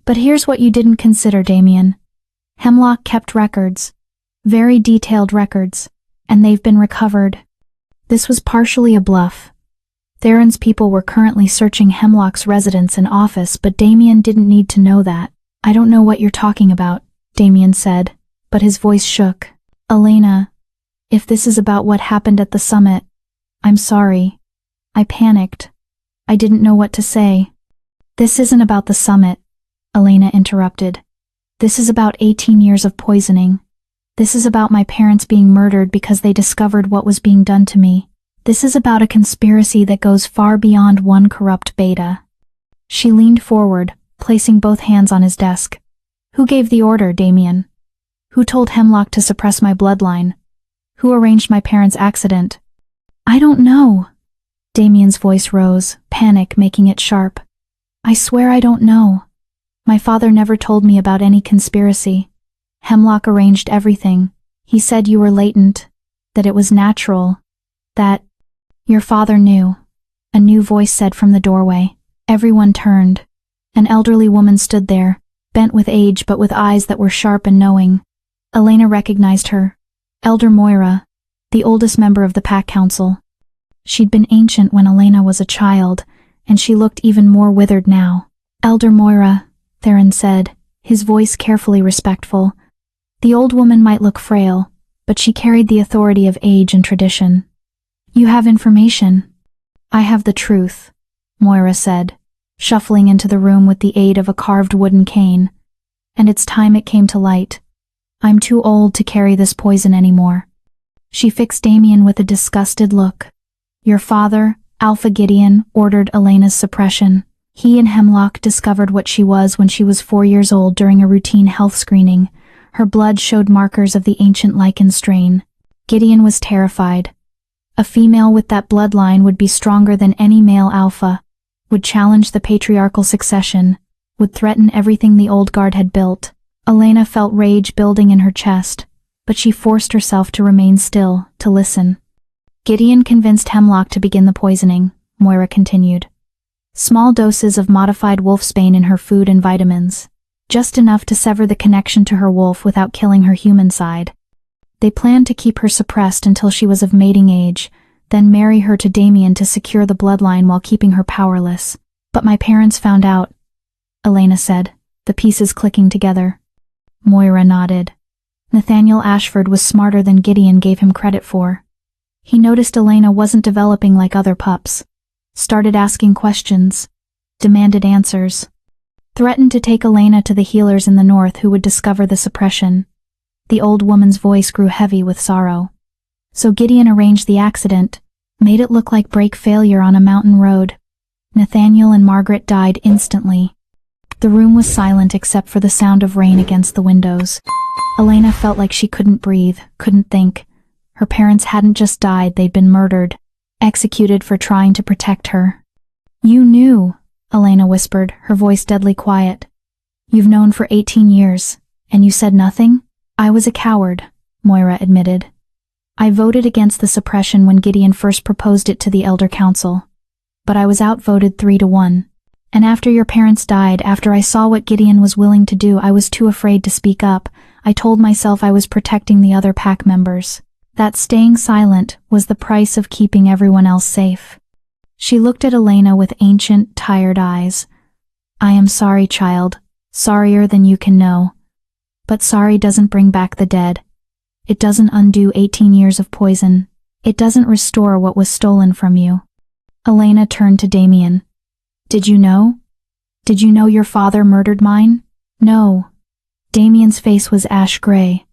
But here's what you didn't consider, Damien. Hemlock kept records, very detailed records, and they've been recovered. This was partially a bluff. Theron's people were currently searching Hemlock's residence and office, but Damien didn't need to know that. I don't know what you're talking about, Damien said, but his voice shook. Elena, if this is about what happened at the summit, I'm sorry. I panicked. I didn't know what to say. This isn't about the summit, Elena interrupted. This is about 18 years of poisoning. This is about my parents being murdered because they discovered what was being done to me. This is about a conspiracy that goes far beyond one corrupt beta. She leaned forward, placing both hands on his desk. Who gave the order, Damien? Who told Hemlock to suppress my bloodline? Who arranged my parents' accident? I don't know. Damien's voice rose, panic making it sharp. I swear I don't know. My father never told me about any conspiracy. Hemlock arranged everything. He said you were latent, that it was natural, that your father knew. A new voice said from the doorway. Everyone turned. An elderly woman stood there, bent with age but with eyes that were sharp and knowing. Elena recognized her. Elder Moira, the oldest member of the Pack Council. She'd been ancient when Elena was a child, and she looked even more withered now. Elder Moira, Theron said, his voice carefully respectful. The old woman might look frail, but she carried the authority of age and tradition. You have information. I have the truth, Moira said, shuffling into the room with the aid of a carved wooden cane. And it's time it came to light. I'm too old to carry this poison anymore. She fixed Damien with a disgusted look. Your father, Alpha Gideon, ordered Elena's suppression. He and Hemlock discovered what she was when she was 4 years old during a routine health screening. Her blood showed markers of the ancient lichen strain. Gideon was terrified. A female with that bloodline would be stronger than any male alpha, would challenge the patriarchal succession, would threaten everything the old guard had built. Elena felt rage building in her chest, but she forced herself to remain still, to listen. Gideon convinced Hemlock to begin the poisoning, Moira continued. Small doses of modified wolfsbane in her food and vitamins, just enough to sever the connection to her wolf without killing her human side. They planned to keep her suppressed until she was of mating age, then marry her to Damien to secure the bloodline while keeping her powerless. But my parents found out, Elena said, the pieces clicking together. Moira nodded. Nathaniel Ashford was smarter than Gideon gave him credit for. He noticed Elena wasn't developing like other pups. Started asking questions. Demanded answers. Threatened to take Elena to the healers in the north who would discover the suppression. The old woman's voice grew heavy with sorrow. So Gideon arranged the accident, made it look like brake failure on a mountain road. Nathaniel and Margaret died instantly. The room was silent except for the sound of rain against the windows. Elena felt like she couldn't breathe, couldn't think. Her parents hadn't just died, they'd been murdered, executed for trying to protect her. You knew, Elena whispered, her voice deadly quiet. You've known for 18 years, and you said nothing? I was a coward, Moira admitted. I voted against the suppression when Gideon first proposed it to the Elder Council. But I was outvoted 3-1. And after your parents died, after I saw what Gideon was willing to do, I was too afraid to speak up. I told myself I was protecting the other pack members. That staying silent was the price of keeping everyone else safe. She looked at Elena with ancient, tired eyes. I am sorry, child. Sorrier than you can know. But sorry doesn't bring back the dead. It doesn't undo 18 years of poison. It doesn't restore what was stolen from you. Elena turned to Damien. Did you know? Did you know your father murdered mine? No. Damien's face was ash gray.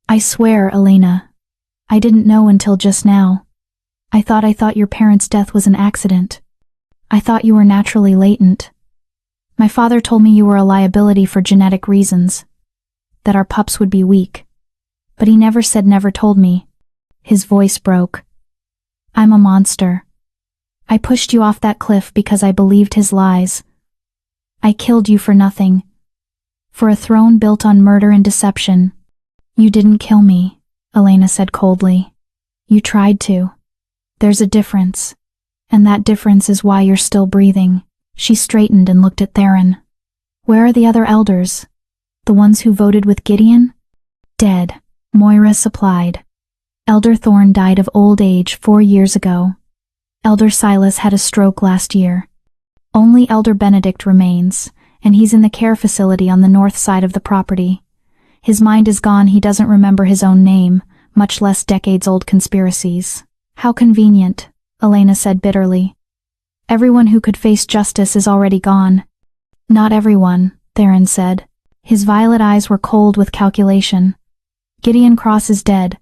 I swear, Elena. I didn't know until just now. I thought your parents' death was an accident. I thought you were naturally latent. My father told me you were a liability for genetic reasons, that our pups would be weak. But he never told me. His voice broke. I'm a monster. I pushed you off that cliff because I believed his lies. I killed you for nothing. For a throne built on murder and deception. You didn't kill me, Elena said coldly. You tried to. There's a difference. And that difference is why you're still breathing. She straightened and looked at Theron. Where are the other elders? The ones who voted with Gideon? Dead, Moira supplied. Elder Thorne died of old age 4 years ago. Elder Silas had a stroke last year. Only Elder Benedict remains, and he's in the care facility on the north side of the property. His mind is gone, he doesn't remember his own name, much less decades-old conspiracies. How convenient, Elena said bitterly. Everyone who could face justice is already gone. Not everyone, Theron said. His violet eyes were cold with calculation. Gideon Cross is dead,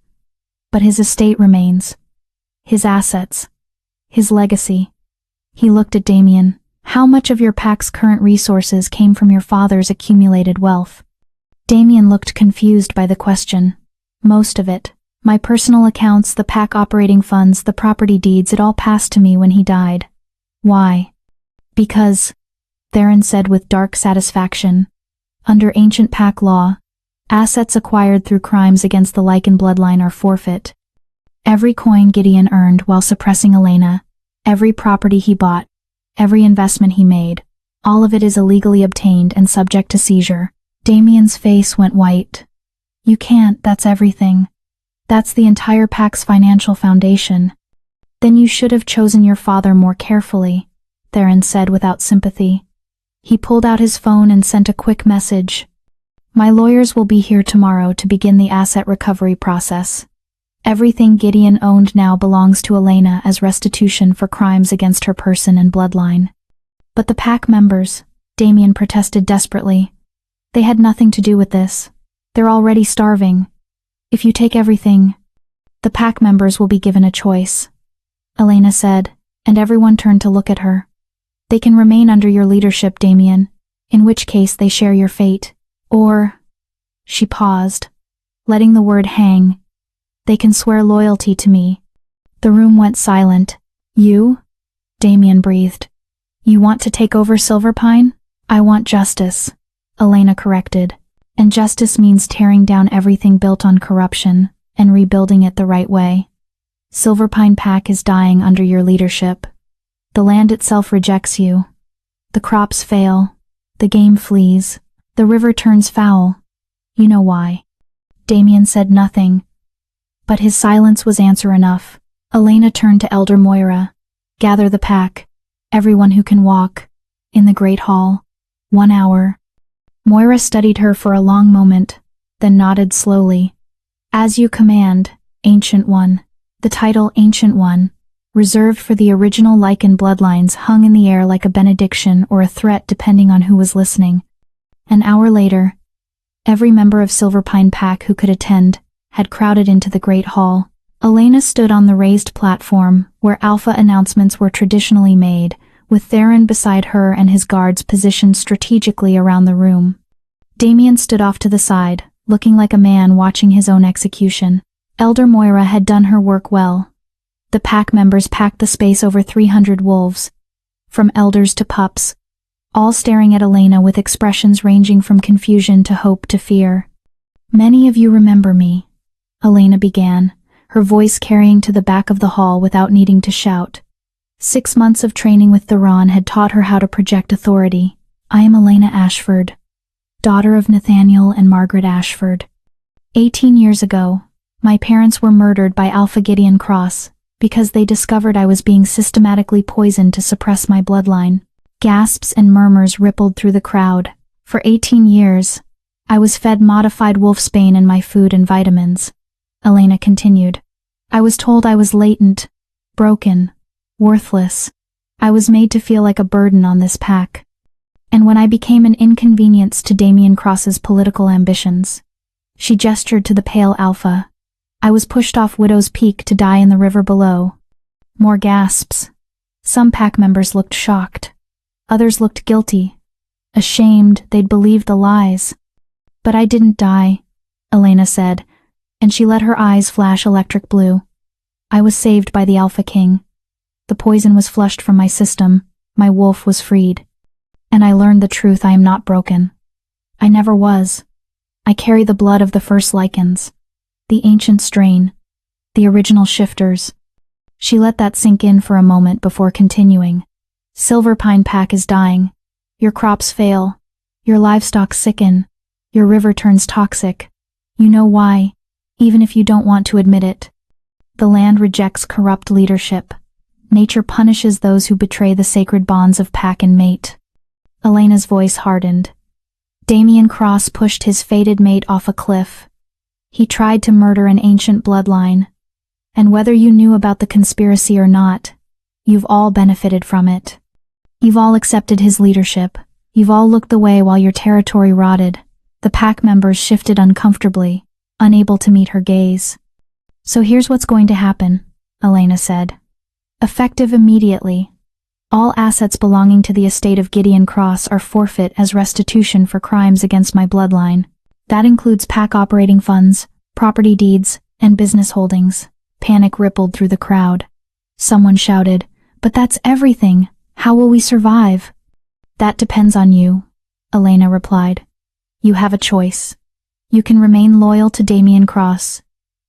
but his estate remains. His assets. His legacy. He looked at Damien. How much of your pack's current resources came from your father's accumulated wealth? Damien looked confused by the question. Most of it. My personal accounts, the pack operating funds, the property deeds, it all passed to me when he died. Why? Because Theron said with dark satisfaction. Under ancient pack law, assets acquired through crimes against the Lycan bloodline are forfeit. Every coin Gideon earned while suppressing Elena, every property he bought, every investment he made, all of it is illegally obtained and subject to seizure. Damien's face went white. You can't, that's everything. That's the entire pack's financial foundation. Then you should have chosen your father more carefully, Theron said without sympathy. He pulled out his phone and sent a quick message. My lawyers will be here tomorrow to begin the asset recovery process. Everything Gideon owned now belongs to Elena as restitution for crimes against her person and bloodline. But the pack members, Damien protested desperately. They had nothing to do with this. They're already starving. If you take everything, the pack members will be given a choice, Elena said, and everyone turned to look at her. They can remain under your leadership, Damien, in which case they share your fate. Or, she paused, letting the word hang, they can swear loyalty to me. The room went silent. You? Damien breathed. You want to take over Silverpine? I want justice, Elena corrected. And justice means tearing down everything built on corruption and rebuilding it the right way. Silverpine Pack is dying under your leadership. The land itself rejects you. The crops fail. The game flees. The river turns foul. You know why. Damien said nothing, but his silence was answer enough. Elena turned to Elder Moira. Gather the pack, everyone who can walk, in the Great Hall. 1 hour. Moira studied her for a long moment, then nodded slowly. As you command, Ancient One. The title Ancient One, reserved for the original Lycan bloodlines, hung in the air like a benediction or a threat depending on who was listening. An hour later, every member of Silverpine Pack who could attend had crowded into the Great Hall. Elena stood on the raised platform, where alpha announcements were traditionally made, with Theron beside her and his guards positioned strategically around the room. Damien stood off to the side, looking like a man watching his own execution. Elder Moira had done her work well. The pack members packed the space over 300 wolves, from elders to pups, all staring at Elena with expressions ranging from confusion to hope to fear. Many of you remember me, Elena began, her voice carrying to the back of the hall without needing to shout. 6 months of training with Theron had taught her how to project authority. I am Elena Ashford, daughter of Nathaniel and Margaret Ashford. 18 years ago, my parents were murdered by Alpha Gideon Cross because they discovered I was being systematically poisoned to suppress my bloodline. Gasps and murmurs rippled through the crowd. For 18 years, I was fed modified wolfsbane in my food and vitamins. Elena continued. I was told I was latent, broken, worthless. I was made to feel like a burden on this pack. And when I became an inconvenience to Damien Cross's political ambitions, she gestured to the pale Alpha. I was pushed off Widow's Peak to die in the river below. More gasps. Some pack members looked shocked. Others looked guilty, ashamed they'd believed the lies. But I didn't die, Elena said, and she let her eyes flash electric blue. I was saved by the Alpha King. The poison was flushed from my system, my wolf was freed. And I learned the truth, I am not broken. I never was. I carry the blood of the first Lycans, the ancient strain, the original shifters. She let that sink in for a moment before continuing. Silverpine Pack is dying. Your crops fail. Your livestock sicken. Your river turns toxic. You know why, even if you don't want to admit it. The land rejects corrupt leadership. Nature punishes those who betray the sacred bonds of pack and mate. Elena's voice hardened. Damien Cross pushed his fated mate off a cliff. He tried to murder an ancient bloodline. And whether you knew about the conspiracy or not, you've all benefited from it. You've all accepted his leadership. You've all looked away while your territory rotted. The pack members shifted uncomfortably, unable to meet her gaze. So here's what's going to happen, Elena said. Effective immediately, all assets belonging to the estate of Gideon Cross are forfeit as restitution for crimes against my bloodline. That includes pack operating funds, property deeds, and business holdings. Panic rippled through the crowd. Someone shouted, "But that's everything! How will we survive?" That depends on you, Elena replied. You have a choice. You can remain loyal to Damien Cross.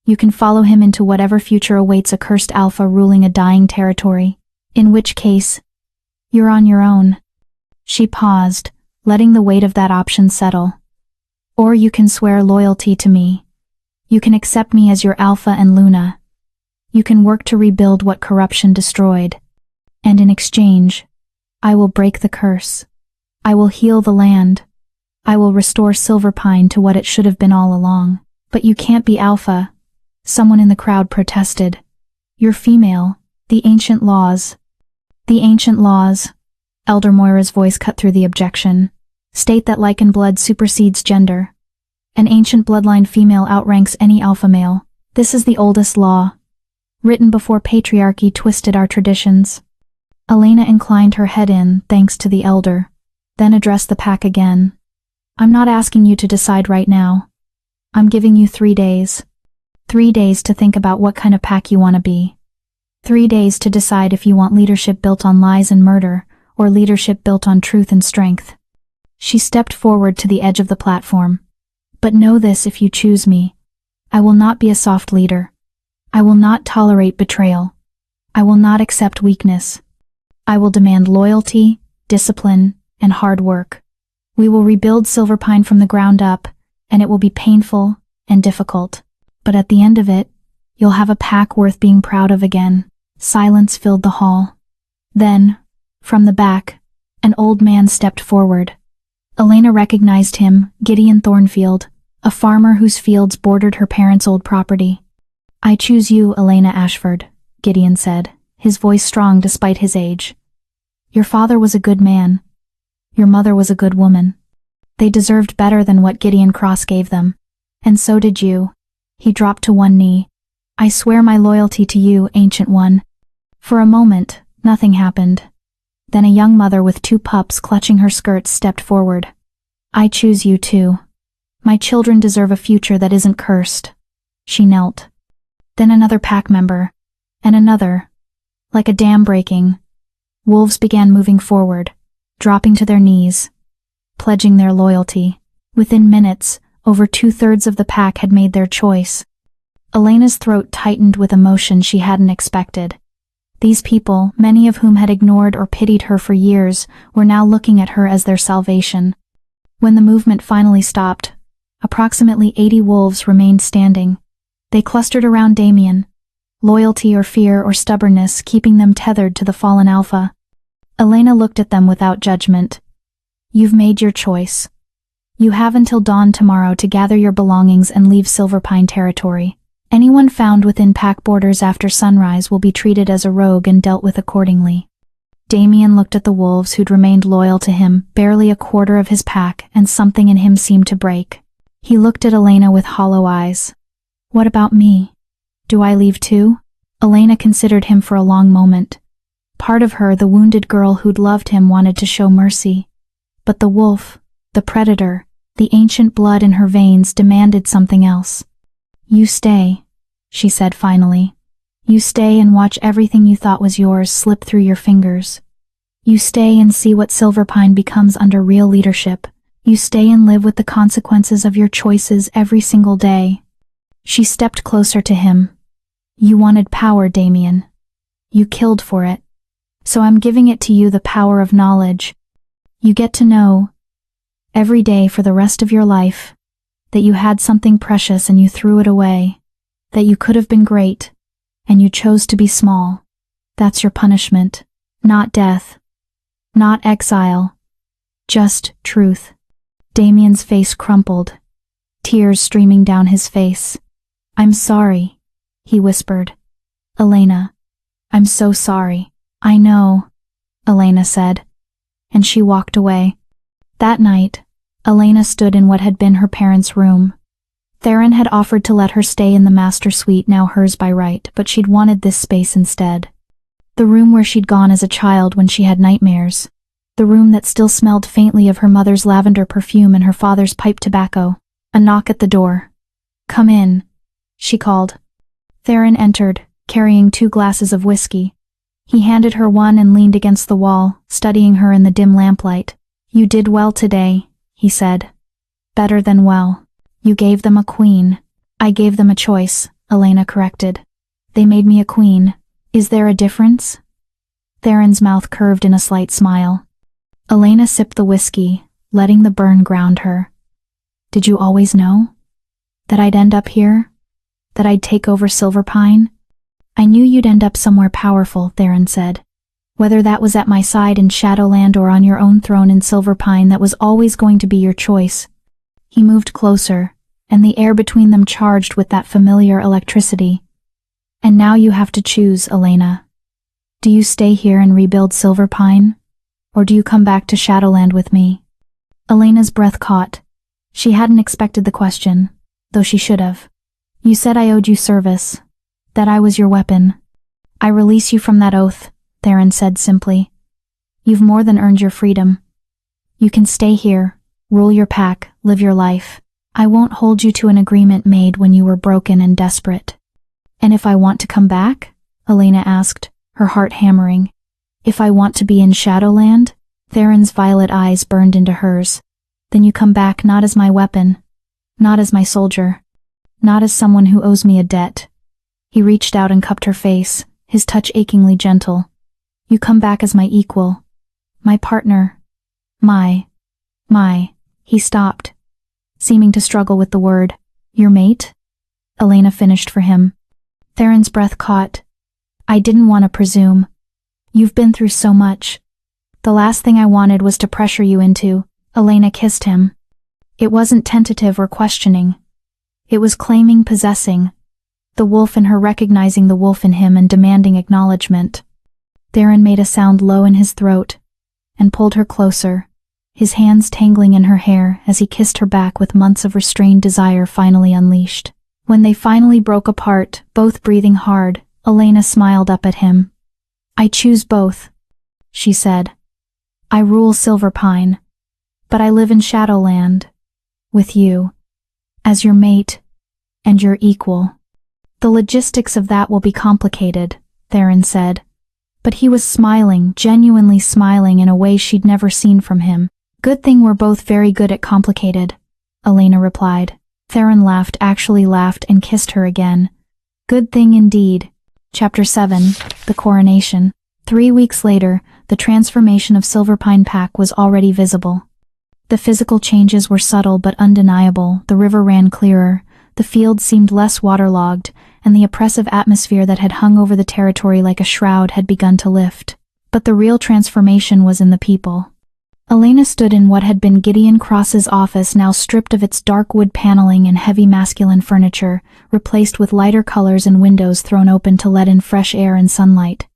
You can follow him into whatever future awaits a cursed alpha ruling a dying territory, in which case, you're on your own. She paused, letting the weight of that option settle. Or you can swear loyalty to me. You can accept me as your Alpha and Luna. You can work to rebuild what corruption destroyed. And in exchange, I will break the curse. I will heal the land. I will restore Silverpine to what it should have been all along. But you can't be Alpha. Someone in the crowd protested. You're female. The ancient laws. The ancient laws. Elder Moira's voice cut through the objection. State that Lycan blood supersedes gender. An ancient bloodline female outranks any alpha male. This is the oldest law, written before patriarchy twisted our traditions. Elena inclined her head in, thanks to the elder, then addressed the pack again. I'm not asking you to decide right now. I'm giving you 3 days. 3 days to think about what kind of pack you want to be. 3 days to decide if you want leadership built on lies and murder, or leadership built on truth and strength. She stepped forward to the edge of the platform. But know this: if you choose me, I will not be a soft leader. I will not tolerate betrayal. I will not accept weakness. I will demand loyalty, discipline, and hard work. We will rebuild Silverpine from the ground up, and it will be painful and difficult. But at the end of it, you'll have a pack worth being proud of again. Silence filled the hall. Then, from the back, an old man stepped forward. Elena recognized him, Gideon Thornfield, a farmer whose fields bordered her parents' old property. I choose you, Elena Ashford, Gideon said, his voice strong despite his age. Your father was a good man. Your mother was a good woman. They deserved better than what Gideon Cross gave them. And so did you. He dropped to one knee. I swear my loyalty to you, Ancient One. For a moment, nothing happened. Then a young mother with 2 pups clutching her skirts stepped forward. I choose you too. My children deserve a future that isn't cursed. She knelt. Then another pack member, and another. Like a dam breaking, wolves began moving forward, dropping to their knees, pledging their loyalty. Within minutes, over 2/3 of the pack had made their choice. Elena's throat tightened with emotion she hadn't expected. These people, many of whom had ignored or pitied her for years, were now looking at her as their salvation. When the movement finally stopped, approximately 80 wolves remained standing. They clustered around Damien, loyalty or fear or stubbornness keeping them tethered to the fallen alpha. Elena looked at them without judgment. You've made your choice. You have until dawn tomorrow to gather your belongings and leave Silverpine territory. Anyone found within pack borders after sunrise will be treated as a rogue and dealt with accordingly. Damien looked at the wolves who'd remained loyal to him, barely a quarter of his pack, and something in him seemed to break. He looked at Elena with hollow eyes. What about me? Do I leave too? Elena considered him for a long moment. Part of her, the wounded girl who'd loved him, wanted to show mercy. But the wolf, the predator, the ancient blood in her veins demanded something else. You stay, she said finally. You stay and watch everything you thought was yours slip through your fingers. You stay and see what Silverpine becomes under real leadership. You stay and live with the consequences of your choices every single day. She stepped closer to him. You wanted power, Damien. You killed for it. So I'm giving it to you, the power of knowledge. You get to know, every day for the rest of your life, that you had something precious and you threw it away, that you could have been great, and you chose to be small. That's your punishment. Not death. Not exile. Just truth. Damien's face crumpled, tears streaming down his face. I'm sorry, he whispered. Elena, I'm so sorry. I know, Elena said, and she walked away. That night, Elena stood in what had been her parents' room. Theron had offered to let her stay in the master suite, now hers by right, but she'd wanted this space instead. The room where she'd gone as a child when she had nightmares. The room that still smelled faintly of her mother's lavender perfume and her father's pipe tobacco. A knock at the door. Come in, she called. Theron entered, carrying 2 glasses of whiskey. He handed her one and leaned against the wall, studying her in the dim lamplight. You did well today, he said. Better than well. You gave them a queen. I gave them a choice, Elena corrected. They made me a queen. Is there a difference? Theron's mouth curved in a slight smile. Elena sipped the whiskey, letting the burn ground her. Did you always know? That I'd end up here? That I'd take over Silverpine? I knew you'd end up somewhere powerful, Theron said. Whether that was at my side in Shadowland or on your own throne in Silverpine, that was always going to be your choice. He moved closer, and the air between them charged with that familiar electricity. And now you have to choose, Elena. Do you stay here and rebuild Silverpine? Or do you come back to Shadowland with me? Elena's breath caught. She hadn't expected the question, though she should have. You said I owed you service, that I was your weapon. I release you from that oath, Theron said simply. You've more than earned your freedom. You can stay here, rule your pack, live your life. I won't hold you to an agreement made when you were broken and desperate. And if I want to come back? Elena asked, her heart hammering. If I want to be in Shadowland? Theron's violet eyes burned into hers. Then you come back not as my weapon, not as my soldier, not as someone who owes me a debt. He reached out and cupped her face, his touch achingly gentle. You come back as my equal, my partner, my. He stopped, seeming to struggle with the word. Your mate? Elena finished for him. Theron's breath caught. I didn't want to presume. You've been through so much. The last thing I wanted was to pressure you into. Elena kissed him. It wasn't tentative or questioning. It was claiming, possessing. The wolf in her recognizing the wolf in him and demanding acknowledgement. Theron made a sound low in his throat and pulled her closer, his hands tangling in her hair as he kissed her back with months of restrained desire finally unleashed. When they finally broke apart, both breathing hard, Elena smiled up at him. I choose both, she said. I rule Silverpine, but I live in Shadowland, with you, as your mate, and your equal. The logistics of that will be complicated, Theron said. But he was smiling, genuinely smiling in a way she'd never seen from him. Good thing we're both very good at complicated, Elena replied. Theron laughed, actually laughed, and kissed her again. Good thing indeed. Chapter 7, The Coronation. 3 weeks later, the transformation of Silverpine Pack was already visible. The physical changes were subtle but undeniable. The river ran clearer, the fields seemed less waterlogged, and the oppressive atmosphere that had hung over the territory like a shroud had begun to lift. But the real transformation was in the people. Elena stood in what had been Gideon Cross's office, now stripped of its dark wood paneling and heavy masculine furniture, replaced with lighter colors and windows thrown open to let in fresh air and sunlight.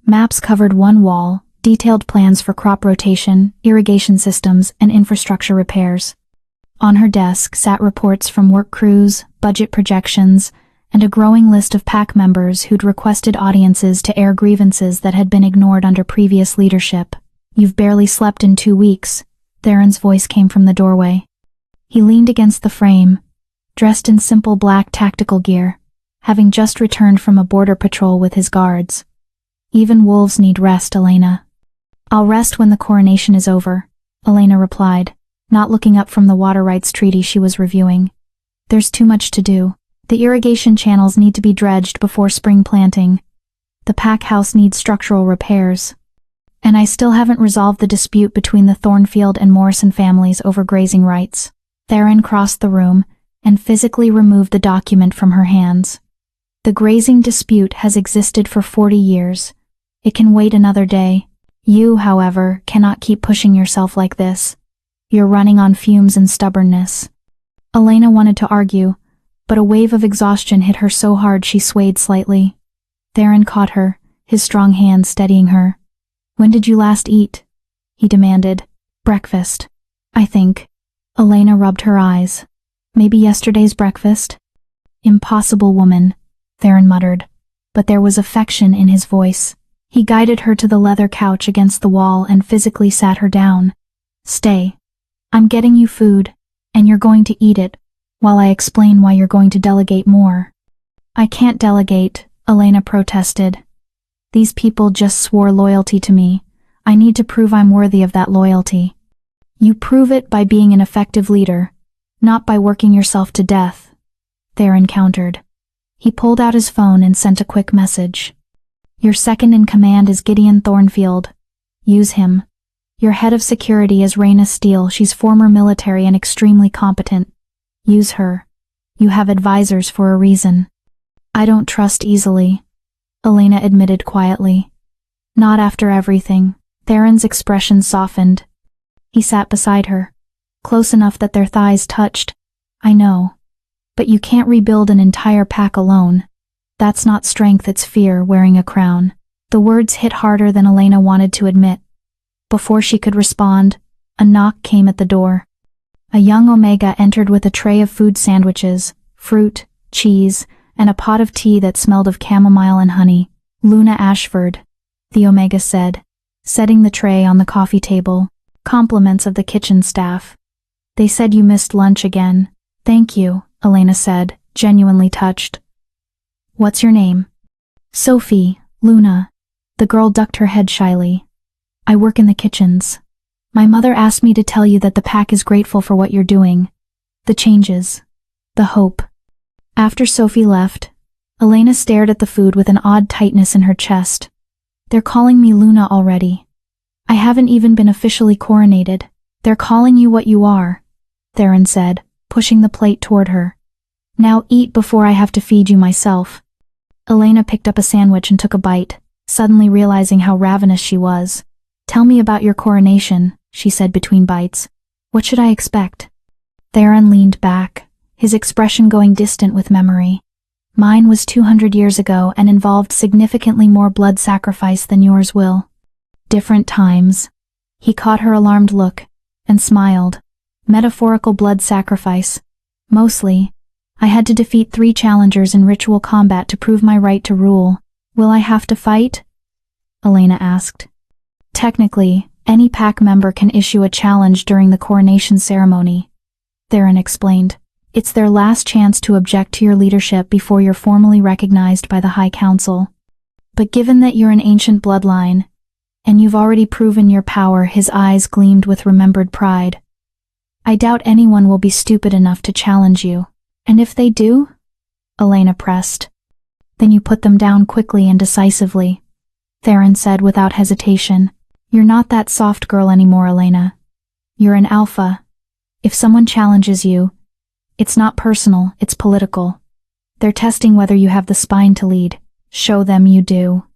Maps covered one wall, detailed plans for crop rotation, irrigation systems, and infrastructure repairs. On her desk sat reports from work crews, budget projections, and a growing list of pack members who'd requested audiences to air grievances that had been ignored under previous leadership. You've barely slept in 2 weeks, Theron's voice came from the doorway. He leaned against the frame, dressed in simple black tactical gear, having just returned from a border patrol with his guards. Even wolves need rest, Elena. I'll rest when the coronation is over, Elena replied, not looking up from the water rights treaty she was reviewing. There's too much to do. The irrigation channels need to be dredged before spring planting. The pack house needs structural repairs. And I still haven't resolved the dispute between the Thornfield and Morrison families over grazing rights. Theron crossed the room and physically removed the document from her hands. The grazing dispute has existed for 40 years. It can wait another day. You, however, cannot keep pushing yourself like this. You're running on fumes and stubbornness. Elena wanted to argue, but a wave of exhaustion hit her so hard she swayed slightly. Theron caught her, his strong hand steadying her. When did you last eat? He demanded. Breakfast, I think. Elena rubbed her eyes. Maybe yesterday's breakfast? Impossible, woman, Theron muttered, but there was affection in his voice. He guided her to the leather couch against the wall and physically sat her down. Stay. I'm getting you food, and you're going to eat it, while I explain why you're going to delegate more. I can't delegate, Elena protested. These people just swore loyalty to me. I need to prove I'm worthy of that loyalty. You prove it by being an effective leader, not by working yourself to death. Theron countered. He pulled out his phone and sent a quick message. Your second in command is Gideon Thornfield. Use him. Your head of security is Raina Steele. She's former military and extremely competent. Use her. You have advisors for a reason. I don't trust easily, Elena admitted quietly. Not after everything. Theron's expression softened. He sat beside her, close enough that their thighs touched. I know. But you can't rebuild an entire pack alone. That's not strength, it's fear wearing a crown. The words hit harder than Elena wanted to admit. Before she could respond, a knock came at the door. A young Omega entered with a tray of food sandwiches, fruit, cheese, and a pot of tea that smelled of chamomile and honey. Luna Ashford, the Omega said, setting the tray on the coffee table. Compliments of the kitchen staff. They said you missed lunch again. Thank you, Elena said, genuinely touched. What's your name? Sophie, Luna. The girl ducked her head shyly. I work in the kitchens. My mother asked me to tell you that the pack is grateful for what you're doing. The changes. The hope. After Sophie left, Elena stared at the food with an odd tightness in her chest. They're calling me Luna already. I haven't even been officially coronated. They're calling you what you are, Theron said, pushing the plate toward her. Now eat before I have to feed you myself. Elena picked up a sandwich and took a bite, suddenly realizing how ravenous she was. Tell me about your coronation, she said between bites. What should I expect? Theron leaned back, his expression going distant with memory. Mine was 200 years ago and involved significantly more blood sacrifice than yours will. Different times. He caught her alarmed look and smiled. Metaphorical blood sacrifice. Mostly. I had to defeat 3 challengers in ritual combat to prove my right to rule. Will I have to fight? Elena asked. Technically, any pack member can issue a challenge during the coronation ceremony, Theron explained. It's their last chance to object to your leadership before you're formally recognized by the High Council. But given that you're an ancient bloodline, and you've already proven your power, his eyes gleamed with remembered pride. I doubt anyone will be stupid enough to challenge you. And if they do? Elena pressed. Then you put them down quickly and decisively, Theron said without hesitation. You're not that soft girl anymore, Elena. You're an alpha. If someone challenges you, it's not personal, it's political. They're testing whether you have the spine to lead. Show them you do.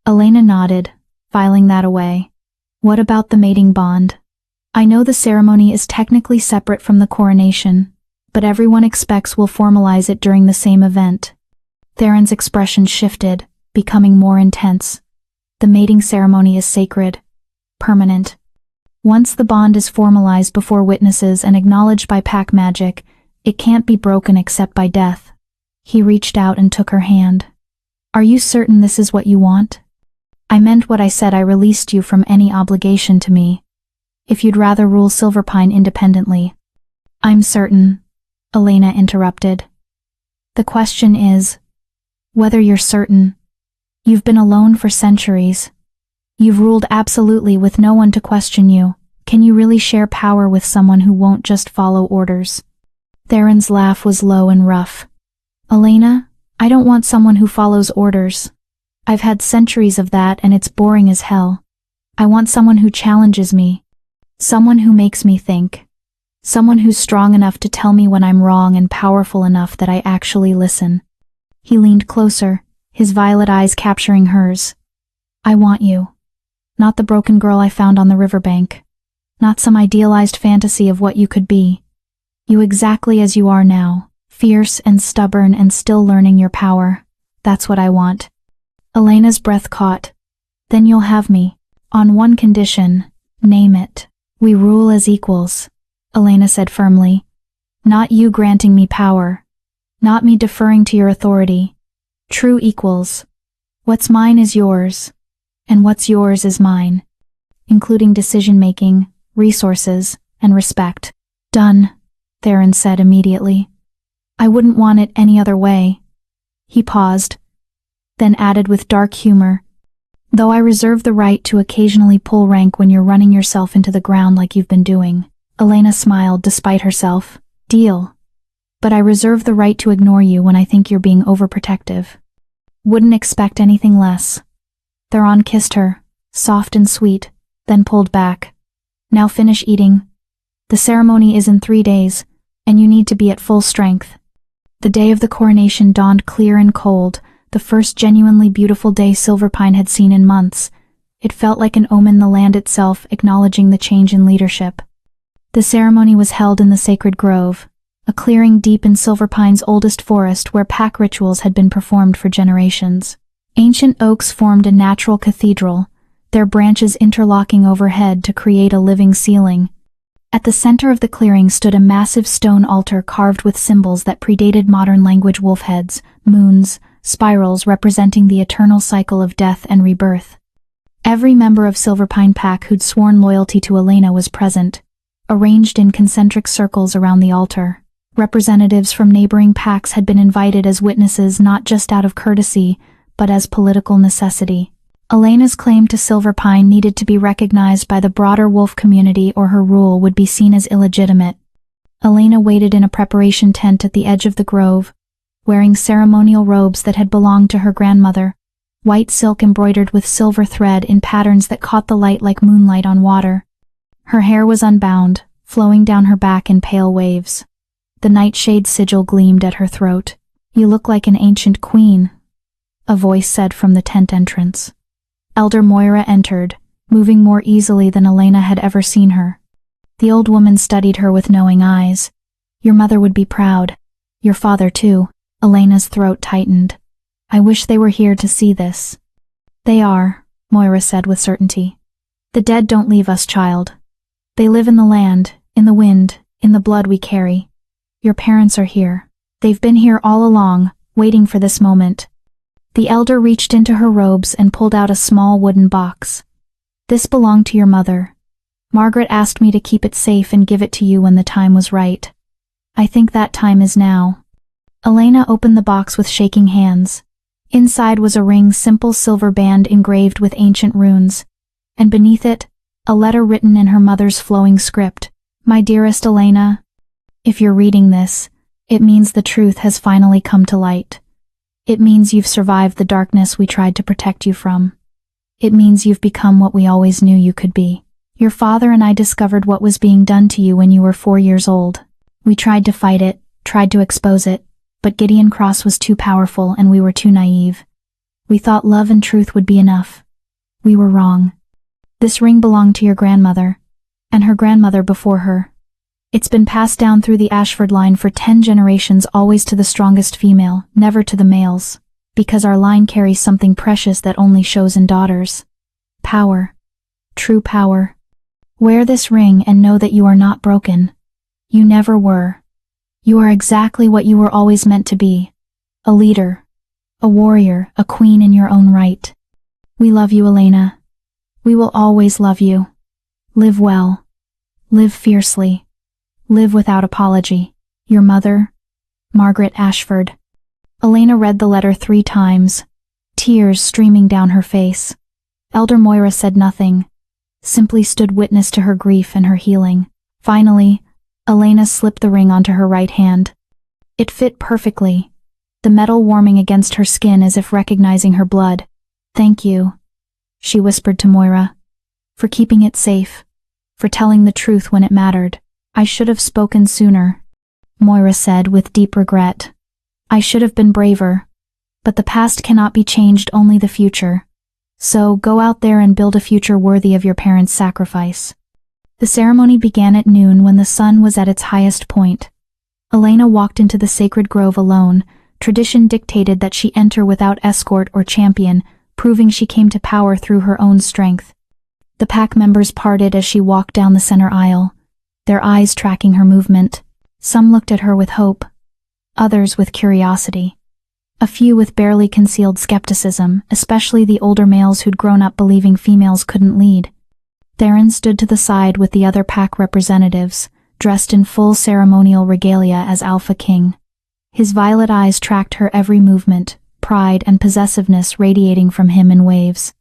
Elena nodded, filing that away. What about the mating bond? I know the ceremony is technically separate from the coronation, but everyone expects we'll formalize it during the same event. Theron's expression shifted, becoming more intense. The mating ceremony is sacred, permanent. Once the bond is formalized before witnesses and acknowledged by pack magic, it can't be broken except by death. He reached out and took her hand. Are you certain this is what you want? I meant what I said. I released you from any obligation to me. If you'd rather rule Silverpine independently. I'm certain, Elena interrupted. The question is, whether you're certain. You've been alone for centuries. You've ruled absolutely with no one to question you. Can you really share power with someone who won't just follow orders? Theron's laugh was low and rough. Elena, I don't want someone who follows orders. I've had centuries of that and it's boring as hell. I want someone who challenges me. Someone who makes me think. Someone who's strong enough to tell me when I'm wrong and powerful enough that I actually listen. He leaned closer, his violet eyes capturing hers. I want you. Not the broken girl I found on the riverbank. Not some idealized fantasy of what you could be. You exactly as you are now, fierce and stubborn and still learning your power. That's what I want. Elena's breath caught. Then you'll have me. On one condition. Name it. We rule as equals, Elena said firmly. Not you granting me power. Not me deferring to your authority. True equals. What's mine is yours. And what's yours is mine. Including decision-making, resources, and respect. Done, Theron said immediately. I wouldn't want it any other way. He paused, then added with dark humor. though I reserve the right to occasionally pull rank when you're running yourself into the ground like you've been doing. Elena smiled despite herself. Deal. But I reserve the right to ignore you when I think you're being overprotective. Wouldn't expect anything less. Theron kissed her, soft and sweet, then pulled back. Now finish eating. The ceremony is in 3 days, and you need to be at full strength. The day of the coronation dawned clear and cold, the first genuinely beautiful day Silverpine had seen in months. It felt like an omen, the land itself acknowledging the change in leadership. The ceremony was held in the sacred grove, a clearing deep in Silverpine's oldest forest where pack rituals had been performed for generations. Ancient oaks formed a natural cathedral, their branches interlocking overhead to create a living ceiling. At the center of the clearing stood a massive stone altar carved with symbols that predated modern language: wolf heads, moons, spirals representing the eternal cycle of death and rebirth. Every member of Silverpine Pack who'd sworn loyalty to Elena was present, arranged in concentric circles around the altar. Representatives from neighboring packs had been invited as witnesses, not just out of courtesy, but as political necessity. Elena's claim to Silverpine needed to be recognized by the broader wolf community or her rule would be seen as illegitimate. Elena waited in a preparation tent at the edge of the grove, wearing ceremonial robes that had belonged to her grandmother, white silk embroidered with silver thread in patterns that caught the light like moonlight on water. Her hair was unbound, flowing down her back in pale waves. The nightshade sigil gleamed at her throat. "You look like an ancient queen," a voice said from the tent entrance. Elder Moira entered, moving more easily than Elena had ever seen her. The old woman studied her with knowing eyes. "Your mother would be proud. Your father too." Elena's throat tightened. "I wish they were here to see this." "They are," Moira said with certainty. "The dead don't leave us, child. They live in the land, in the wind, in the blood we carry. Your parents are here. They've been here all along, waiting for this moment." The elder reached into her robes and pulled out a small wooden box. "This belonged to your mother. Margaret asked me to keep it safe and give it to you when the time was right. I think that time is now." Elena opened the box with shaking hands. Inside was a ring, simple silver band engraved with ancient runes, and beneath it, a letter written in her mother's flowing script. "My dearest Elena, if you're reading this, it means the truth has finally come to light. It means you've survived the darkness we tried to protect you from. It means you've become what we always knew you could be. Your father and I discovered what was being done to you when you were 4 years old. We tried to fight it, tried to expose it, but Gideon Cross was too powerful and we were too naive. We thought love and truth would be enough. We were wrong. This ring belonged to your grandmother, and her grandmother before her. It's been passed down through the Ashford line for 10 generations, always to the strongest female, never to the males, because our line carries something precious that only shows in daughters. Power. True power. Wear this ring and know that you are not broken. You never were. You are exactly what you were always meant to be. A leader. A warrior, a queen in your own right. We love you, Elena. We will always love you. Live well. Live fiercely. Live without apology. Your mother, Margaret Ashford." Elena read the letter 3 times, tears streaming down her face. Elder Moira said nothing, simply stood witness to her grief and her healing. Finally, Elena slipped the ring onto her right hand. It fit perfectly, the metal warming against her skin as if recognizing her blood. "Thank you," she whispered to Moira, "for keeping it safe, for telling the truth when it mattered. I should have spoken sooner," Moira said with deep regret. "I should have been braver. But the past cannot be changed, only the future. So go out there and build a future worthy of your parents' sacrifice." The ceremony began at noon when the sun was at its highest point. Elena walked into the sacred grove alone. Tradition dictated that she enter without escort or champion, proving she came to power through her own strength. The pack members parted as she walked down the center aisle, their eyes tracking her movement. Some looked at her with hope, others with curiosity. A few with barely concealed skepticism, especially the older males who'd grown up believing females couldn't lead. Theron stood to the side with the other pack representatives, dressed in full ceremonial regalia as Alpha King. His violet eyes tracked her every movement, pride and possessiveness radiating from him in waves.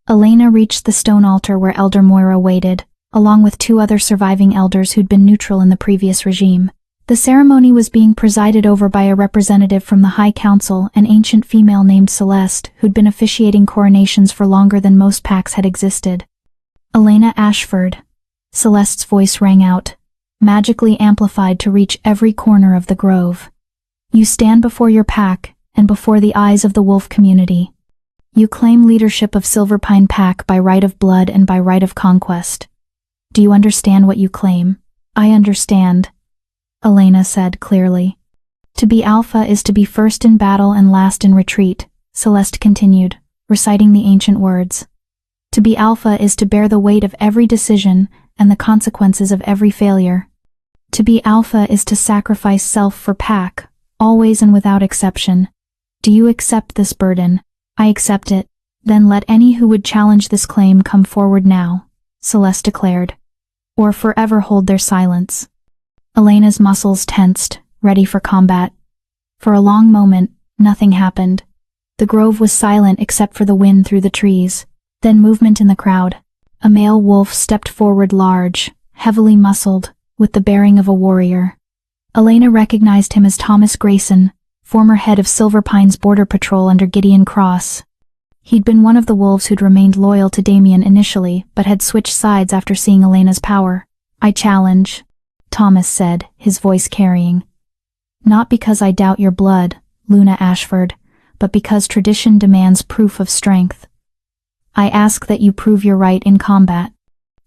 Elena reached the stone altar where Elder Moira waited, along with 2 other surviving elders who'd been neutral in the previous regime. The ceremony was being presided over by a representative from the High Council, an ancient female named Celeste, who'd been officiating coronations for longer than most packs had existed. Elena Ashford. Celeste's voice rang out, magically amplified to reach every corner of the grove. You stand before your pack, and before the eyes of the wolf community. You claim leadership of Silverpine Pack by right of blood and by right of conquest. Do you understand what you claim? I understand, Elena said clearly. To be alpha is to be first in battle and last in retreat, Celeste continued, reciting the ancient words. To be alpha is to bear the weight of every decision and the consequences of every failure. To be alpha is to sacrifice self for pack, always and without exception. Do you accept this burden? I accept it. Then let any who would challenge this claim come forward now, Celeste declared, or forever hold their silence. Elena's muscles tensed, ready for combat. For a long moment, nothing happened. The grove was silent except for the wind through the trees. Then movement in the crowd. A male wolf stepped forward, large, heavily muscled, with the bearing of a warrior. Elena recognized him as Thomas Grayson, former head of Silverpine's border patrol under Gideon Cross. He'd been one of the wolves who'd remained loyal to Damien initially, but had switched sides after seeing Elena's power. I challenge, Thomas said, his voice carrying. Not because I doubt your blood, Luna Ashford, but because tradition demands proof of strength. I ask that you prove your right in combat.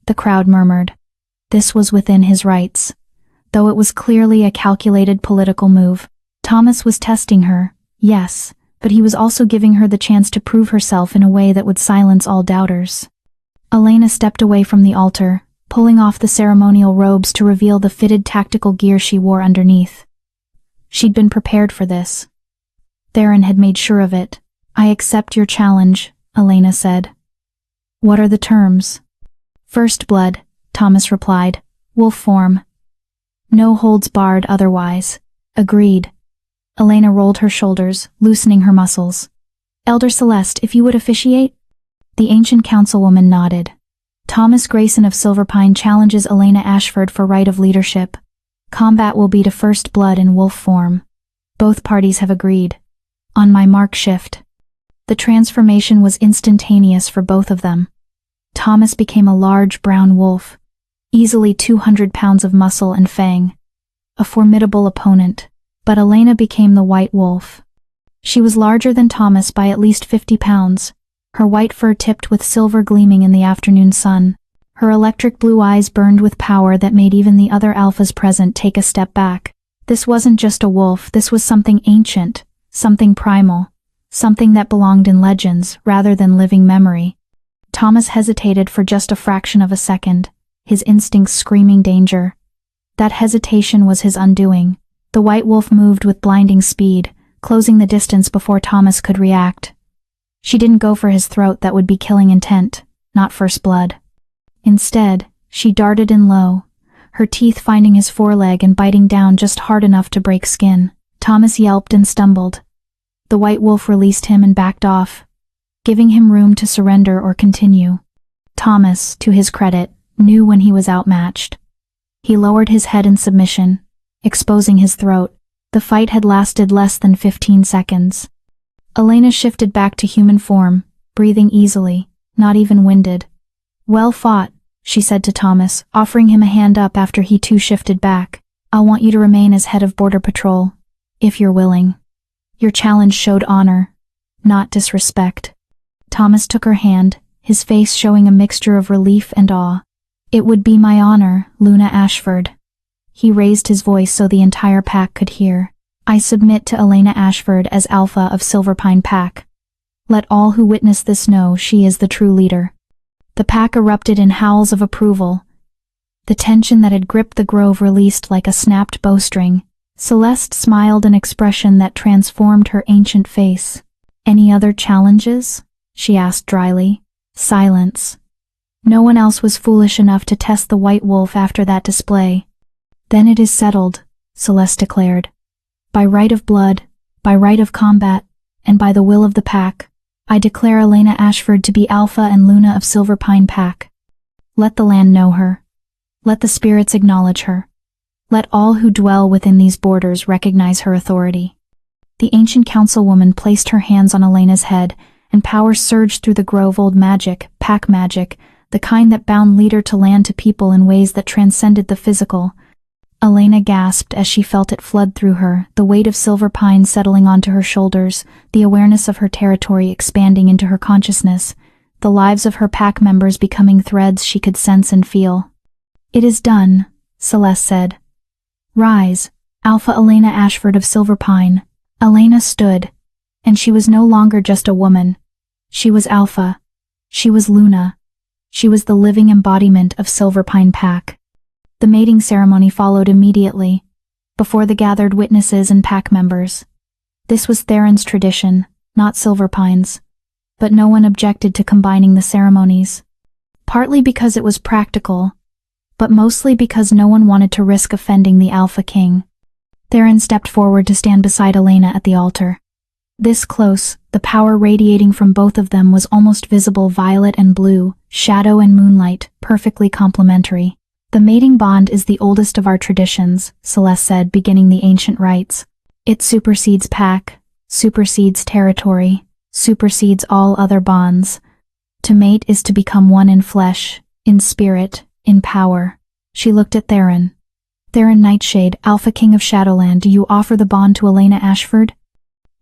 The crowd murmured. This was within his rights. Though it was clearly a calculated political move. Thomas was testing her, yes, but he was also giving her the chance to prove herself in a way that would silence all doubters. Elena stepped away from the altar, pulling off the ceremonial robes to reveal the fitted tactical gear she wore underneath. She'd been prepared for this. Theron had made sure of it. I accept your challenge, Elena said. What are the terms? First blood, Thomas replied. Wolf form. No holds barred otherwise. Agreed. Elena rolled her shoulders, loosening her muscles. Elder Celeste, if you would officiate? The ancient councilwoman nodded. Thomas Grayson of Silverpine challenges Elena Ashford for right of leadership. Combat will be to first blood in wolf form. Both parties have agreed. On my mark, shift. The transformation was instantaneous for both of them. Thomas became a large brown wolf, easily 200 pounds of muscle and fang. A formidable opponent. But Elena became the white wolf. She was larger than Thomas by at least 50 pounds, her white fur tipped with silver gleaming in the afternoon sun. Her electric blue eyes burned with power that made even the other alphas present take a step back. This wasn't just a wolf, this was something ancient, something primal, something that belonged in legends rather than living memory. Thomas hesitated for just a fraction of a second, his instincts screaming danger. That hesitation was his undoing. The white wolf moved with blinding speed, closing the distance before Thomas could react. She didn't go for his throat that would be killing intent, not first blood. Instead, she darted in low, her teeth finding his foreleg and biting down just hard enough to break skin. Thomas yelped and stumbled. The white wolf released him and backed off, giving him room to surrender or continue. Thomas, to his credit, knew when he was outmatched. He lowered his head in submission, exposing his throat. The fight had lasted less than 15 seconds. Elena shifted back to human form, breathing easily, not even winded. Well fought, she said to Thomas, offering him a hand up after he too shifted back. I'll want you to remain as head of Border Patrol, if you're willing. Your challenge showed honor, not disrespect. Thomas took her hand, his face showing a mixture of relief and awe. It would be my honor, Luna Ashford. He raised his voice so the entire pack could hear. I submit to Elena Ashford as Alpha of Silverpine Pack. Let all who witness this know she is the true leader. The pack erupted in howls of approval. The tension that had gripped the grove released like a snapped bowstring. Celeste smiled an expression that transformed her ancient face. Any other challenges? She asked dryly. Silence. No one else was foolish enough to test the white wolf after that display. Then it is settled, Celeste declared. By right of blood, by right of combat, and by the will of the pack, I declare Elena Ashford to be Alpha and Luna of Silverpine Pack. Let the land know her. Let the spirits acknowledge her. Let all who dwell within these borders recognize her authority." The ancient councilwoman placed her hands on Elena's head, and power surged through the grove. Old magic, pack magic, the kind that bound leader to land to people in ways that transcended the physical. Elena gasped as she felt it flood through her, the weight of Silverpine settling onto her shoulders, the awareness of her territory expanding into her consciousness, the lives of her pack members becoming threads she could sense and feel. "It is done," Celeste said. "Rise, Alpha Elena Ashford of Silverpine." Elena stood, and she was no longer just a woman. She was Alpha. She was Luna. She was the living embodiment of Silverpine Pack. The mating ceremony followed immediately, before the gathered witnesses and pack members. This was Theron's tradition, not Silverpine's, but no one objected to combining the ceremonies. Partly because it was practical, but mostly because no one wanted to risk offending the Alpha King. Theron stepped forward to stand beside Elena at the altar. This close, the power radiating from both of them was almost visible, violet and blue, shadow and moonlight, perfectly complementary. "The mating bond is the oldest of our traditions," Celeste said, beginning the ancient rites. "It supersedes pack, supersedes territory, supersedes all other bonds. To mate is to become one in flesh, in spirit, in power." She looked at Theron. "Theron Nightshade, Alpha King of Shadowland, do you offer the bond to Elena Ashford?"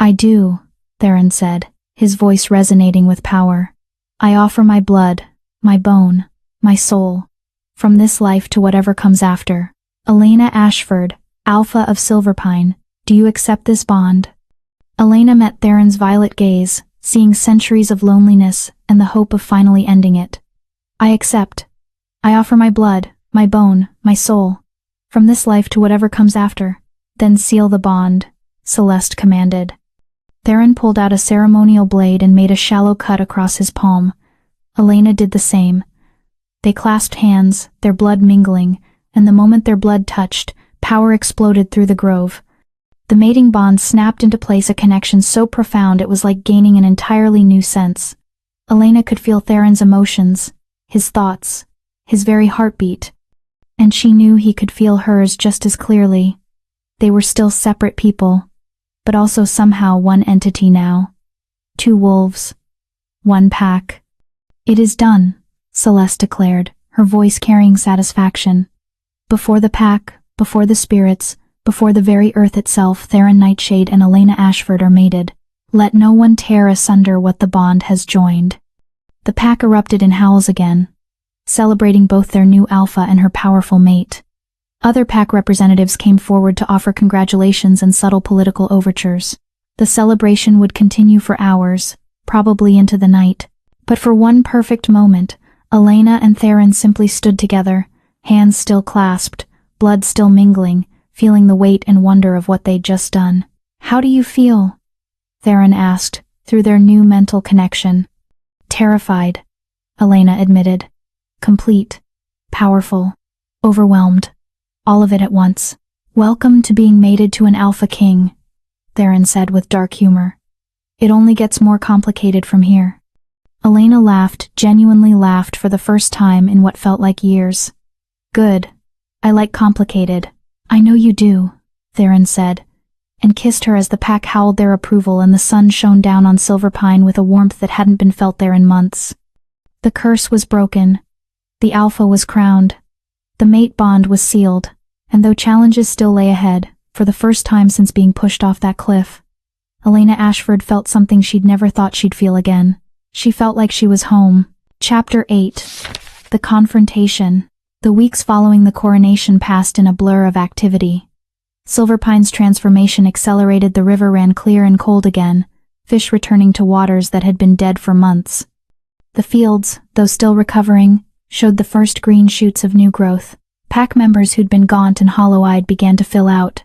"I do," Theron said, his voice resonating with power. "I offer my blood, my bone, my soul, from this life to whatever comes after. Elena Ashford, Alpha of Silverpine, do you accept this bond?" Elena met Theron's violet gaze, seeing centuries of loneliness and the hope of finally ending it. "I accept. I offer my blood, my bone, my soul, from this life to whatever comes after." "Then seal the bond," Celeste commanded. Theron pulled out a ceremonial blade and made a shallow cut across his palm. Elena did the same. They clasped hands, their blood mingling, and the moment their blood touched, power exploded through the grove. The mating bond snapped into place, a connection so profound it was like gaining an entirely new sense. Elena could feel Theron's emotions, his thoughts, his very heartbeat. And she knew he could feel hers just as clearly. They were still separate people, but also somehow one entity now. Two wolves. One pack. "It is done," Celeste declared, her voice carrying satisfaction. "Before the pack, before the spirits, before the very earth itself, Theron Nightshade and Elena Ashford are mated. Let no one tear asunder what the bond has joined." The pack erupted in howls again, celebrating both their new Alpha and her powerful mate. Other pack representatives came forward to offer congratulations and subtle political overtures. The celebration would continue for hours, probably into the night. But for one perfect moment, Elena and Theron simply stood together, hands still clasped, blood still mingling, feeling the weight and wonder of what they'd just done. "How do you feel?" Theron asked, through their new mental connection. "Terrified," Elena admitted. "Complete, powerful, overwhelmed, all of it at once." "Welcome to being mated to an Alpha King," Theron said with dark humor. "It only gets more complicated from here." Elena laughed, genuinely laughed for the first time in what felt like years. "Good. I like complicated." "I know you do," Theron said, and kissed her as the pack howled their approval and the sun shone down on Silverpine with a warmth that hadn't been felt there in months. The curse was broken. The Alpha was crowned. The mate bond was sealed, and though challenges still lay ahead, for the first time since being pushed off that cliff, Elena Ashford felt something she'd never thought she'd feel again. She felt like she was home. Chapter 8. The Confrontation. The weeks following the coronation passed in a blur of activity. Silverpine's transformation accelerated, the river ran clear and cold again, fish returning to waters that had been dead for months. The fields, though still recovering, showed the first green shoots of new growth. Pack members who'd been gaunt and hollow-eyed began to fill out,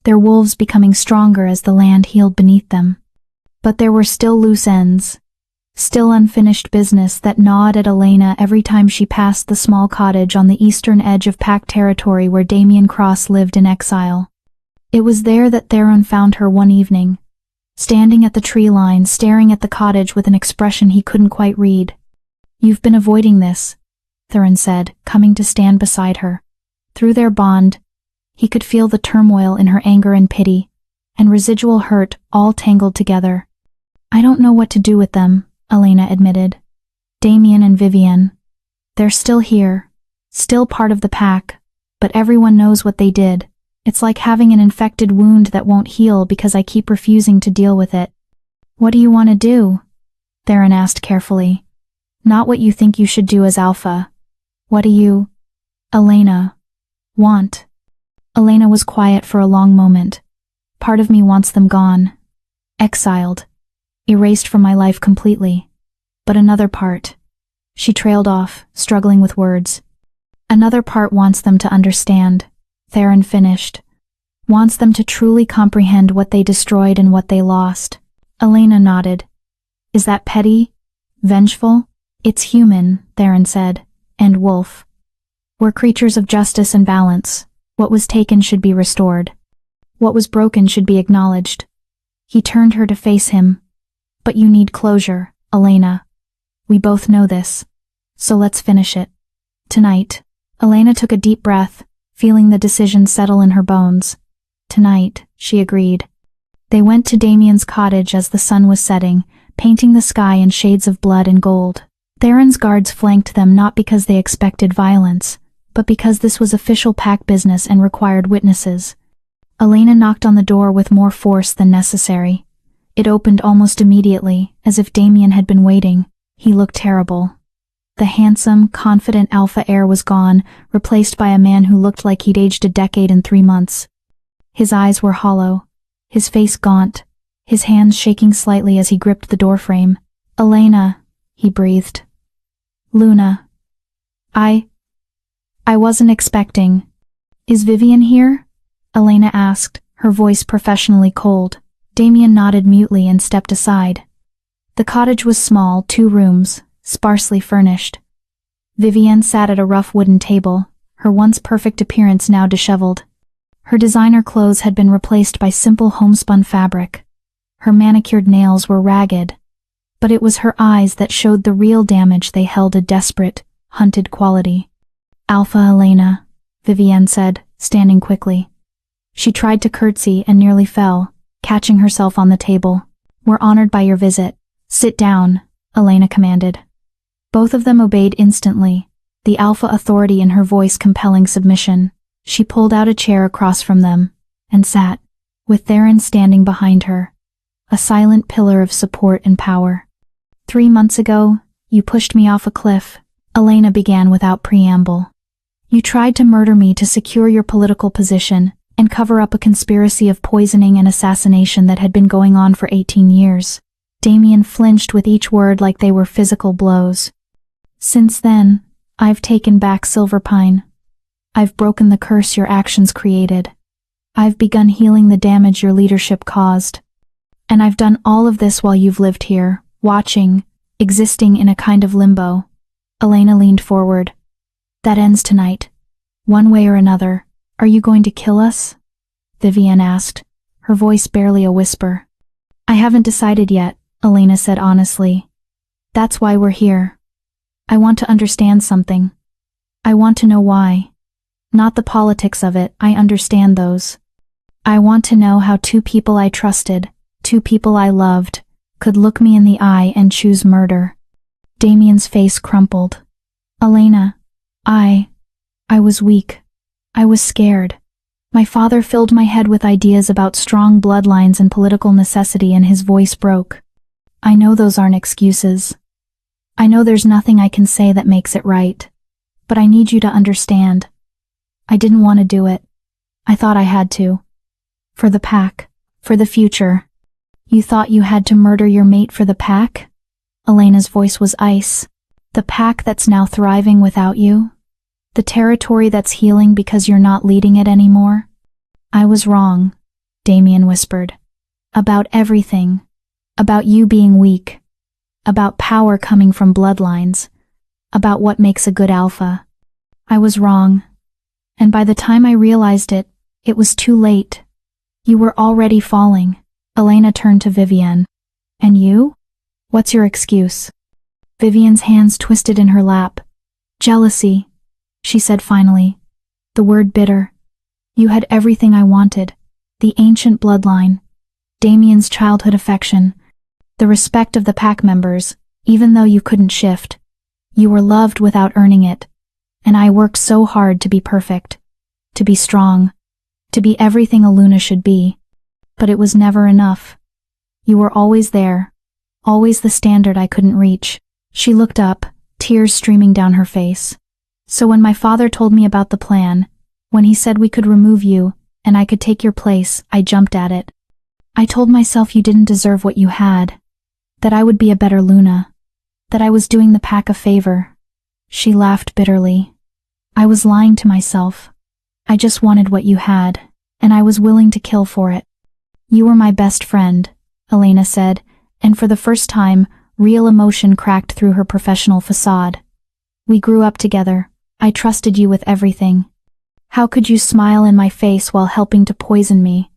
their wolves becoming stronger as the land healed beneath them. But there were still loose ends. Still unfinished business that gnawed at Elena every time she passed the small cottage on the eastern edge of Pack territory where Damien Cross lived in exile. It was there that Theron found her one evening, standing at the tree line, staring at the cottage with an expression he couldn't quite read. "You've been avoiding this," Thurin said, coming to stand beside her. Through their bond, he could feel the turmoil in her anger and pity, and residual hurt all tangled together. "I don't know what to do with them," Elena admitted. "Damien and Vivienne. They're still here, still part of the pack, but everyone knows what they did. It's like having an infected wound that won't heal because I keep refusing to deal with it." "What do you want to do?" Theron asked carefully. "Not what you think you should do as Alpha. What do you, Elena, want?" Elena was quiet for a long moment. "Part of me wants them gone. Exiled. Erased from my life completely. But another part," she trailed off, struggling with words. "Another part wants them to understand," Theron finished. "Wants them to truly comprehend what they destroyed and what they lost." Elena nodded. "Is that petty? Vengeful?" "It's human," Theron said, "and wolf. We're creatures of justice and balance. What was taken should be restored. What was broken should be acknowledged." He turned her to face him. "But you need closure, Elena. We both know this. So let's finish it. Tonight." Elena took a deep breath, feeling the decision settle in her bones. "Tonight," she agreed. They went to Damien's cottage as the sun was setting, painting the sky in shades of blood and gold. Theron's guards flanked them not because they expected violence, but because this was official pack business and required witnesses. Elena knocked on the door with more force than necessary. It opened almost immediately, as if Damien had been waiting. He looked terrible. The handsome, confident alpha heir was gone, replaced by a man who looked like he'd aged a decade in 3 months. His eyes were hollow, his face gaunt, his hands shaking slightly as he gripped the doorframe. "Elena," he breathed. "Luna. I wasn't expecting." "Is Vivienne here?" Elena asked, her voice professionally cold. Damien nodded mutely and stepped aside. The cottage was small, 2 rooms, sparsely furnished. Vivienne sat at a rough wooden table, her once perfect appearance now disheveled. Her designer clothes had been replaced by simple homespun fabric. Her manicured nails were ragged, but it was her eyes that showed the real damage they held a desperate, hunted quality. "Alpha Elena," Vivienne said, standing quickly. She tried to curtsy and nearly fell, catching herself on the table. "We're honored by your visit. Sit down," Elena commanded. Both of them obeyed instantly, the alpha authority in her voice compelling submission. She pulled out a chair across from them, and sat, with Theron standing behind her, a silent pillar of support and power. "3 months ago, you pushed me off a cliff," Elena began without preamble. "You tried to murder me to secure your political position and cover up a conspiracy of poisoning and assassination that had been going on for 18 years. Damien flinched with each word like they were physical blows. "Since then, I've taken back Silverpine. I've broken the curse your actions created. I've begun healing the damage your leadership caused. And I've done all of this while you've lived here, watching, existing in a kind of limbo." Elena leaned forward. "That ends tonight. One way or another. Are you going to kill us?" Vivienne asked, her voice barely a whisper. "I haven't decided yet," Elena said honestly. "That's why we're here. I want to understand something. I want to know why. Not the politics of it, I understand those. I want to know how 2 people I trusted, 2 people I loved, could look me in the eye and choose murder." Damien's face crumpled. "Elena, I was weak. I was scared. My father filled my head with ideas about strong bloodlines and political necessity, and his voice broke. I know those aren't excuses. I know there's nothing I can say that makes it right. But I need you to understand. I didn't want to do it. I thought I had to. For the pack. For the future." "You thought you had to murder your mate for the pack?" Elena's voice was ice. "The pack that's now thriving without you? The territory that's healing because you're not leading it anymore?" "I was wrong," Damien whispered. "About everything. About you being weak. About power coming from bloodlines. About what makes a good alpha. I was wrong. And by the time I realized it, it was too late. You were already falling." Elena turned to Vivian. And you? What's your excuse? Vivian's hands twisted in her lap. Jealousy, she said finally. The word bitter. You had everything I wanted. The ancient bloodline. Damien's childhood affection. The respect of the pack members, even though you couldn't shift. You were loved without earning it. And I worked so hard to be perfect. To be strong. To be everything a Luna should be. But it was never enough. You were always there. Always the standard I couldn't reach. She looked up, tears streaming down her face. So when my father told me about the plan, when he said we could remove you, and I could take your place, I jumped at it. I told myself you didn't deserve what you had. That I would be a better Luna. That I was doing the pack a favor. She laughed bitterly. I was lying to myself. I just wanted what you had, and I was willing to kill for it. You were my best friend, Elena said, and for the first time, real emotion cracked through her professional facade. We grew up together. I trusted you with everything. How could you smile in my face while helping to poison me?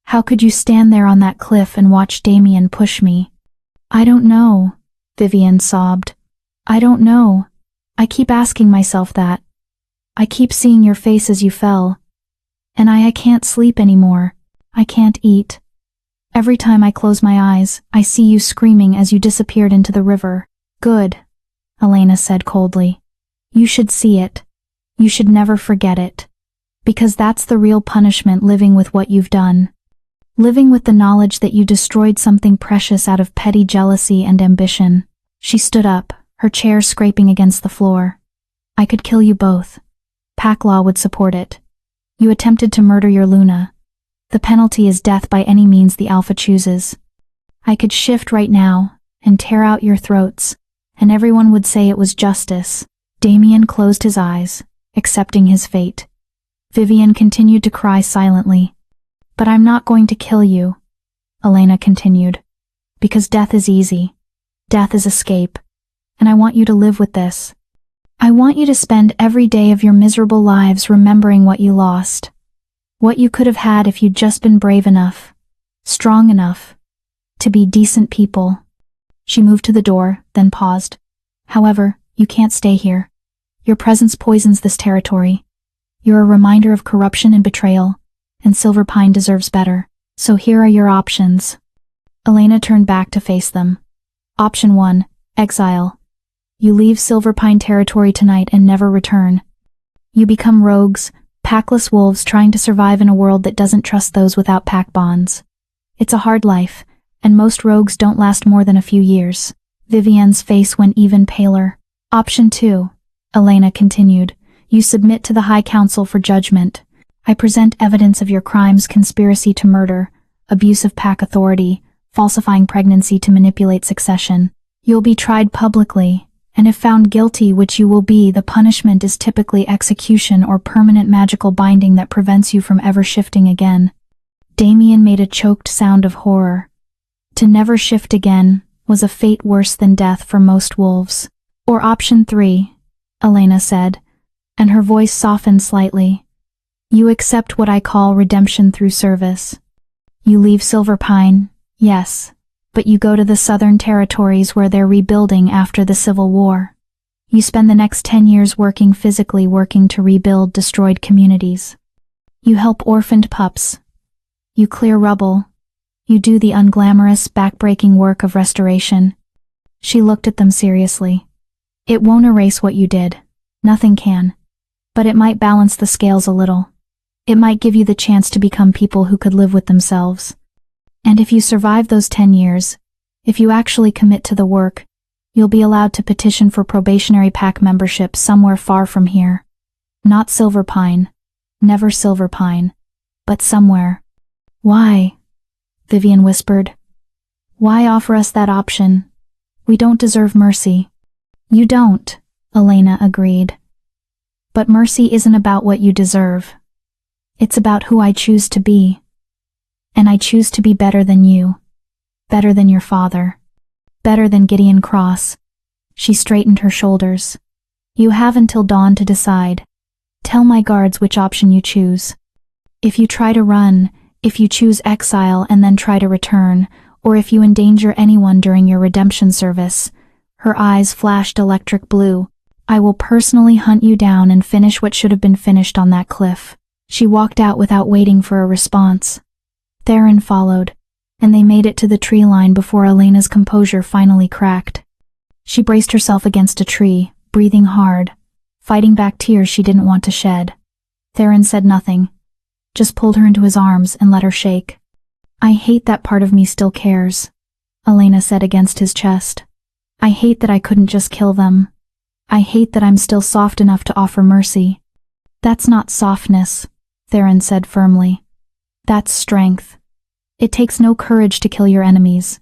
How could you stand there on that cliff and watch Damien push me? I don't know, Vivian sobbed. I don't know. I keep asking myself that. I keep seeing your face as you fell. And I can't sleep anymore. I can't eat. Every time I close my eyes, I see you screaming as you disappeared into the river. Good, Elena said coldly. You should see it. You should never forget it. Because that's the real punishment, living with what you've done. Living with the knowledge that you destroyed something precious out of petty jealousy and ambition. She stood up, her chair scraping against the floor. I could kill you both. Pack law would support it. You attempted to murder your Luna. The penalty is death by any means the Alpha chooses. I could shift right now and tear out your throats, and everyone would say it was justice. Damien closed his eyes, accepting his fate. Vivian continued to cry silently. But I'm not going to kill you, Elena continued, because death is easy. Death is escape, and I want you to live with this. I want you to spend every day of your miserable lives remembering what you lost. What you could have had if you'd just been brave enough, strong enough, to be decent people. She moved to the door, then paused. However, you can't stay here. Your presence poisons this territory. You're a reminder of corruption and betrayal, and Silverpine deserves better. So here are your options. Elena turned back to face them. Option 1, exile. You leave Silverpine territory tonight and never return. You become rogues, packless wolves trying to survive in a world that doesn't trust those without pack bonds. It's a hard life, and most rogues don't last more than a few years. Vivian's face went even paler. Option 2, Elena continued. You submit to the High Council for judgment. I present evidence of your crimes: conspiracy to murder, abuse of pack authority, falsifying pregnancy to manipulate succession. You'll be tried publicly, and if found guilty, which you will be, the punishment is typically execution or permanent magical binding that prevents you from ever shifting again. Damien made a choked sound of horror. To never shift again was a fate worse than death for most wolves. Or option 3, Elena said, and her voice softened slightly. You accept what I call redemption through service. You leave Silverpine, yes, but you go to the Southern Territories where they're rebuilding after the Civil War. You spend the next 10 years physically working to rebuild destroyed communities. You help orphaned pups. You clear rubble. You do the unglamorous, backbreaking work of restoration. She looked at them seriously. It won't erase what you did. Nothing can. But it might balance the scales a little. It might give you the chance to become people who could live with themselves. And if you survive those 10 years, if you actually commit to the work, you'll be allowed to petition for probationary pack membership somewhere far from here. Not Silverpine. Never Silverpine. But somewhere. Why? Vivian whispered. Why offer us that option? We don't deserve mercy. You don't, Elena agreed. But mercy isn't about what you deserve. It's about who I choose to be. And I choose to be better than you. Better than your father. Better than Gideon Cross. She straightened her shoulders. You have until dawn to decide. Tell my guards which option you choose. If you try to run, If you choose exile and then try to return, or if you endanger anyone during your redemption service. Her eyes flashed electric blue. I will personally hunt you down and finish what should have been finished on that cliff. She walked out without waiting for a response. Theron followed, and they made it to the tree line before Elena's composure finally cracked. She braced herself against a tree, breathing hard, fighting back tears she didn't want to shed. Theron said nothing, just pulled her into his arms and let her shake. I hate that part of me still cares, Elena said against his chest. I hate that I couldn't just kill them. I hate that I'm still soft enough to offer mercy. That's not softness, Theron said firmly. That's strength. It takes no courage to kill your enemies.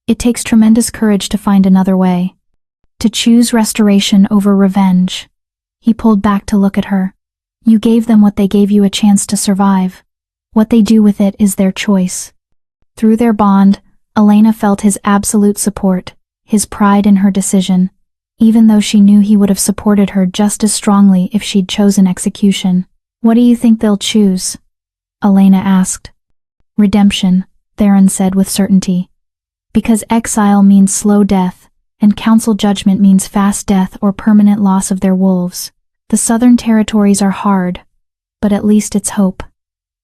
It takes tremendous courage to find another way. To choose restoration over revenge. He pulled back to look at her. You gave them what they gave you a chance to survive. What they do with it is their choice. Through their bond, Elena felt his absolute support, his pride in her decision, even though she knew he would have supported her just as strongly if she'd chosen execution. What do you think they'll choose? Elena asked. Redemption, Theron said with certainty. Because exile means slow death, and council judgment means fast death or permanent loss of their wolves. The southern territories are hard, but at least it's hope.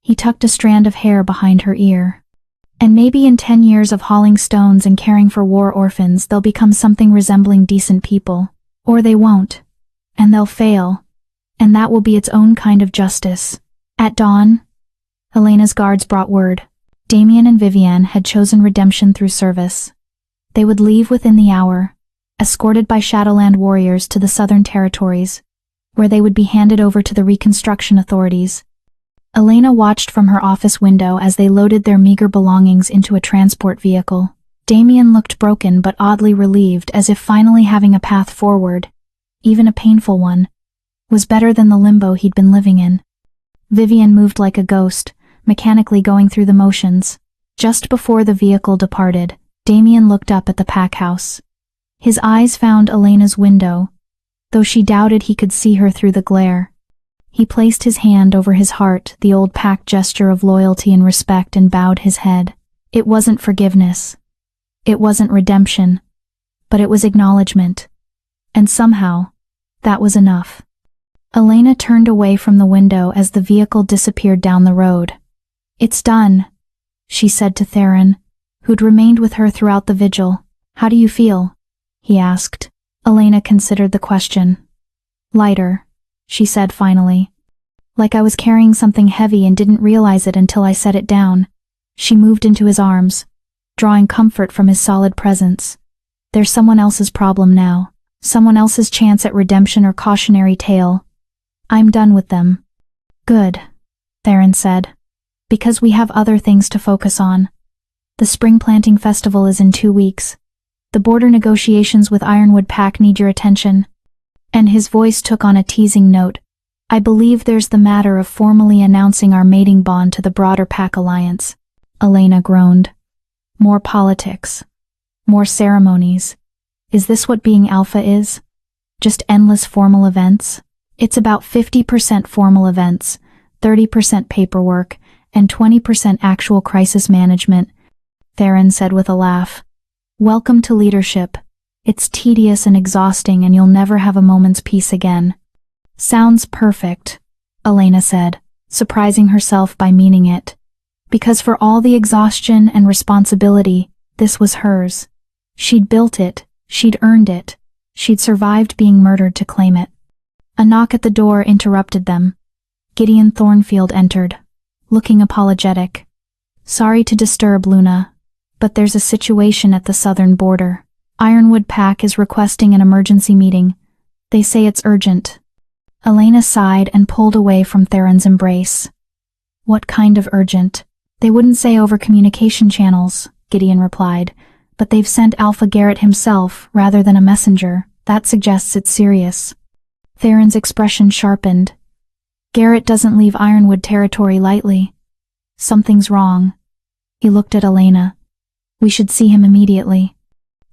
He tucked a strand of hair behind her ear. And maybe in 10 years of hauling stones and caring for war orphans, they'll become something resembling decent people. Or they won't. And they'll fail. And that will be its own kind of justice. At dawn, Elena's guards brought word. Damien and Vivienne had chosen redemption through service. They would leave within the hour, escorted by Shadowland warriors to the southern territories, where they would be handed over to the Reconstruction authorities. Elena watched from her office window as they loaded their meager belongings into a transport vehicle. Damien looked broken but oddly relieved, as if finally having a path forward, even a painful one, was better than the limbo he'd been living in. Vivienne moved like a ghost, mechanically going through the motions. Just before the vehicle departed, Damien looked up at the pack house. His eyes found Elena's window, though she doubted he could see her through the glare. He placed his hand over his heart, the old pack gesture of loyalty and respect, and bowed his head. It wasn't forgiveness. It wasn't redemption. But it was acknowledgement. And somehow, that was enough. Elena turned away from the window as the vehicle disappeared down the road. It's done, she said to Theron, who'd remained with her throughout the vigil. How do you feel? He asked. Elena considered the question. Lighter, she said finally. Like I was carrying something heavy and didn't realize it until I set it down. She moved into his arms, drawing comfort from his solid presence. There's someone else's problem now. Someone else's chance at redemption or cautionary tale. I'm done with them. Good, Theron said. Because we have other things to focus on. The spring planting festival is in 2 weeks. The border negotiations with Ironwood Pack need your attention. And his voice took on a teasing note. I believe there's the matter of formally announcing our mating bond to the broader Pack Alliance. Elena groaned. More politics. More ceremonies. Is this what being Alpha is? Just endless formal events? It's about 50% formal events, 30% paperwork, and 20% actual crisis management, Theron said with a laugh. Welcome to leadership. It's tedious and exhausting, and you'll never have a moment's peace again. Sounds perfect, Elena said, surprising herself by meaning it. Because for all the exhaustion and responsibility, this was hers. She'd built it, she'd earned it, she'd survived being murdered to claim it. A knock at the door interrupted them. Gideon Thornfield entered, looking apologetic. Sorry to disturb, Luna, but there's a situation at the southern border. Ironwood Pack is requesting an emergency meeting. They say it's urgent. Elena sighed and pulled away from Theron's embrace. What kind of urgent? They wouldn't say over communication channels, Gideon replied, but they've sent Alpha Garrett himself rather than a messenger. That suggests it's serious. Theron's expression sharpened. Garrett doesn't leave Ironwood territory lightly. Something's wrong. He looked at Elena. We should see him immediately.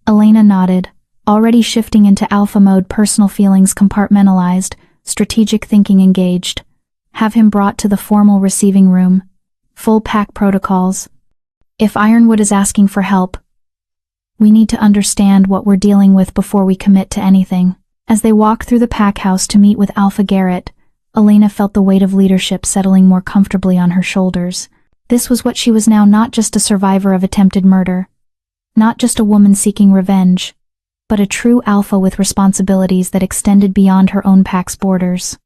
Elena nodded, already shifting into alpha mode, personal feelings compartmentalized, strategic thinking engaged. Have him brought to the formal receiving room. full pack protocols. If Ironwood is asking for help, we need to understand what we're dealing with before we commit to anything. As they walked through the pack house to meet with Alpha Garrett, Elena felt the weight of leadership settling more comfortably on her shoulders. This was what she was now, not just a survivor of attempted murder, not just a woman seeking revenge, but a true alpha with responsibilities that extended beyond her own pack's borders.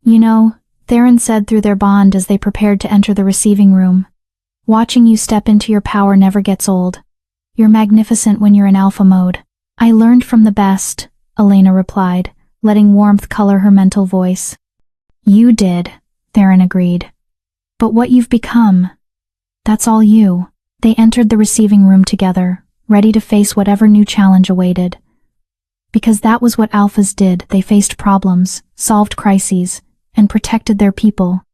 You know, Theron said through their bond as they prepared to enter the receiving room, watching you step into your power never gets old. You're magnificent when you're in alpha mode. I learned from the best, Elena replied, letting warmth color her mental voice. You did, Theron agreed. But what you've become, that's all you. They entered the receiving room together, ready to face whatever new challenge awaited. Because that was what alphas did. They faced problems, solved crises, and protected their people.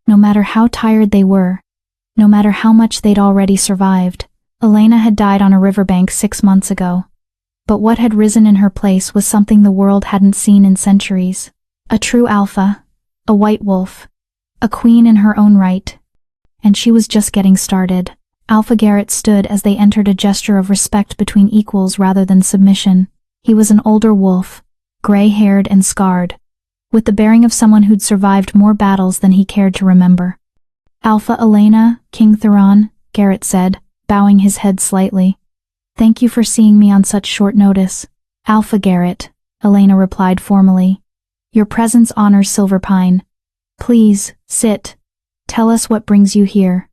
No matter how tired they were, no matter how much they'd already survived. Elena had died on a riverbank 6 months ago. But what had risen in her place was something the world hadn't seen in centuries. A true alpha, a white wolf, a queen in her own right. And she was just getting started. Alpha Garrett stood as they entered, a gesture of respect between equals rather than submission. He was an older wolf, gray-haired and scarred, with the bearing of someone who'd survived more battles than he cared to remember. Alpha Elena, King Theron, Garrett said, bowing his head slightly. Thank you for seeing me on such short notice. Alpha Garrett, Elena replied formally. Your presence honors Silverpine. Please, sit. Tell us what brings you here.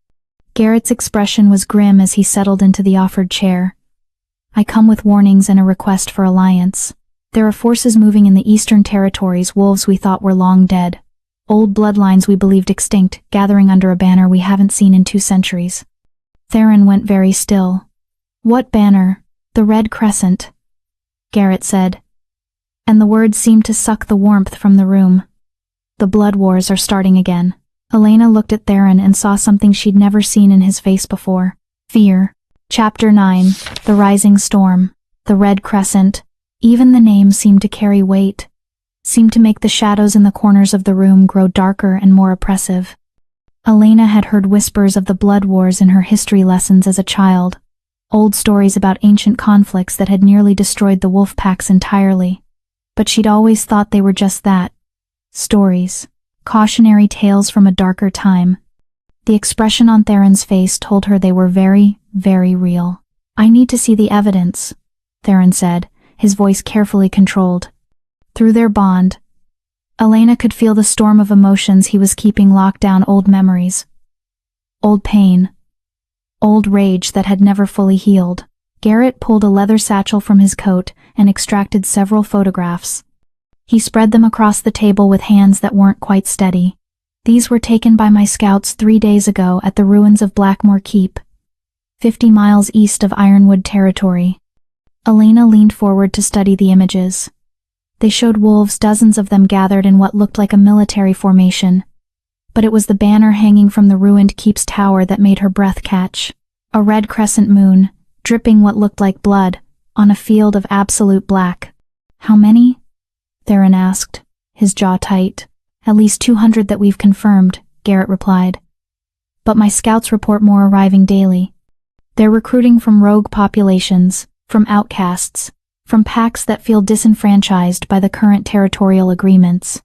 Garrett's expression was grim as he settled into the offered chair. I come with warnings and a request for alliance. There are forces moving in the Eastern Territories, wolves we thought were long dead. Old bloodlines we believed extinct, gathering under a banner we haven't seen in 2 centuries. Theron went very still. What banner? The Red Crescent, Garrett said. And the words seemed to suck the warmth from the room. The blood wars are starting again. Elena looked at Theron and saw something she'd never seen in his face before. Fear. Chapter 9. The Rising Storm. The Red Crescent. Even the name seemed to carry weight, seemed to make the shadows in the corners of the room grow darker and more oppressive. Elena had heard whispers of the blood wars in her history lessons as a child, old stories about ancient conflicts that had nearly destroyed the wolf packs entirely. But she'd always thought they were just that. Stories. Cautionary tales from a darker time. The expression on Theron's face told her they were very, very real. I need to see the evidence, Theron said, his voice carefully controlled. Through their bond, Elena could feel the storm of emotions he was keeping locked down. Old memories, old pain, old rage that had never fully healed. Garrett pulled a leather satchel from his coat and extracted several photographs. He spread them across the table with hands that weren't quite steady. These were taken by my scouts 3 days ago at the ruins of Blackmore Keep, 50 miles east of Ironwood Territory. Elena leaned forward to study the images. They showed wolves, dozens of them gathered in what looked like a military formation. But it was the banner hanging from the ruined keep's tower that made her breath catch. A red crescent moon, dripping what looked like blood, on a field of absolute black. How many? Theron asked, his jaw tight. At least 200 that we've confirmed, Garrett replied. But my scouts report more arriving daily. They're recruiting from rogue populations, from outcasts, from packs that feel disenfranchised by the current territorial agreements.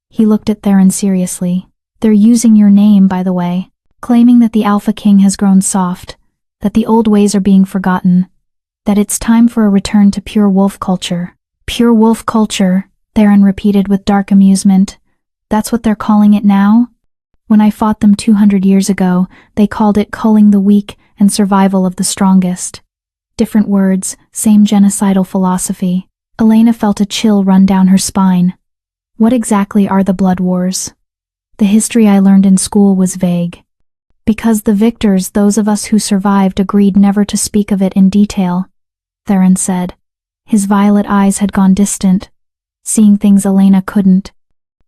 He looked at Theron seriously. They're using your name, by the way, claiming that the Alpha King has grown soft, that the old ways are being forgotten, that it's time for a return to pure wolf culture. Pure wolf culture, Theron repeated with dark amusement. That's what they're calling it now? When I fought them 200 years ago, they called it culling the weak and survival of the strongest. Different words, same genocidal philosophy. Elena felt a chill run down her spine. What exactly are the blood wars? The history I learned in school was vague. Because the victors, those of us who survived, agreed never to speak of it in detail, Theron said. His violet eyes had gone distant, seeing things Elena couldn't.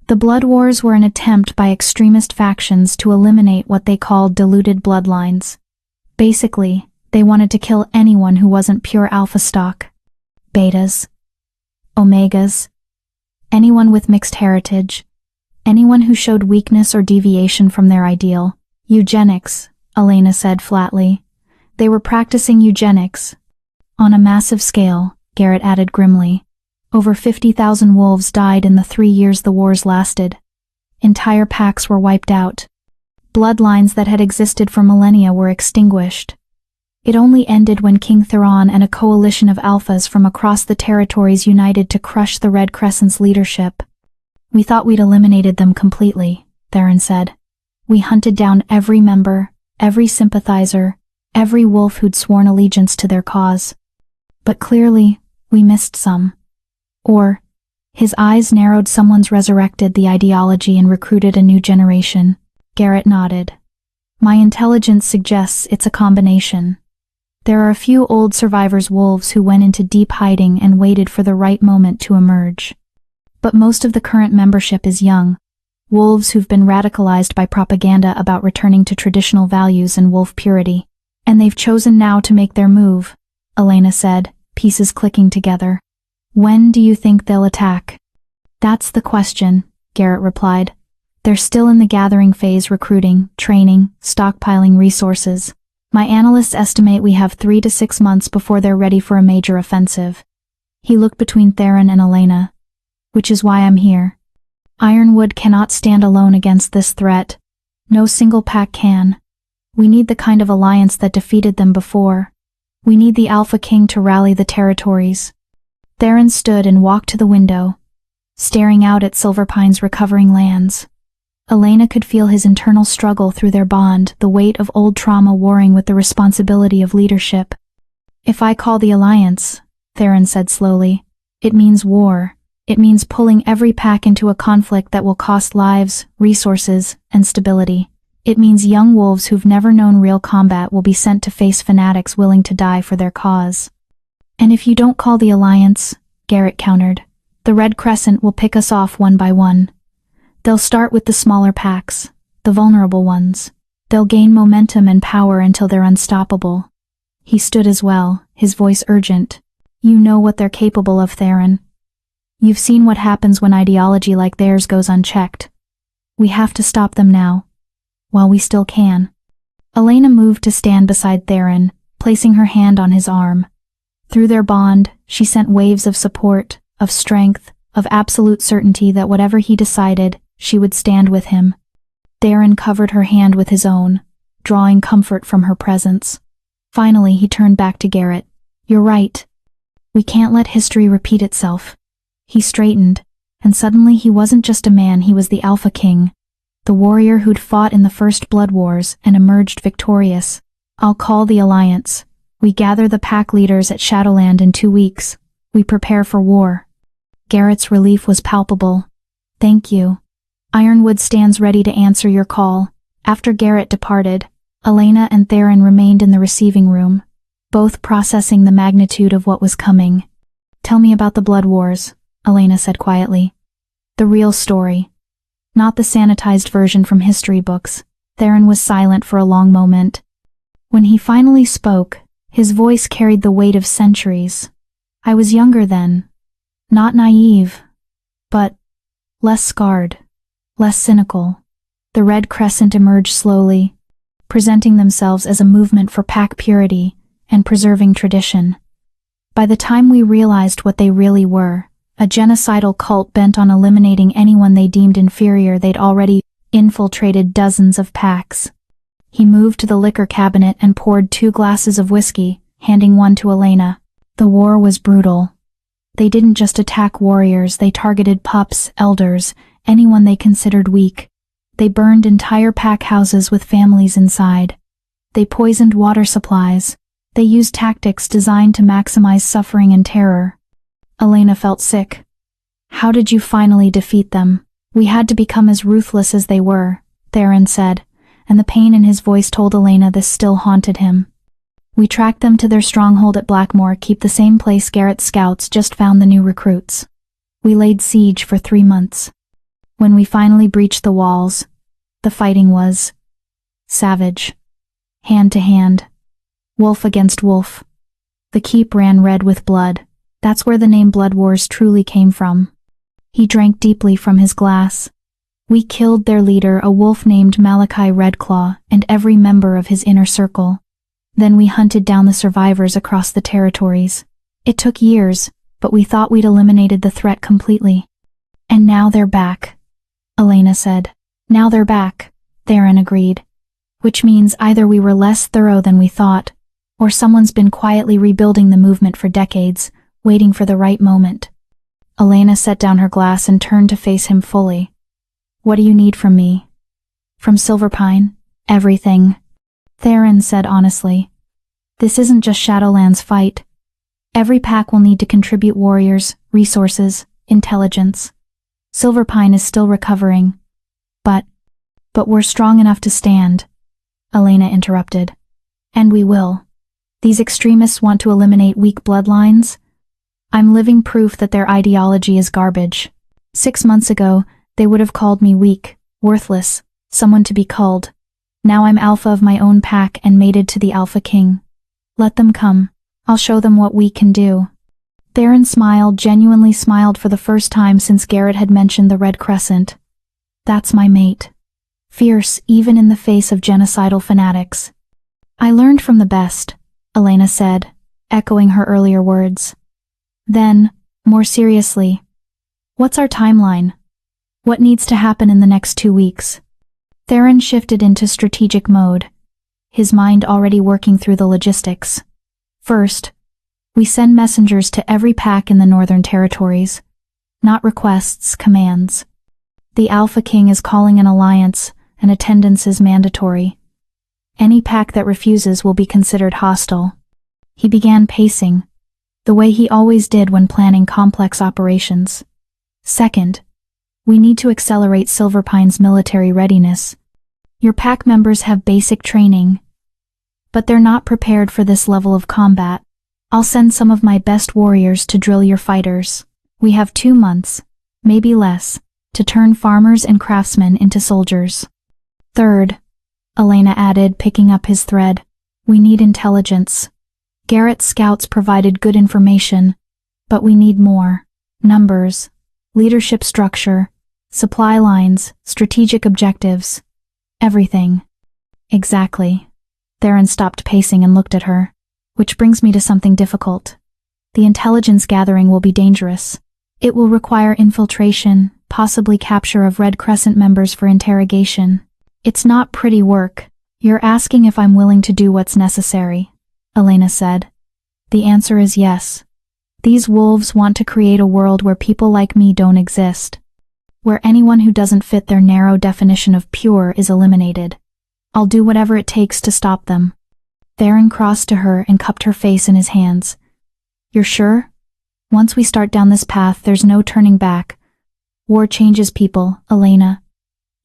The blood wars were an attempt by extremist factions to eliminate what they called diluted bloodlines. Basically, they wanted to kill anyone who wasn't pure alpha stock. Betas, omegas, anyone with mixed heritage, anyone who showed weakness or deviation from their ideal. Eugenics, Elena said flatly. They were practicing eugenics. On a massive scale, Garrett added grimly. Over 50,000 wolves died in the 3 years the wars lasted. Entire packs were wiped out. Bloodlines that had existed for millennia were extinguished. It only ended when King Theron and a coalition of alphas from across the territories united to crush the Red Crescent's leadership. We thought we'd eliminated them completely, Theron said. We hunted down every member, every sympathizer, every wolf who'd sworn allegiance to their cause. But clearly, we missed some. Or, his eyes narrowed, someone's resurrected the ideology and recruited a new generation. Garrett nodded. My intelligence suggests it's a combination. There are a few old survivors wolves who went into deep hiding and waited for the right moment to emerge. But most of the current membership is young, wolves who've been radicalized by propaganda about returning to traditional values and wolf purity. And they've chosen now to make their move, Elena said, pieces clicking together. When do you think they'll attack? That's the question, Garrett replied. They're still in the gathering phase, recruiting, training, stockpiling resources. My analysts estimate we have 3 to 6 months before they're ready for a major offensive. He looked between Theron and Elena. Which is why I'm here. Ironwood cannot stand alone against this threat. No single pack can. We need the kind of alliance that defeated them before. We need the Alpha King to rally the territories. Theron stood and walked to the window, staring out at Silverpine's recovering lands. Elena could feel his internal struggle through their bond, the weight of old trauma warring with the responsibility of leadership. If I call the alliance, Theron said slowly, it means war. It means pulling every pack into a conflict that will cost lives, resources, and stability. It means young wolves who've never known real combat will be sent to face fanatics willing to die for their cause. And if you don't call the alliance, Garrett countered, the Red Crescent will pick us off one by one. They'll start with the smaller packs, the vulnerable ones. They'll gain momentum and power until they're unstoppable. He stood as well, his voice urgent. You know what they're capable of, Theron. You've seen what happens when ideology like theirs goes unchecked. We have to stop them now, while we still can. Elena moved to stand beside Theron, placing her hand on his arm. Through their bond, she sent waves of support, of strength, of absolute certainty that whatever he decided, she would stand with him. Theron covered her hand with his own, drawing comfort from her presence. Finally, he turned back to Garrett. You're right. We can't let history repeat itself. He straightened, and suddenly he wasn't just a man, he was the Alpha King, the warrior who'd fought in the first Blood Wars and emerged victorious. I'll call the alliance. We gather the pack leaders at Shadowland in 2 weeks. We prepare for war. Garrett's relief was palpable. Thank you. Ironwood stands ready to answer your call. After Garrett departed, Elena and Theron remained in the receiving room, both processing the magnitude of what was coming. Tell me about the Blood Wars, Elena said quietly. The real story. Not the sanitized version from history books. Theron was silent for a long moment. When he finally spoke, his voice carried the weight of centuries. I was younger then. Not naive, but less scarred, less cynical. The Red Crescent emerged slowly, presenting themselves as a movement for pack purity and preserving tradition. By the time we realized what they really were, a genocidal cult bent on eliminating anyone they deemed inferior, they'd already infiltrated dozens of packs. He moved to the liquor cabinet and poured 2 glasses of whiskey, handing one to Elena. The war was brutal. They didn't just attack warriors, they targeted pups, elders, anyone they considered weak. They burned entire pack houses with families inside. They poisoned water supplies. They used tactics designed to maximize suffering and terror. Elena felt sick. How did you finally defeat them? We had to become as ruthless as they were, Theron said, and the pain in his voice told Elena this still haunted him. We tracked them to their stronghold at Blackmoor, keep the same place Garrett's scouts just found the new recruits. We laid siege for 3 months. When we finally breached the walls, the fighting was savage. Hand to hand. Wolf against wolf. The keep ran red with blood. That's where the name Blood Wars truly came from. He drank deeply from his glass. We killed their leader, a wolf named Malachi Redclaw, and every member of his inner circle. Then we hunted down the survivors across the territories. It took years, but we thought we'd eliminated the threat completely. And now they're back, Elena said. Now they're back, Theron agreed. Which means either we were less thorough than we thought, or someone's been quietly rebuilding the movement for decades, waiting for the right moment. Elena set down her glass and turned to face him fully. What do you need from me? From Silverpine? Everything, Theron said honestly. This isn't just Shadowlands' fight. Every pack will need to contribute warriors, resources, intelligence. Silverpine is still recovering. But we're strong enough to stand, Elena interrupted. And we will. These extremists want to eliminate weak bloodlines? I'm living proof that their ideology is garbage. 6 months ago, they would have called me weak, worthless, someone to be culled. Now I'm alpha of my own pack and mated to the Alpha King. Let them come. I'll show them what we can do. Theron smiled, genuinely smiled for the first time since Garrett had mentioned the Red Crescent. That's my mate. Fierce, even in the face of genocidal fanatics. I learned from the best, Elena said, echoing her earlier words. Then, more seriously, what's our timeline? What needs to happen in the next 2 weeks? Theron shifted into strategic mode, his mind already working through the logistics. First, we send messengers to every pack in the Northern Territories. Not requests, commands. The Alpha King is calling an alliance, and attendance is mandatory. Any pack that refuses will be considered hostile. He began pacing, the way he always did when planning complex operations. Second, we need to accelerate Silverpine's military readiness. Your pack members have basic training, but they're not prepared for this level of combat. I'll send some of my best warriors to drill your fighters. We have 2 months, maybe less, to turn farmers and craftsmen into soldiers. Third, Elena added, picking up his thread, we need intelligence. Garrett's scouts provided good information, but we need more. Numbers, leadership structure, supply lines, strategic objectives. Everything. Exactly. Theron stopped pacing and looked at her. Which brings me to something difficult. The intelligence gathering will be dangerous. It will require infiltration, possibly capture of Red Crescent members for interrogation. It's not pretty work. You're asking if I'm willing to do what's necessary, Elena said. The answer is yes. These wolves want to create a world where people like me don't exist. Where anyone who doesn't fit their narrow definition of pure is eliminated. I'll do whatever it takes to stop them. Theron crossed to her and cupped her face in his hands. You're sure? Once we start down this path, there's no turning back. War changes people, Elena.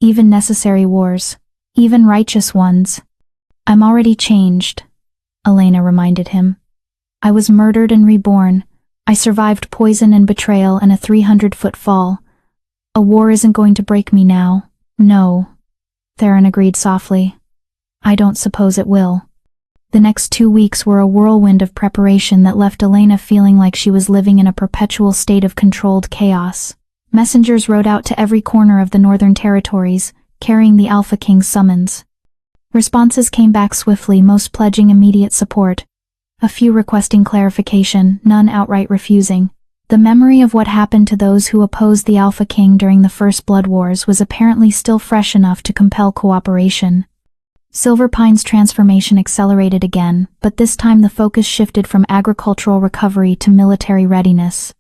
Even necessary wars. Even righteous ones. I'm already changed, Elena reminded him. I was murdered and reborn. I survived poison and betrayal and a 300-foot fall. A war isn't going to break me now. No, Theron agreed softly. I don't suppose it will. The next 2 weeks were a whirlwind of preparation that left Elena feeling like she was living in a perpetual state of controlled chaos. Messengers rode out to every corner of the Northern Territories, carrying the Alpha King's summons. Responses came back swiftly, most pledging immediate support. A few requesting clarification, none outright refusing. The memory of what happened to those who opposed the Alpha King during the First Blood Wars was apparently still fresh enough to compel cooperation. Silverpine's transformation accelerated again, but this time the focus shifted from agricultural recovery to military readiness.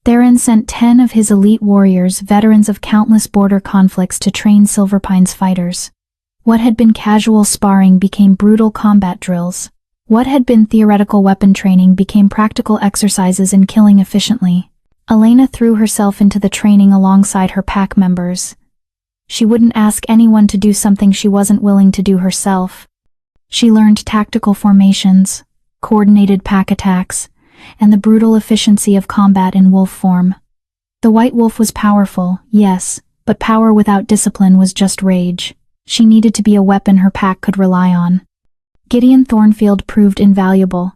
Theron sent 10 of his elite warriors, veterans of countless border conflicts, to train Silverpine's fighters. What had been casual sparring became brutal combat drills. What had been theoretical weapon training became practical exercises in killing efficiently. Elena threw herself into the training alongside her pack members. She wouldn't ask anyone to do something she wasn't willing to do herself. She learned tactical formations, coordinated pack attacks, and the brutal efficiency of combat in wolf form. The White Wolf was powerful, yes, but power without discipline was just rage. She needed to be a weapon her pack could rely on. Gideon Thornfield proved invaluable,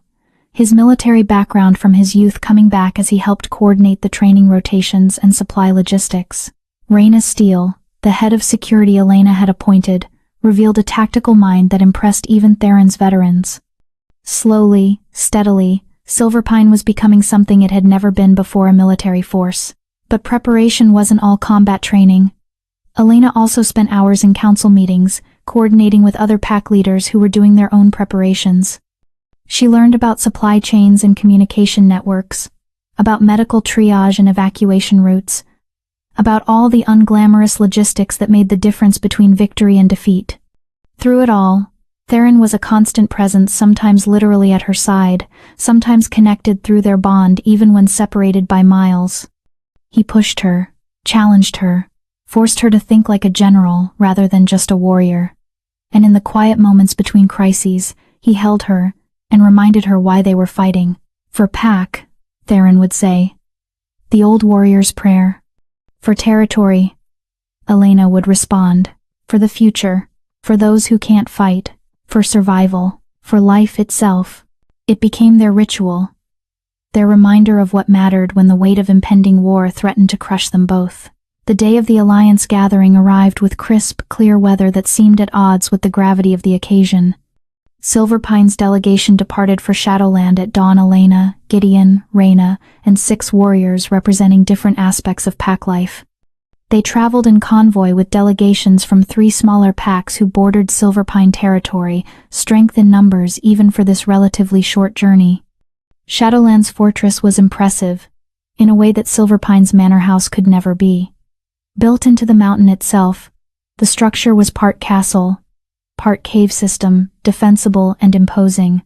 his military background from his youth coming back as he helped coordinate the training rotations and supply logistics. Raina Steele, the head of security Elena had appointed, revealed a tactical mind that impressed even Theron's veterans. Slowly, steadily, Silverpine was becoming something it had never been before, a military force. But preparation wasn't all combat training. Elena also spent hours in council meetings, coordinating with other pack leaders who were doing their own preparations. She learned about supply chains and communication networks, about medical triage and evacuation routes, about all the unglamorous logistics that made the difference between victory and defeat. Through it all, Theron was a constant presence, sometimes literally at her side, sometimes connected through their bond even when separated by miles. He pushed her, challenged her, forced her to think like a general rather than just a warrior. And in the quiet moments between crises, he held her and reminded her why they were fighting. For Pack, Theron would say. The old warrior's prayer. For territory, Elena would respond. For the future, for those who can't fight, for survival, for life itself. It became their ritual, their reminder of what mattered when the weight of impending war threatened to crush them both. The day of the Alliance gathering arrived with crisp, clear weather that seemed at odds with the gravity of the occasion. Silverpine's delegation departed for Shadowland at dawn. Elena, Gideon, Reyna, and 6 warriors representing different aspects of pack life. They traveled in convoy with delegations from 3 smaller packs who bordered Silverpine territory, strength in numbers even for this relatively short journey. Shadowland's fortress was impressive, in a way that Silverpine's manor house could never be. Built into the mountain itself, the structure was part castle, part cave system, defensible and imposing.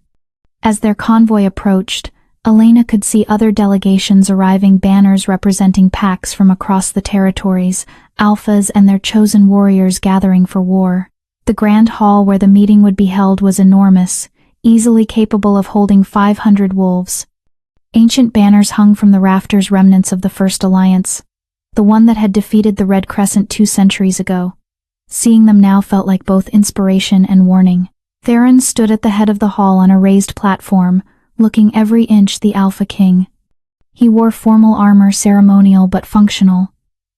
As their convoy approached, Elena could see other delegations arriving, banners representing packs from across the territories, alphas and their chosen warriors gathering for war. The grand hall where the meeting would be held was enormous, easily capable of holding 500 wolves. Ancient banners hung from the rafters, remnants of the First Alliance, the one that had defeated the Red Crescent 2 centuries ago. Seeing them now felt like both inspiration and warning. Theron stood at the head of the hall on a raised platform, looking every inch the Alpha King. He wore formal armor, ceremonial but functional,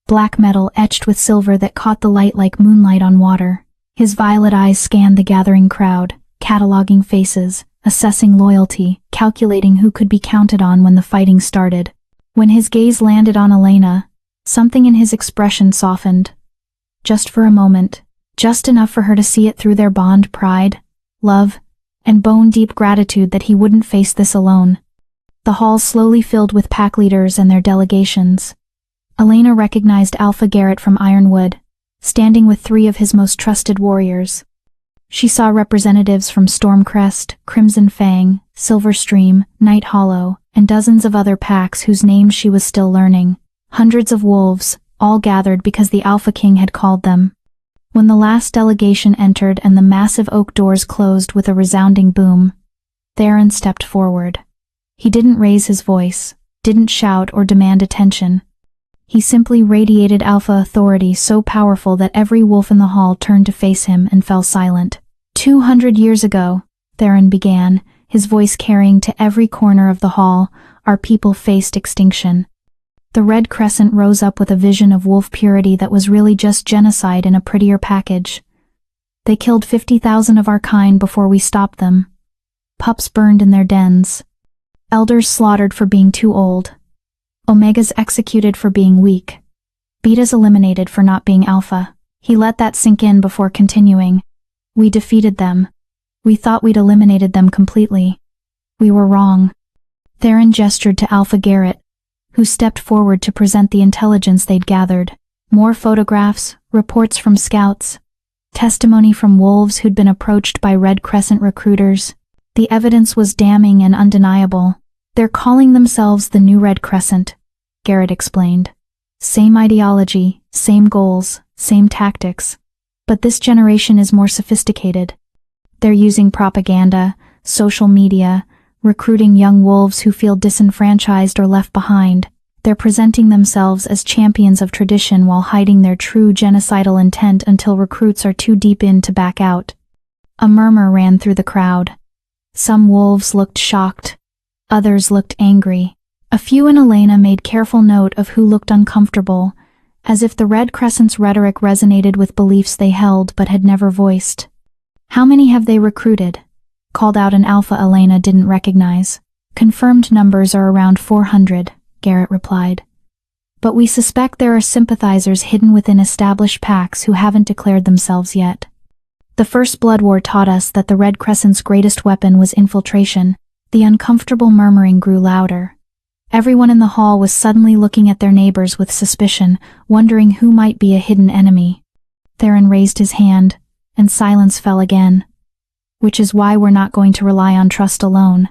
black metal etched with silver that caught the light like moonlight on water. His violet eyes scanned the gathering crowd, cataloging faces, assessing loyalty, calculating who could be counted on when the fighting started. When his gaze landed on Elena, something in his expression softened. Just for a moment, just enough for her to see it through their bond, pride, love, and bone-deep gratitude that he wouldn't face this alone. The hall slowly filled with pack leaders and their delegations. Elena recognized Alpha Garrett from Ironwood, standing with 3 of his most trusted warriors. She saw representatives from Stormcrest, Crimson Fang, Silverstream, Night Hollow, and dozens of other packs whose names she was still learning. Hundreds of wolves, all gathered because the Alpha King had called them. When the last delegation entered and the massive oak doors closed with a resounding boom, Theron stepped forward. He didn't raise his voice, didn't shout or demand attention. He simply radiated alpha authority so powerful that every wolf in the hall turned to face him and fell silent. 200 years ago, Theron began, his voice carrying to every corner of the hall, our people faced extinction. The Red Crescent rose up with a vision of wolf purity that was really just genocide in a prettier package. They killed 50,000 of our kind before we stopped them. Pups burned in their dens. Elders slaughtered for being too old. Omegas executed for being weak. Betas eliminated for not being alpha. He let that sink in before continuing. We defeated them. We thought we'd eliminated them completely. We were wrong. Theron gestured to Alpha Garrett, who stepped forward to present the intelligence they'd gathered. More photographs, reports from scouts, testimony from wolves who'd been approached by Red Crescent recruiters. The evidence was damning and undeniable. They're calling themselves the New Red Crescent, Garrett explained. Same ideology, same goals, same tactics. But this generation is more sophisticated. They're using propaganda, social media, recruiting young wolves who feel disenfranchised or left behind. They're presenting themselves as champions of tradition while hiding their true genocidal intent until recruits are too deep in to back out. A murmur ran through the crowd. Some wolves looked shocked. Others looked angry. A few in Elena made careful note of who looked uncomfortable, as if the Red Crescent's rhetoric resonated with beliefs they held but had never voiced. "How many have they recruited?" called out an Alpha Elena didn't recognize. "Confirmed numbers are around 400, Garrett replied. "But we suspect there are sympathizers hidden within established packs who haven't declared themselves yet. The First Blood War taught us that the Red Crescent's greatest weapon was infiltration." The uncomfortable murmuring grew louder. Everyone in the hall was suddenly looking at their neighbors with suspicion, wondering who might be a hidden enemy. Theron raised his hand, and silence fell again. "Which is why we're not going to rely on trust alone.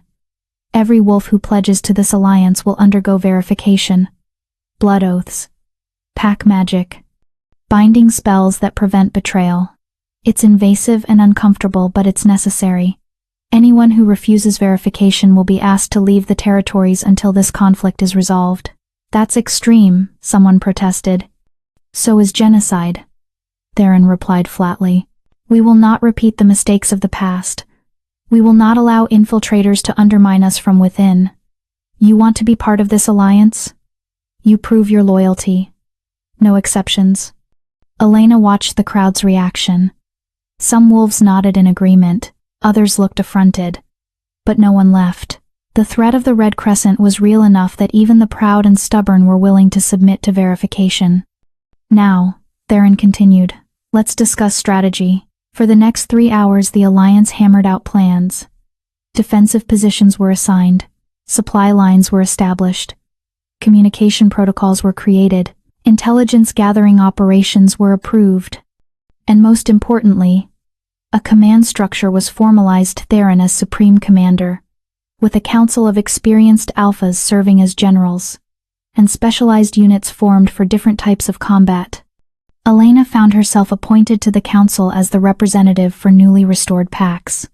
Every wolf who pledges to this alliance will undergo verification. Blood oaths. Pack magic. Binding spells that prevent betrayal. It's invasive and uncomfortable, but it's necessary. Anyone who refuses verification will be asked to leave the territories until this conflict is resolved." "That's extreme," someone protested. "So is genocide," Theron replied flatly. "We will not repeat the mistakes of the past. We will not allow infiltrators to undermine us from within. You want to be part of this alliance? You prove your loyalty. No exceptions." Elena watched the crowd's reaction. Some wolves nodded in agreement. Others looked affronted. But no one left. The threat of the Red Crescent was real enough that even the proud and stubborn were willing to submit to verification. "Now," Theron continued, "let's discuss strategy." For the next 3 hours the Alliance hammered out plans. Defensive positions were assigned. Supply lines were established. Communication protocols were created. Intelligence gathering operations were approved. And most importantly, a command structure was formalized. Theron as Supreme Commander, with a council of experienced alphas serving as generals, and specialized units formed for different types of combat. Elena found herself appointed to the council as the representative for newly restored packs.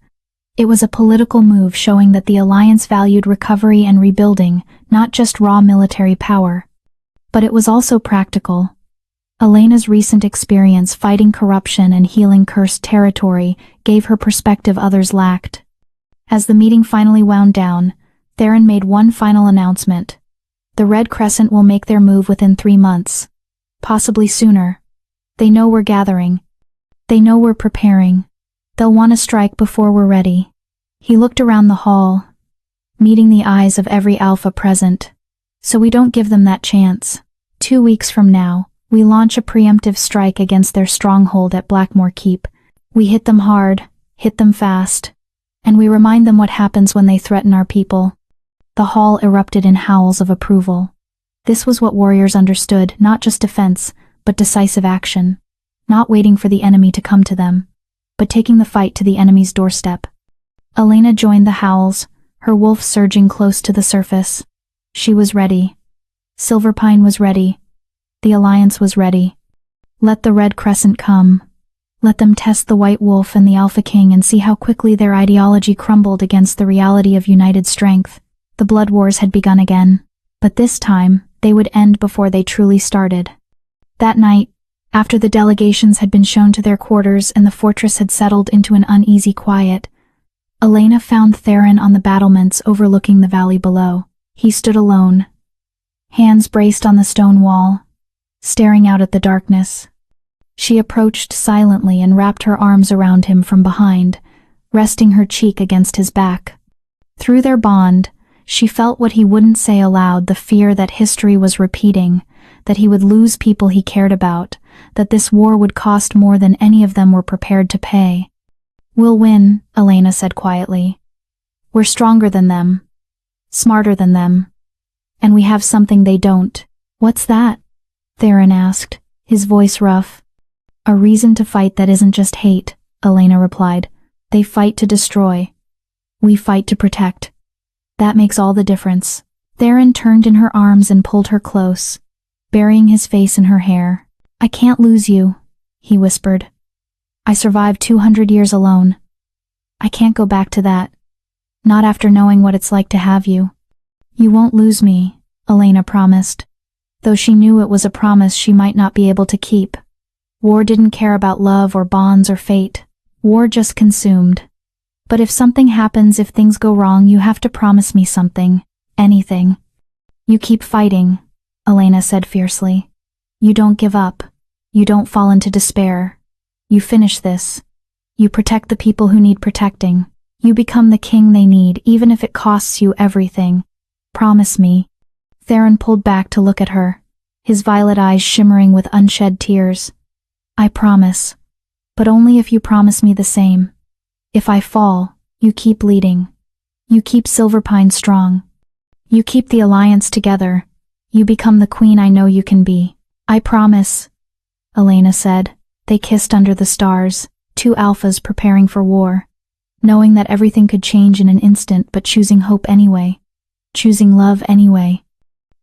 It was a political move showing that the Alliance valued recovery and rebuilding, not just raw military power. But it was also practical. Elena's recent experience fighting corruption and healing cursed territory gave her perspective others lacked. As the meeting finally wound down, Theron made one final announcement. The Red Crescent will make their move within 3 months. Possibly sooner. They know we're gathering. They know we're preparing. They'll want to strike before we're ready. He looked around the hall, meeting the eyes of every alpha present. "So we don't give them that chance. 2 weeks from now, we launch a preemptive strike against their stronghold at Blackmore Keep. We hit them hard, hit them fast, and we remind them what happens when they threaten our people." The hall erupted in howls of approval. This was what warriors understood, not just defense, but decisive action. Not waiting for the enemy to come to them, but taking the fight to the enemy's doorstep. Elena joined the howls, her wolf surging close to the surface. She was ready. Silverpine was ready. The Alliance was ready. Let the Red Crescent come. Let them test the White Wolf and the Alpha King and see how quickly their ideology crumbled against the reality of united strength. The Blood Wars had begun again, but this time they would end before they truly started. That night, after the delegations had been shown to their quarters and the fortress had settled into an uneasy quiet, Elena found Theron on the battlements overlooking the valley below. He stood alone, hands braced on the stone wall, staring out at the darkness. She approached silently and wrapped her arms around him from behind, resting her cheek against his back. Through their bond, she felt what he wouldn't say aloud, the fear that history was repeating, that he would lose people he cared about, that this war would cost more than any of them were prepared to pay. "We'll win," Elena said quietly. "We're stronger than them, smarter than them, and we have something they don't." "What's that?" Theron asked, his voice rough. "A reason to fight that isn't just hate," Elena replied. "They fight to destroy. We fight to protect. That makes all the difference." Theron turned in her arms and pulled her close, burying his face in her hair. "I can't lose you," he whispered. "I survived 200 years alone. I can't go back to that. Not after knowing what it's like to have you." "You won't lose me," Elena promised, though she knew it was a promise she might not be able to keep. War didn't care about love or bonds or fate. War just consumed. "But if something happens, if things go wrong, you have to promise me something. Anything." "You keep fighting," Elena said fiercely. You don't give up. You don't fall into despair. You finish this. You protect the people who need protecting. You become the king they need, even if it costs you everything. Promise me." Theron pulled back to look at her, his violet eyes shimmering with unshed tears. "I promise. But only if you promise me the same. If I fall, you keep leading. You keep Silverpine strong. You keep the Alliance together. You become the queen I know you can be." "I promise," Elena said. They kissed under the stars, two alphas preparing for war, knowing that everything could change in an instant, but choosing hope anyway. Choosing love anyway.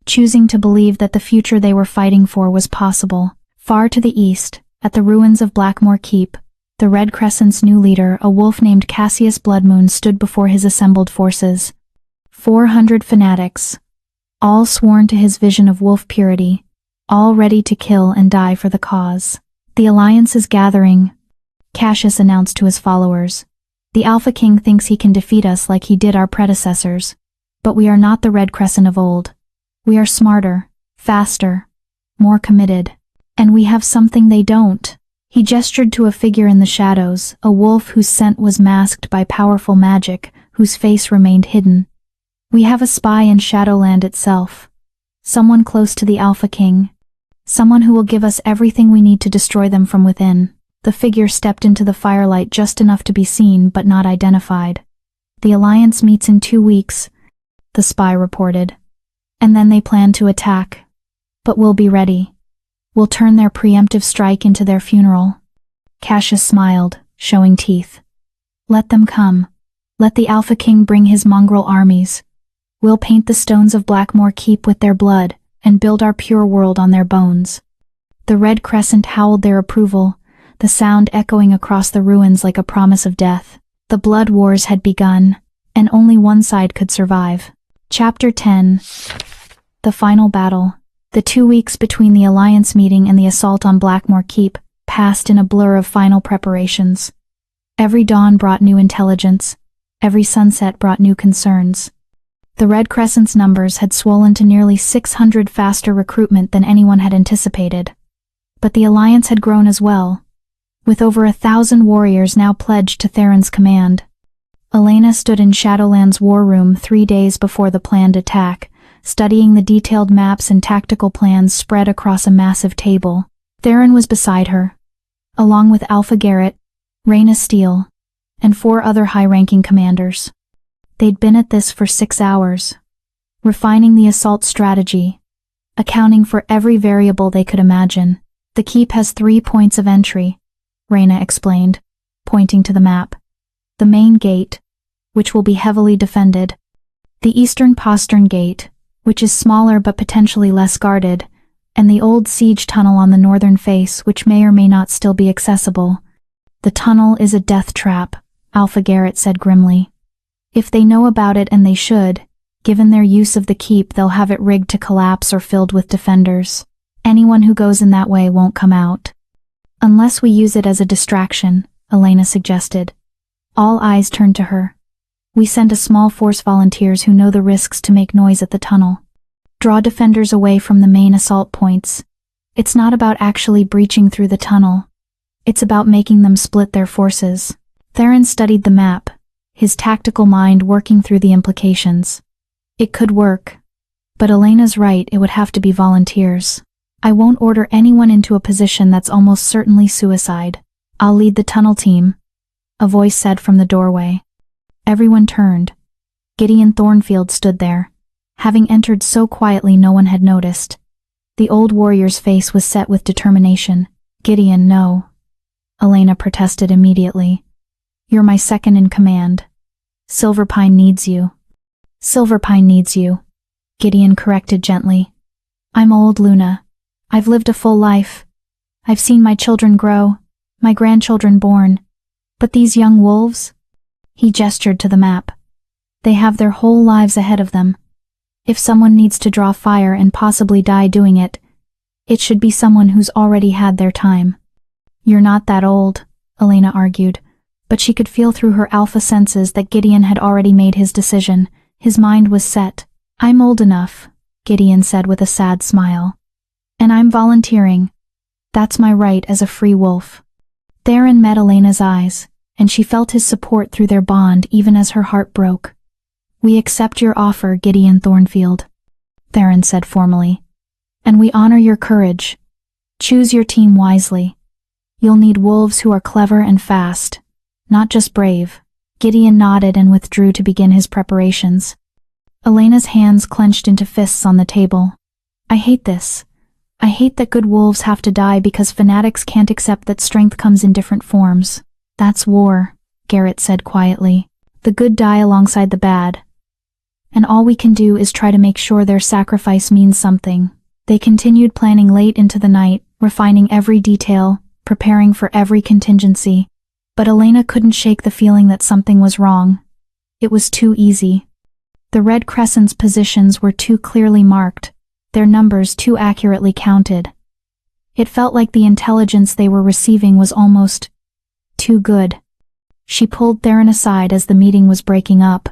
Choosing to believe that the future they were fighting for was possible. Far to the east, at the ruins of Blackmore Keep, the Red Crescent's new leader, a wolf named Cassius Bloodmoon, stood before his assembled forces. 400 fanatics, all sworn to his vision of wolf purity, all ready to kill and die for the cause. "The Alliance is gathering," Cassius announced to his followers. "The Alpha King thinks he can defeat us like he did our predecessors. But we are not the Red Crescent of old. We are smarter, faster, more committed. And we have something they don't." He gestured to a figure in the shadows, a wolf whose scent was masked by powerful magic, whose face remained hidden. "We have a spy in Shadowland itself. Someone close to the Alpha King. Someone who will give us everything we need to destroy them from within." The figure stepped into the firelight just enough to be seen but not identified. "The Alliance meets in 2 weeks," the spy reported. "And then they plan to attack. But we'll be ready. We'll turn their preemptive strike into their funeral." Cassius smiled, showing teeth. "Let them come. Let the Alpha King bring his mongrel armies. We'll paint the stones of Blackmore Keep with their blood and build our pure world on their bones." The Red Crescent howled their approval, the sound echoing across the ruins like a promise of death. The blood wars had begun, and only one side could survive. Chapter 10. The Final Battle. The 2 weeks between the Alliance meeting and the assault on Blackmore Keep passed in a blur of final preparations. Every dawn brought new intelligence. Every sunset brought new concerns. The Red Crescent's numbers had swollen to nearly 600 faster recruitment than anyone had anticipated. But the Alliance had grown as well, with over 1,000 warriors now pledged to Theron's command. Elena stood in Shadowland's war room 3 days before the planned attack, studying the detailed maps and tactical plans spread across a massive table. Theron was beside her, along with Alpha Garrett, Reyna Steele, and 4 other high-ranking commanders. They'd been at this for 6 hours, refining the assault strategy, accounting for every variable they could imagine. "The keep has 3 points of entry," Reyna explained, pointing to the map. "The main gate, which will be heavily defended. The eastern postern gate, which is smaller but potentially less guarded, and the old siege tunnel on the northern face, which may or may not still be accessible." "The tunnel is a death trap," Alpha Garrett said grimly. "If they know about it, and they should, given their use of the keep, they'll have it rigged to collapse or filled with defenders. Anyone who goes in that way won't come out." "Unless we use it as a distraction," Elena suggested. All eyes turned to her. "We send a small force volunteers who know the risks to make noise at the tunnel. Draw defenders away from the main assault points. It's not about actually breaching through the tunnel. It's about making them split their forces." Theron studied the map, his tactical mind working through the implications. It could work, but Elena's right, it would have to be volunteers. "I won't order anyone into a position that's almost certainly suicide. I'll lead the tunnel team," a voice said from the doorway. Everyone turned. Gideon Thornfield stood there, having entered so quietly no one had noticed. The old warrior's face was set with determination. "Gideon, no," Elena protested immediately. "You're my second in command. Silverpine needs you." "Silverpine needs you," Gideon corrected gently. "I'm old, Luna. I've lived a full life. I've seen my children grow, my grandchildren born. But these young wolves?" He gestured to the map. "They have their whole lives ahead of them. If someone needs to draw fire and possibly die doing it, it should be someone who's already had their time." "You're not that old," Elena argued, but she could feel through her alpha senses that Gideon had already made his decision. His mind was set. "I'm old enough," Gideon said with a sad smile. And I'm volunteering. That's my right as a free wolf. Theron met Elena's eyes, and she felt his support through their bond even as her heart broke. We accept your offer, Gideon Thornfield, Theron said formally. And we honor your courage. Choose your team wisely. You'll need wolves who are clever and fast, not just brave. Gideon nodded and withdrew to begin his preparations. Elena's hands clenched into fists on the table. I hate this. I hate that good wolves have to die because fanatics can't accept that strength comes in different forms. That's war, Garrett said quietly. The good die alongside the bad. And all we can do is try to make sure their sacrifice means something. They continued planning late into the night, refining every detail, preparing for every contingency. But Elena couldn't shake the feeling that something was wrong. It was too easy. The Red Crescent's positions were too clearly marked, their numbers too accurately counted. It felt like the intelligence they were receiving was almost too good. She pulled Theron aside as the meeting was breaking up.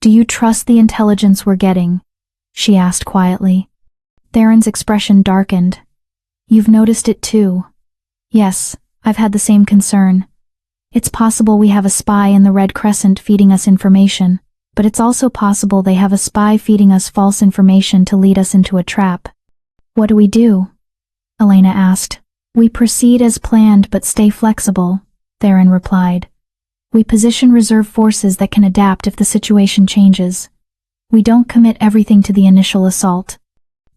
Do you trust the intelligence we're getting? She asked quietly. Theron's expression darkened. You've noticed it too. Yes, I've had the same concern. It's possible we have a spy in the Red Crescent feeding us information, but it's also possible they have a spy feeding us false information to lead us into a trap. What do we do? Elena asked. We proceed as planned but stay flexible, Theron replied. We position reserve forces that can adapt if the situation changes. We don't commit everything to the initial assault.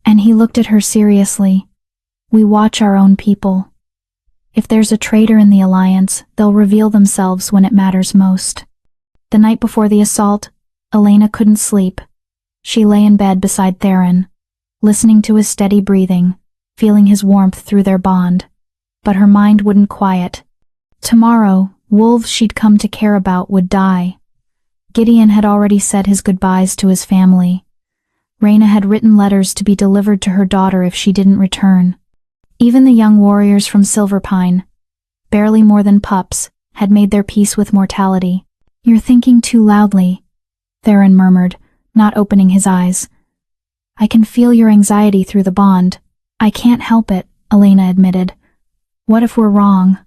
And he looked at her seriously. We watch our own people. If there's a traitor in the Alliance, they'll reveal themselves when it matters most. The night before the assault, Elena couldn't sleep. She lay in bed beside Theron, listening to his steady breathing, feeling his warmth through their bond. But her mind wouldn't quiet. Tomorrow, wolves she'd come to care about would die. Gideon had already said his goodbyes to his family. Reyna had written letters to be delivered to her daughter if she didn't return. Even the young warriors from Silverpine, barely more than pups, had made their peace with mortality. You're thinking too loudly, Theron murmured, not opening his eyes. I can feel your anxiety through the bond. I can't help it, Elena admitted. What if we're wrong?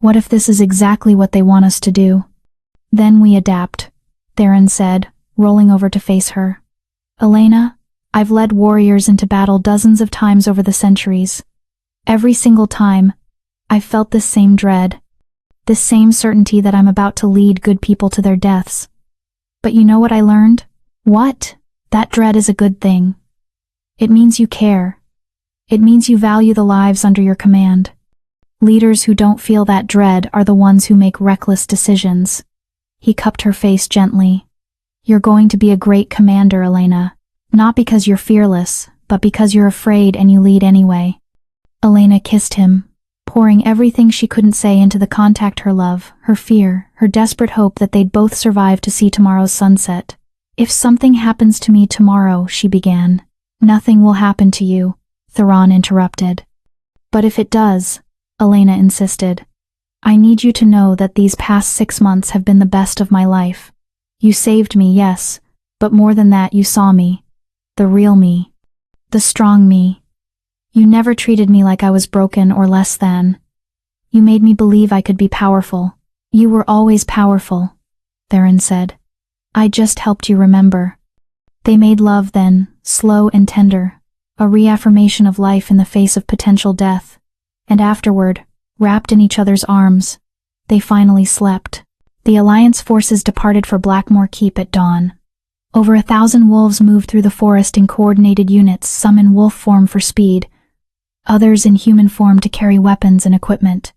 What if this is exactly what they want us to do? Then we adapt, Theron said, rolling over to face her. Elena, I've led warriors into battle dozens of times over the centuries. Every single time, I've felt this same dread, this same certainty that I'm about to lead good people to their deaths. But you know what I learned? What? That dread is a good thing. It means you care. It means you value the lives under your command. Leaders who don't feel that dread are the ones who make reckless decisions. He cupped her face gently. You're going to be a great commander, Elena. Not because you're fearless, but because you're afraid and you lead anyway. Elena kissed him, pouring everything she couldn't say into the contact, her love, her fear, her desperate hope that they'd both survive to see tomorrow's sunset. If something happens to me tomorrow, she began. Nothing will happen to you, Theron interrupted. But if it does, Elena insisted, I need you to know that these past 6 months have been the best of my life. You saved me, yes, but more than that, you saw me. The real me. The strong me. You never treated me like I was broken or less than. You made me believe I could be powerful. You were always powerful, Theron said. I just helped you remember. They made love then, slow and tender, a reaffirmation of life in the face of potential death. And afterward, wrapped in each other's arms, they finally slept. The Alliance forces departed for Blackmore Keep at dawn. Over 1,000 wolves moved through the forest in coordinated units, some in wolf form for speed, others in human form to carry weapons and equipment.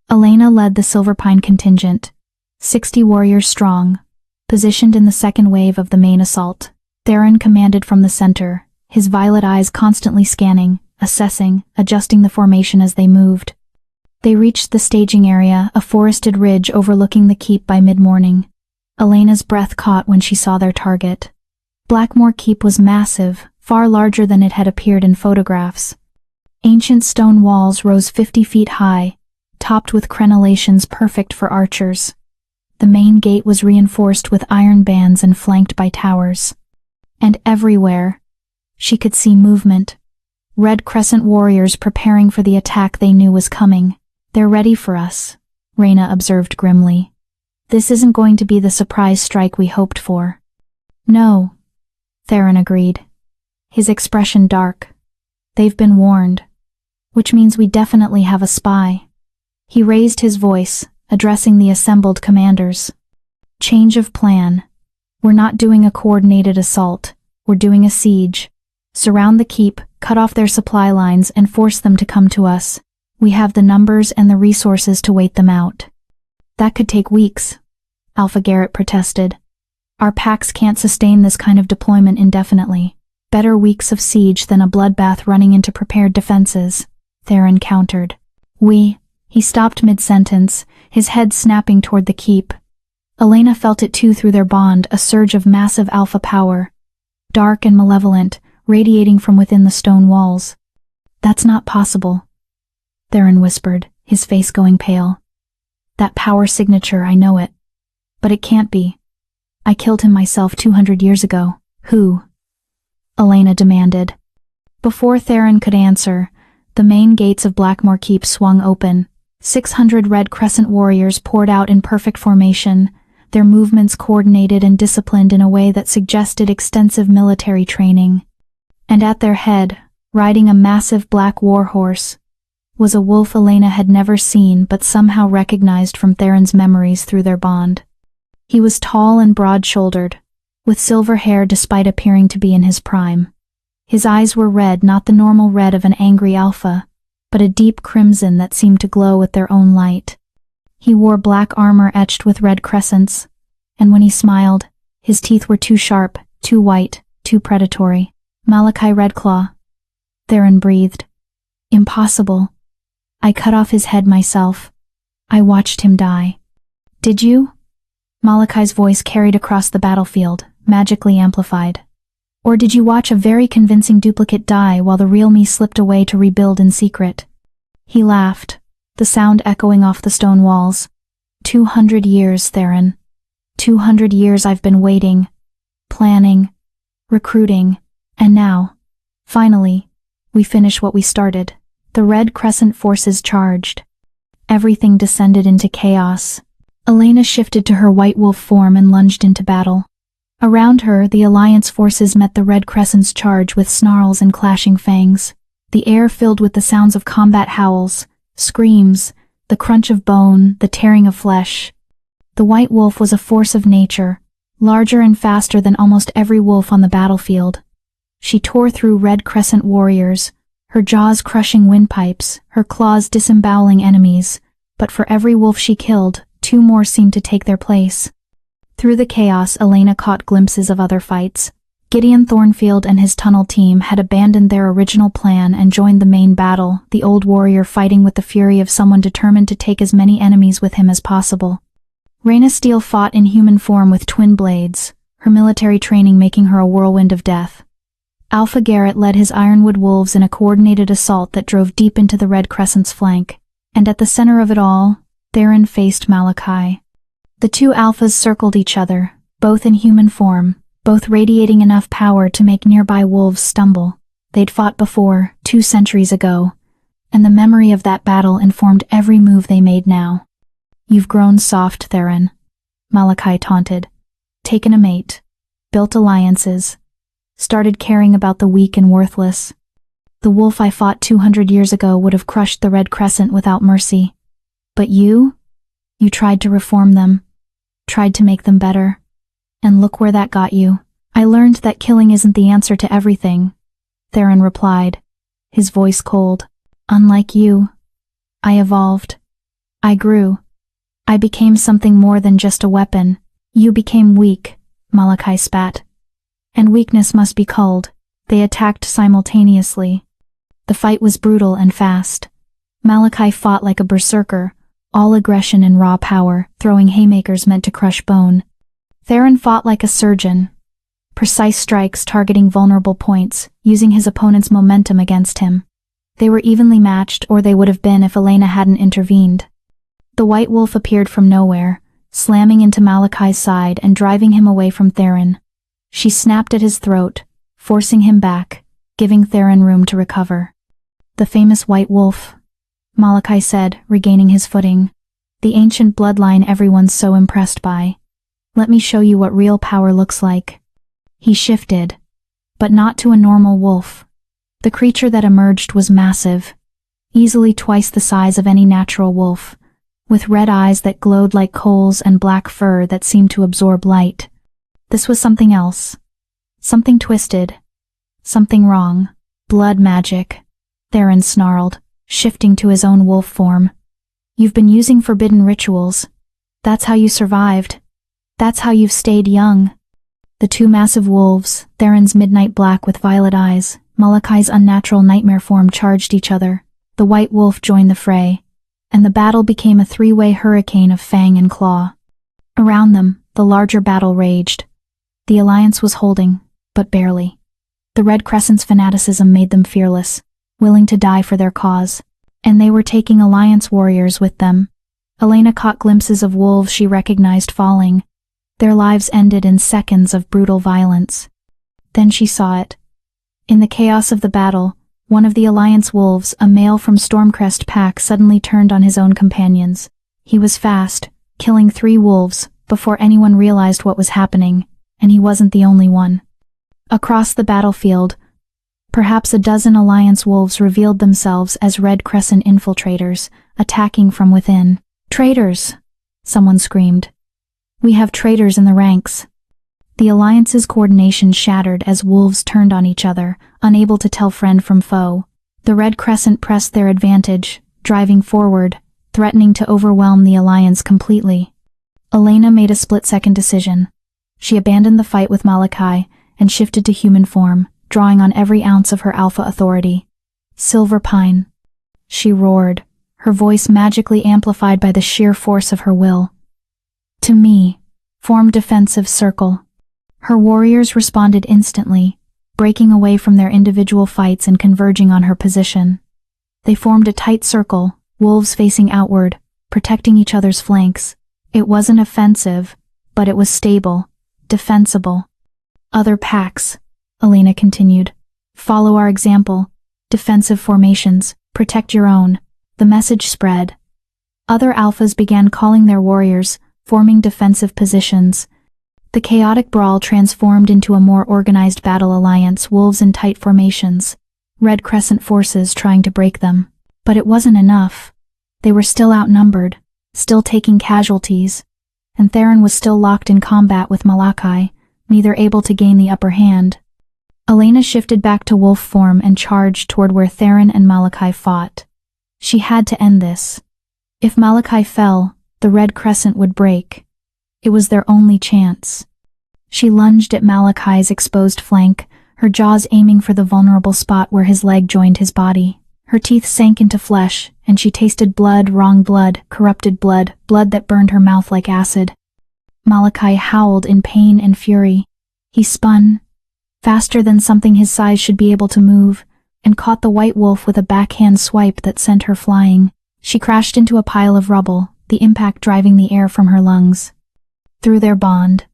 Elena led the Silverpine contingent, 60 warriors strong, positioned in the second wave of the main assault. Theron commanded from the center, his violet eyes constantly scanning, assessing, adjusting the formation as they moved. They reached the staging area, a forested ridge overlooking the keep by mid-morning. Elena's breath caught when she saw their target. Blackmore Keep was massive, far larger than it had appeared in photographs. Ancient stone walls rose 50 feet high, topped with crenellations perfect for archers. The main gate was reinforced with iron bands and flanked by towers. And everywhere, she could see movement. Red Crescent warriors preparing for the attack they knew was coming. They're ready for us, Reyna observed grimly. This isn't going to be the surprise strike we hoped for. No, Theron agreed, his expression dark. They've been warned, which means we definitely have a spy. He raised his voice, addressing the assembled commanders. Change of plan. We're not doing a coordinated assault, we're doing a siege. Surround the keep, cut off their supply lines, and force them to come to us. We have the numbers and the resources to wait them out. That could take weeks, Alpha Garrett protested. Our packs can't sustain this kind of deployment indefinitely. Better weeks of siege than a bloodbath running into prepared defenses, Theron countered. He stopped mid-sentence, his head snapping toward the keep. Elena felt it too through their bond, a surge of massive alpha power. Dark and malevolent, radiating from within the stone walls. That's not possible, Theron whispered, his face going pale. That power signature, I know it. But it can't be. I killed him myself 200 years ago. Who? Elena demanded. Before Theron could answer, the main gates of Blackmore Keep swung open. 600 Red Crescent warriors poured out in perfect formation, their movements coordinated and disciplined in a way that suggested extensive military training. And at their head, riding a massive black warhorse, was a wolf Elena had never seen but somehow recognized from Theron's memories through their bond. He was tall and broad-shouldered, with silver hair despite appearing to be in his prime. His eyes were red, not the normal red of an angry alpha, but a deep crimson that seemed to glow with their own light. He wore black armor etched with red crescents, and when he smiled, his teeth were too sharp, too white, too predatory. Malachi Redclaw, Theron breathed. Impossible. I cut off his head myself. I watched him die. Did you? Malachi's voice carried across the battlefield, magically amplified. Or did you watch a very convincing duplicate die while the real me slipped away to rebuild in secret? He laughed, the sound echoing off the stone walls. 200 years, Theron. 200 years I've been waiting, planning, recruiting, and now, finally, we finish what we started. The Red Crescent forces charged. Everything descended into chaos. Elena shifted to her white wolf form and lunged into battle. Around her, the Alliance forces met the Red Crescent's charge with snarls and clashing fangs. The air filled with the sounds of combat howls, screams, the crunch of bone, the tearing of flesh. The white wolf was a force of nature, larger and faster than almost every wolf on the battlefield. She tore through Red Crescent warriors, her jaws crushing windpipes, her claws disemboweling enemies, but for every wolf she killed, 2 more seemed to take their place. Through the chaos, Elena caught glimpses of other fights. Gideon Thornfield and his tunnel team had abandoned their original plan and joined the main battle, the old warrior fighting with the fury of someone determined to take as many enemies with him as possible. Reyna Steele fought in human form with twin blades, her military training making her a whirlwind of death. Alpha Garrett led his Ironwood Wolves in a coordinated assault that drove deep into the Red Crescent's flank, and at the center of it all, Theron faced Malachi. The 2 alphas circled each other, both in human form, both radiating enough power to make nearby wolves stumble. They'd fought before, 2 centuries ago, and the memory of that battle informed every move they made now. You've grown soft, Theron, Malachi taunted. Taken a mate, built alliances, started caring about the weak and worthless. The wolf I fought 200 years ago would have crushed the Red Crescent without mercy. But you tried to reform them, tried to make them better. And look where that got you. I learned that killing isn't the answer to everything, Theron replied, his voice cold. Unlike you, I evolved. I grew. I became something more than just a weapon. You became weak, Malachi spat. And weakness must be culled. They attacked simultaneously. The fight was brutal and fast. Malachi fought like a berserker, all aggression and raw power, throwing haymakers meant to crush bone. Theron fought like a surgeon, precise strikes targeting vulnerable points, using his opponent's momentum against him. They were evenly matched, or they would have been if Elena hadn't intervened. The white wolf appeared from nowhere, slamming into Malachi's side and driving him away from Theron. She snapped at his throat, forcing him back, giving Theron room to recover. "The famous White Wolf," Malachi said, regaining his footing. "The ancient bloodline everyone's so impressed by. Let me show you what real power looks like." He shifted, but not to a normal wolf. The creature that emerged was massive, easily twice the size of any natural wolf, with red eyes that glowed like coals and black fur that seemed to absorb light. This was something else. Something twisted. Something wrong. Blood magic. Theron snarled, shifting to his own wolf form. "You've been using forbidden rituals. That's how you survived. That's how you've stayed young." The two massive wolves, Theron's midnight black with violet eyes, Malachi's unnatural nightmare form, charged each other. The white wolf joined the fray, and the battle became a three-way hurricane of fang and claw. Around them, the larger battle raged. The Alliance was holding, but barely. The Red Crescent's fanaticism made them fearless, willing to die for their cause, and they were taking Alliance warriors with them. Elena caught glimpses of wolves she recognized falling. Their lives ended in seconds of brutal violence. Then she saw it. In the chaos of the battle, one of the Alliance wolves, a male from Stormcrest Pack, suddenly turned on his own companions. He was fast, killing 3 wolves before anyone realized what was happening, and he wasn't the only one. Across the battlefield, perhaps a dozen Alliance wolves revealed themselves as Red Crescent infiltrators, attacking from within. "Traitors!" someone screamed. "We have traitors in the ranks." The Alliance's coordination shattered as wolves turned on each other, unable to tell friend from foe. The Red Crescent pressed their advantage, driving forward, threatening to overwhelm the Alliance completely. Elena made a split-second decision. She abandoned the fight with Malachi and shifted to human form, drawing on every ounce of her alpha authority. "Silverpine," she roared, her voice magically amplified by the sheer force of her will. "To me, form defensive circle." Her warriors responded instantly, breaking away from their individual fights and converging on her position. They formed a tight circle, wolves facing outward, protecting each other's flanks. It wasn't offensive, but it was stable, defensible. "Other packs," Elena continued, "follow our example. Defensive formations, protect your own." The message spread. Other alphas began calling their warriors, forming defensive positions. The chaotic brawl transformed into a more organized battle alliance, wolves in tight formations, Red Crescent forces trying to break them. But it wasn't enough. They were still outnumbered, still taking casualties, and Theron was still locked in combat with Malachi, neither able to gain the upper hand. Elena shifted back to wolf form and charged toward where Theron and Malachi fought. She had to end this. If Malachi fell, the Red Crescent would break. It was their only chance. She lunged at Malachi's exposed flank, her jaws aiming for the vulnerable spot where his leg joined his body. Her teeth sank into flesh, and she tasted blood, wrong blood, corrupted blood, blood that burned her mouth like acid. Malachi howled in pain and fury. He spun, faster than something his size should be able to move, and caught the white wolf with a backhand swipe that sent her flying. She crashed into a pile of rubble, the impact driving the air from her lungs. Through their bond,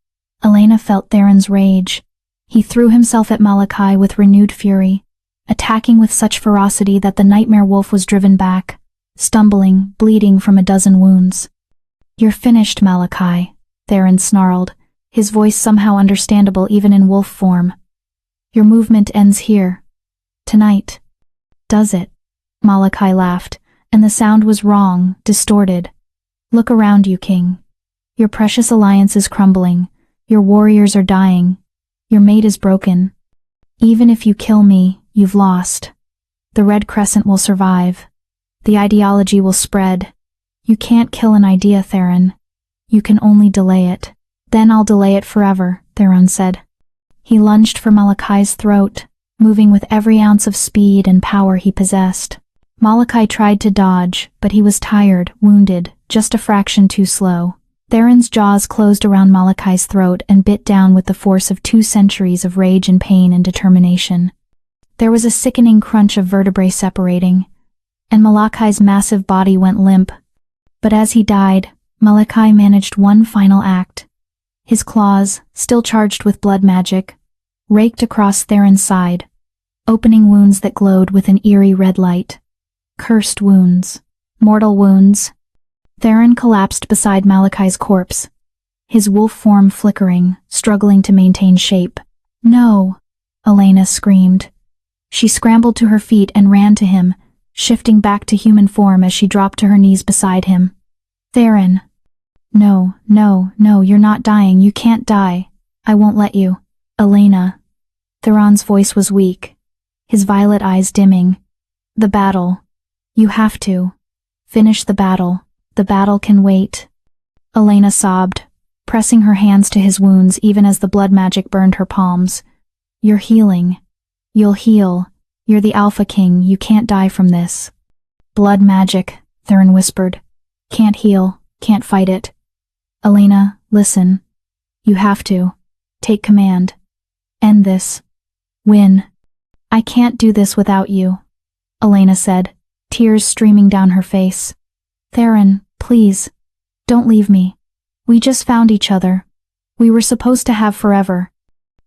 Elena felt Theron's rage. He threw himself at Malachi with renewed fury, attacking with such ferocity that the nightmare wolf was driven back, stumbling, bleeding from a dozen wounds. "You're finished, Malachi," Theron snarled, his voice somehow understandable even in wolf form. "Your movement ends here. Tonight." "Does it?" Malachi laughed, and the sound was wrong, distorted. "Look around you, King. Your precious alliance is crumbling. Your warriors are dying. Your mate is broken. Even if you kill me, you've lost. The Red Crescent will survive. The ideology will spread. You can't kill an idea, Theron. You can only delay it." "Then I'll delay it forever," Theron said. He lunged for Malachi's throat, moving with every ounce of speed and power he possessed. Malachi tried to dodge, but he was tired, wounded, just a fraction too slow. Theron's jaws closed around Malachi's throat and bit down with the force of 2 centuries of rage and pain and determination. There was a sickening crunch of vertebrae separating, and Malachi's massive body went limp. But as he died, Malachi managed one final act. His claws, still charged with blood magic, raked across Theron's side. opening wounds that glowed with an eerie red light. Cursed wounds. Mortal wounds. Theron collapsed beside Malachi's corpse, his wolf form flickering, struggling to maintain shape. "No!" Elena screamed. She scrambled to her feet and ran to him, shifting back to human form as she dropped to her knees beside him. "Theron." "No, no, no, you're not dying. You can't die. I won't let you." "Elena." Theron's voice was weak, his violet eyes dimming. "The battle. You have to. Finish the battle. The battle can wait." Elena sobbed, pressing her hands to his wounds even as the blood magic burned her palms. "You're healing. You'll heal. You're the Alpha King. You can't die from this." "Blood magic," Theron whispered. "Can't heal. Can't fight it." "Elena, listen. You have to. Take command. End this. Win." "I can't do this without you," Elena said, tears streaming down her face. "Theron, please. Don't leave me. We just found each other. We were supposed to have forever."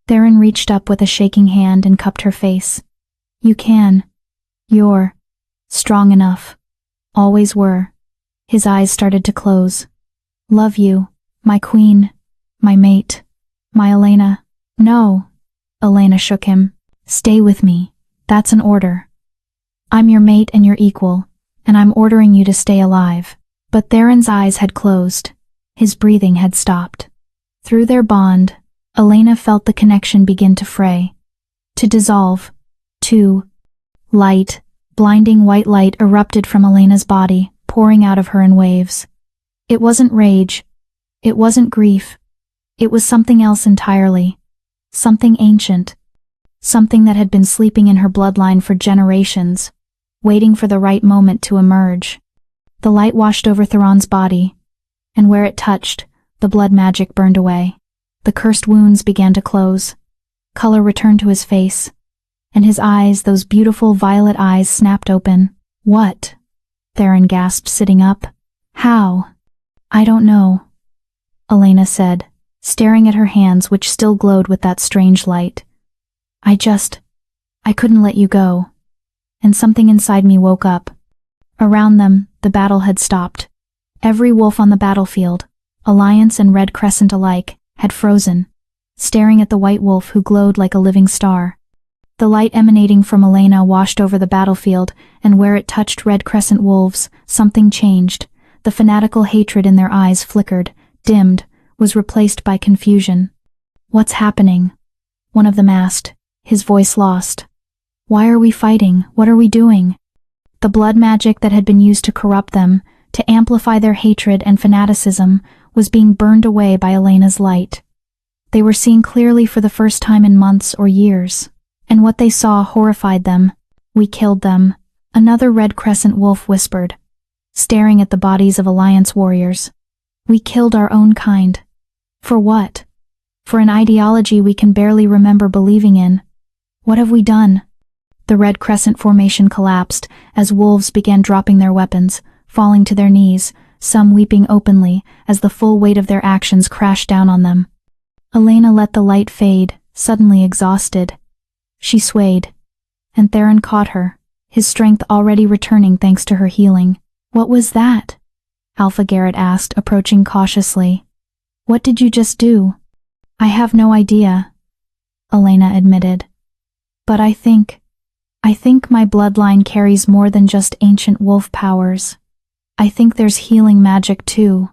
Theron reached up with a shaking hand and cupped her face. "You can. You're strong enough. Always were." His eyes started to close. "Love you, my queen, my mate, my Elena." "No." Elena shook him. "Stay with me. That's an order. I'm your mate and your equal, and I'm ordering you to stay alive." But Theron's eyes had closed. His breathing had stopped. Through their bond, Elena felt the connection begin to fray, to dissolve, to light. Blinding white light erupted from Elena's body, pouring out of her in waves. It wasn't rage. It wasn't grief. It was something else entirely. Something ancient. Something that had been sleeping in her bloodline for generations, waiting for the right moment to emerge. The light washed over Theron's body, and where it touched, the blood magic burned away. The cursed wounds began to close. Color returned to his face, and his eyes, those beautiful violet eyes, snapped open. "What?" Theron gasped, sitting up. "How?" "I don't know," Elena said, staring at her hands which still glowed with that strange light. I couldn't let you go." And something inside me woke up. Around them, the battle had stopped. Every wolf on the battlefield, Alliance and Red Crescent alike, had frozen, staring at the white wolf who glowed like a living star. The light emanating from Elena washed over the battlefield, and where it touched Red Crescent wolves, something changed. The fanatical hatred in their eyes flickered, dimmed, was replaced by confusion. "What's happening?" one of them asked, his voice lost. "Why are we fighting? What are we doing?" The blood magic that had been used to corrupt them, to amplify their hatred and fanaticism, was being burned away by Elena's light. They were seeing clearly for the first time in months or years, and what they saw horrified them. "We killed them," another Red Crescent wolf whispered, staring at the bodies of Alliance warriors. "We killed our own kind. For what? For an ideology we can barely remember believing in. What have we done?" The Red Crescent formation collapsed as wolves began dropping their weapons, falling to their knees, some weeping openly as the full weight of their actions crashed down on them. Elena let the light fade, suddenly exhausted. She swayed, and Theron caught her, his strength already returning thanks to her healing. "What was that?" Alpha Garrett asked, approaching cautiously. "What did you just do?" "I have no idea," Elena admitted. "But I think my bloodline carries more than just ancient wolf powers. I think there's healing magic too.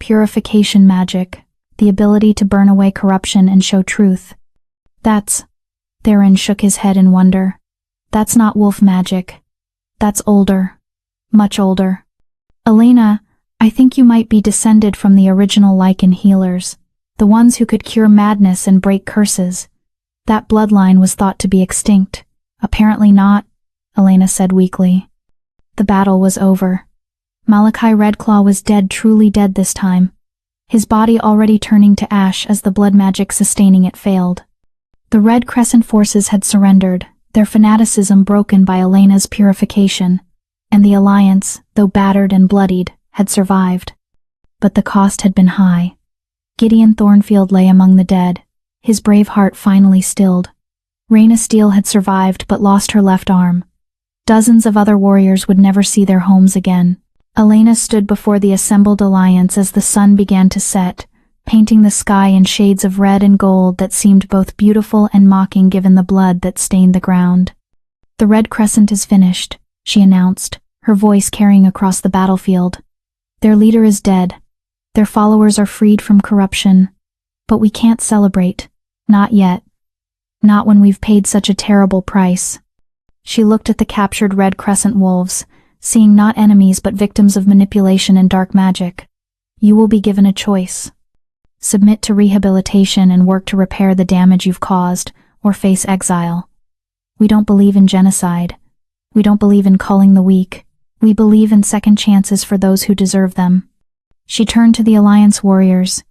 Purification magic, the ability to burn away corruption and show truth. Theron shook his head in wonder. "That's not wolf magic. That's older. Much older. Elena, I think you might be descended from the original Lycan healers, the ones who could cure madness and break curses. That bloodline was thought to be extinct." "Apparently not," Elena said weakly. The battle was over. Malachi Redclaw was dead, truly dead this time, his body already turning to ash as the blood magic sustaining it failed. The Red Crescent forces had surrendered, their fanaticism broken by Elena's purification, and the Alliance, though battered and bloodied, had survived. But the cost had been high. Gideon Thornfield lay among the dead, his brave heart finally stilled. Reyna Steele had survived but lost her left arm. Dozens of other warriors would never see their homes again. Elena stood before the assembled alliance as the sun began to set, painting the sky in shades of red and gold that seemed both beautiful and mocking given the blood that stained the ground. "The Red Crescent is finished," she announced, her voice carrying across the battlefield. "Their leader is dead. Their followers are freed from corruption. But we can't celebrate. Not yet. Not when we've paid such a terrible price." She looked at the captured Red Crescent wolves, seeing not enemies but victims of manipulation and dark magic. "You will be given a choice. Submit to rehabilitation and work to repair the damage you've caused, or face exile. We don't believe in genocide. We don't believe in culling the weak. We believe in second chances for those who deserve them." She turned to the Alliance warriors.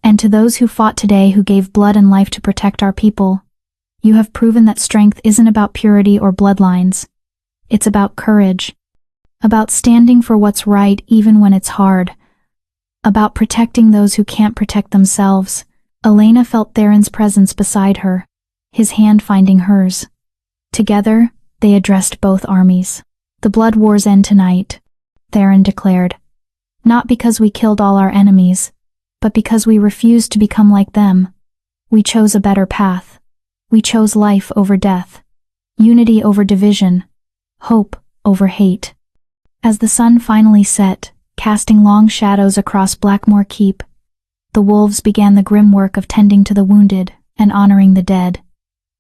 "And to those who fought today, who gave blood and life to protect our people, you have proven that strength isn't about purity or bloodlines. It's about courage. About standing for what's right even when it's hard. About protecting those who can't protect themselves." Elena felt Theron's presence beside her, his hand finding hers. Together, they addressed both armies. "The blood wars end tonight," Theron declared. "Not because we killed all our enemies, but because we refused to become like them. We chose a better path. We chose life over death, unity over division, hope over hate." As the sun finally set, casting long shadows across Blackmore Keep, the wolves began the grim work of tending to the wounded and honoring the dead.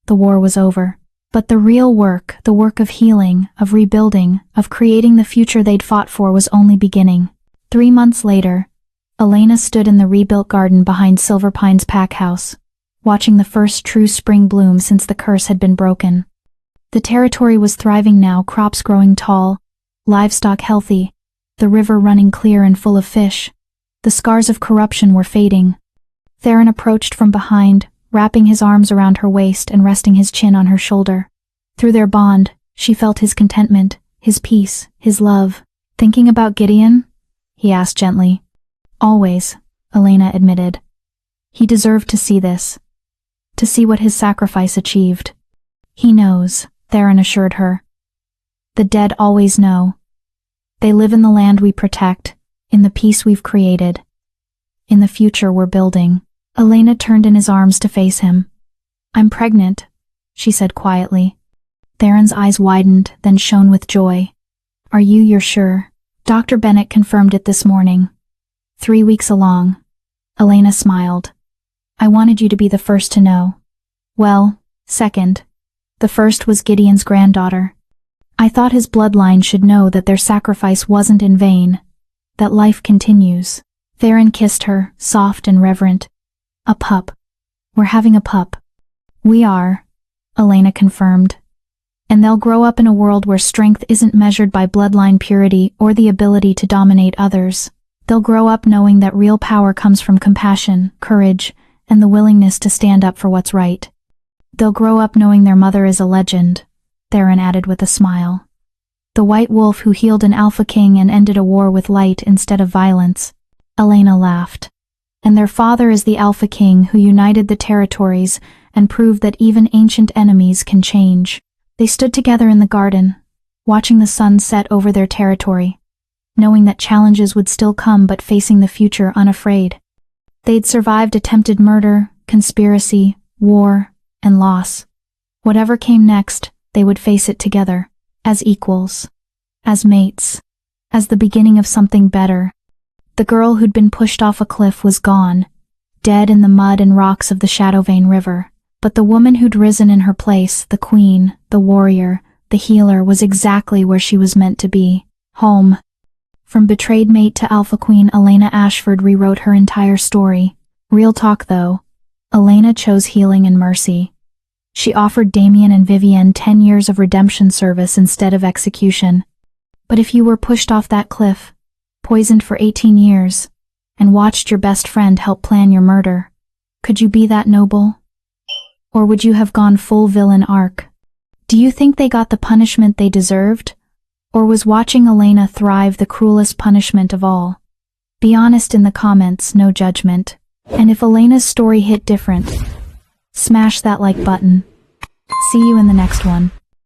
The war was over. But the real work, the work of healing, of rebuilding, of creating the future they'd fought for, was only beginning. 3 months later, Elena stood in the rebuilt garden behind Silver Pine's pack house, watching the first true spring bloom since the curse had been broken. The territory was thriving now, crops growing tall, livestock healthy, the river running clear and full of fish. The scars of corruption were fading. Theron approached from behind, wrapping his arms around her waist and resting his chin on her shoulder. Through their bond, she felt his contentment, his peace, his love. "Thinking about Gideon?" he asked gently. "Always," Elena admitted. "He deserved to see this. To see what his sacrifice achieved." "He knows," Theron assured her. "The dead always know. They live in the land we protect, in the peace we've created, in the future we're building." Elena turned in his arms to face him. "I'm pregnant," she said quietly. Theron's eyes widened, then shone with joy. You're sure?" "Dr. Bennett confirmed it this morning. 3 weeks along." Elena smiled. "I wanted you to be the first to know. Well, second. The first was Gideon's granddaughter. I thought his bloodline should know that their sacrifice wasn't in vain, that life continues." Theron kissed her, soft and reverent. "A pup. We're having a pup." "We are," Elena confirmed. "And they'll grow up in a world where strength isn't measured by bloodline purity or the ability to dominate others. They'll grow up knowing that real power comes from compassion, courage, and the willingness to stand up for what's right. They'll grow up knowing their mother is a legend," Theron added with a smile. "The white wolf who healed an Alpha King and ended a war with light instead of violence." Elena laughed. "And their father is the Alpha King who united the territories and proved that even ancient enemies can change." They stood together in the garden, watching the sun set over their territory, knowing that challenges would still come but facing the future unafraid. They'd survived attempted murder, conspiracy, war, and loss. Whatever came next, they would face it together, as equals, as mates, as the beginning of something better. The girl who'd been pushed off a cliff was gone, dead in the mud and rocks of the Shadowvane River. But the woman who'd risen in her place, the queen, the warrior, the healer, was exactly where she was meant to be, home. From betrayed mate to Alpha Queen, Elena Ashford rewrote her entire story. Real talk though, Elena chose healing and mercy. She offered Damien and Vivienne 10 years of redemption service instead of execution. But if you were pushed off that cliff, poisoned for 18 years, and watched your best friend help plan your murder, could you be that noble? Or would you have gone full villain arc? Do you think they got the punishment they deserved? Or was watching Elena thrive the cruelest punishment of all? Be honest in the comments, no judgment. And if Elena's story hit different, smash that like button. See you in the next one.